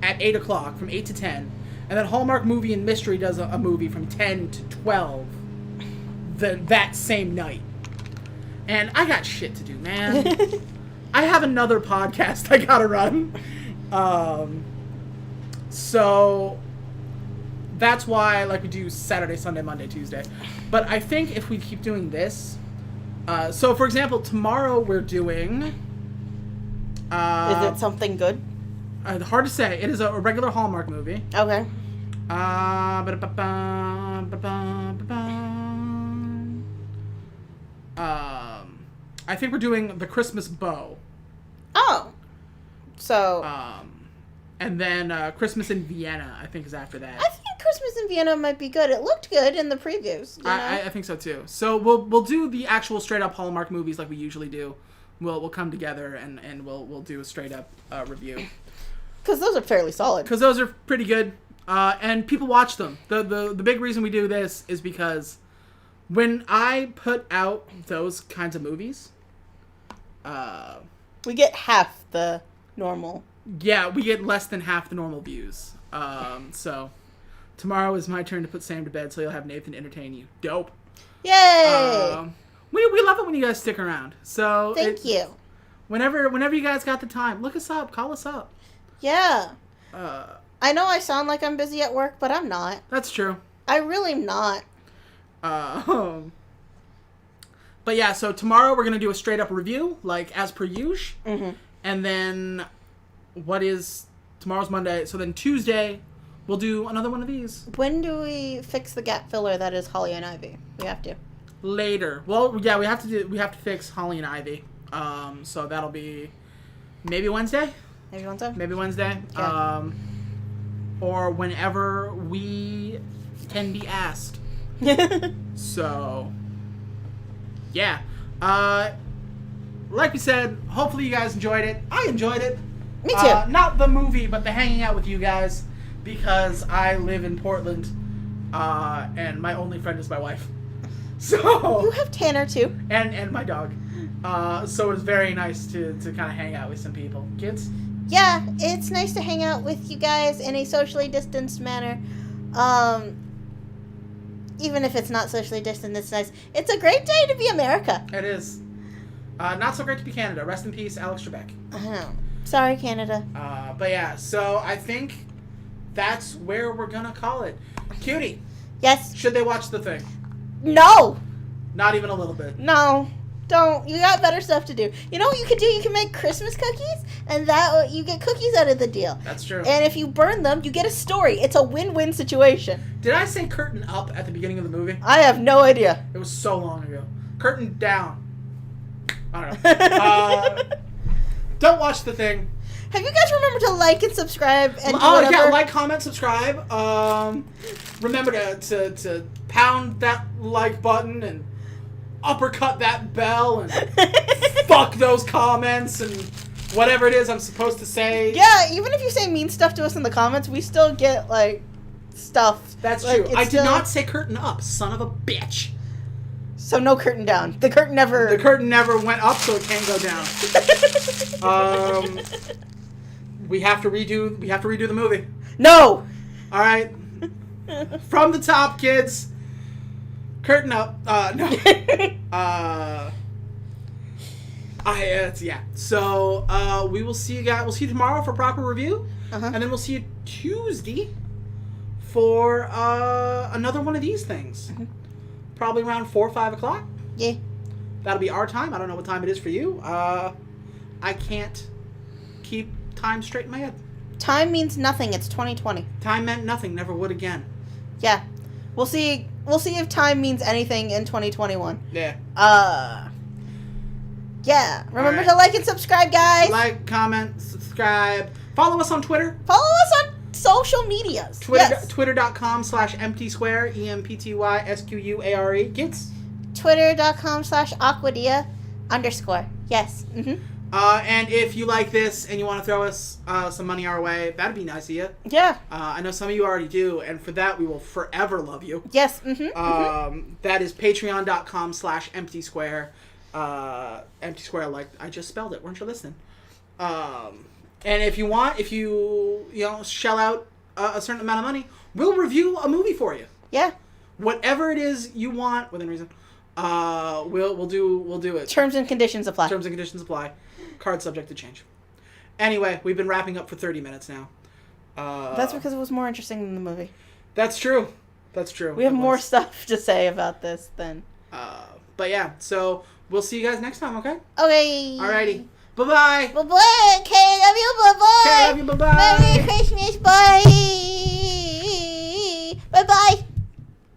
at 8 o'clock, from 8 to 10, and then Hallmark Movie and Mystery does a movie from 10 to 12 that same night. And I got shit to do, man. I have another podcast I gotta run. So that's why we do Saturday, Sunday, Monday, Tuesday. But I think if we keep doing this, so for example, tomorrow we're doing is it something good? Hard to say. It is a regular Hallmark movie. Okay. I think we're doing The Christmas Bow. Oh. So. And then Christmas in Vienna, I think, is after that. I think Christmas in Vienna might be good. It looked good in the previews. You know? I think so too. So we'll do the actual straight up Hallmark movies like we usually do. We'll come together and we'll do a straight up review. Because those are fairly solid. Because those are pretty good, and people watch them. The big reason we do this is because when I put out those kinds of movies, we get half the normal. Yeah, we get less than half the normal views. So tomorrow is my turn to put Sam to bed, so you'll have Nathan entertain you. Dope. Yay! We love it when you guys stick around. So thank you. Whenever you guys got the time, look us up, call us up. Yeah. I know I sound like I'm busy at work, but I'm not. That's true. I really am not. But yeah, so tomorrow we're going to do a straight up review, like as per usual. Mm-hmm. And then tomorrow's Monday, so then Tuesday we'll do another one of these. When do we fix the gap filler that is Holly and Ivy? We have to. Later. Well, yeah, we have to fix Holly and Ivy. So that'll be maybe Wednesday? Maybe Wednesday. Okay. Or whenever we can be asked. So, yeah. Like we said, hopefully you guys enjoyed it. I enjoyed it. Me too. Not the movie, but the hanging out with you guys, because I live in Portland, and my only friend is my wife. So you have Tanner too, and my dog. So it's very nice to kind of hang out with some people. Kids? Yeah, it's nice to hang out with you guys in a socially distanced manner. Even if it's not socially distant, it's nice. It's a great day to be America. It is. Not so great to be Canada. Rest in peace, Alex Trebek. Sorry, Canada. But yeah, so I think that's where we're gonna call it. Cutie. Yes. Should they watch The Thing? No. Not even a little bit. No. Don't. You got better stuff to do. You know what you could do? You can make Christmas cookies, and that you get cookies out of the deal. That's true. And if you burn them, you get a story. It's a win-win situation. Did I say curtain up at the beginning of the movie? I have no idea. It was so long ago. Curtain down. I don't know. Don't watch The Thing. Have you guys remembered to like and subscribe and do whatever? Yeah, like, comment, subscribe. Remember to pound that like button and uppercut that bell and fuck those comments and whatever it is I'm supposed to say. Yeah, even if you say mean stuff to us in the comments, we still get, like, stuff. That's like, true. I did not say curtain up, son of a bitch. So no curtain down. The curtain never went up, so it can't go down. We have to redo the movie. No! Alright. From the top, kids. Curtain up. No. Yeah. So, we will see you guys. We'll see you tomorrow for proper review. And then we'll see you Tuesday for another one of these things. Probably around 4 or 5 o'clock. Yeah. That'll be our time. I don't know what time it is for you. I can't keep time straight in my head. Time means nothing. It's 2020. Time meant nothing. Never would again. Yeah. We'll see if time means anything in 2021. Yeah. Yeah. Remember to like and subscribe, guys. Like, comment, subscribe. Follow us on Twitter. Follow us on social medias. Twitter.com/empty square, EMPTYSQUARE. Kids. Twitter.com/Aquadia_. Yes. Mm-hmm. And if you like this and you want to throw us some money our way, that'd be nice of you. Yeah. I know some of you already do, and for that we will forever love you. Yes. Mm-hmm. That is patreon.com/empty square. Empty square, like I just spelled it. Weren't you listening? And if you shell out a certain amount of money, we'll review a movie for you. Yeah. Whatever it is you want, within reason. We'll do it. Terms and conditions apply. Terms and conditions apply. Card subject to change. Anyway, we've been wrapping up for 30 minutes now. That's because it was more interesting than the movie. That's true. That's true. We have more stuff to say about this than. But yeah, so we'll see you guys next time, okay? Okay. Alrighty. Bye-bye. Bye-bye. Okay, love you. Bye-bye. Okay, love you. Bye-bye. Merry Christmas. Bye. Bye-bye.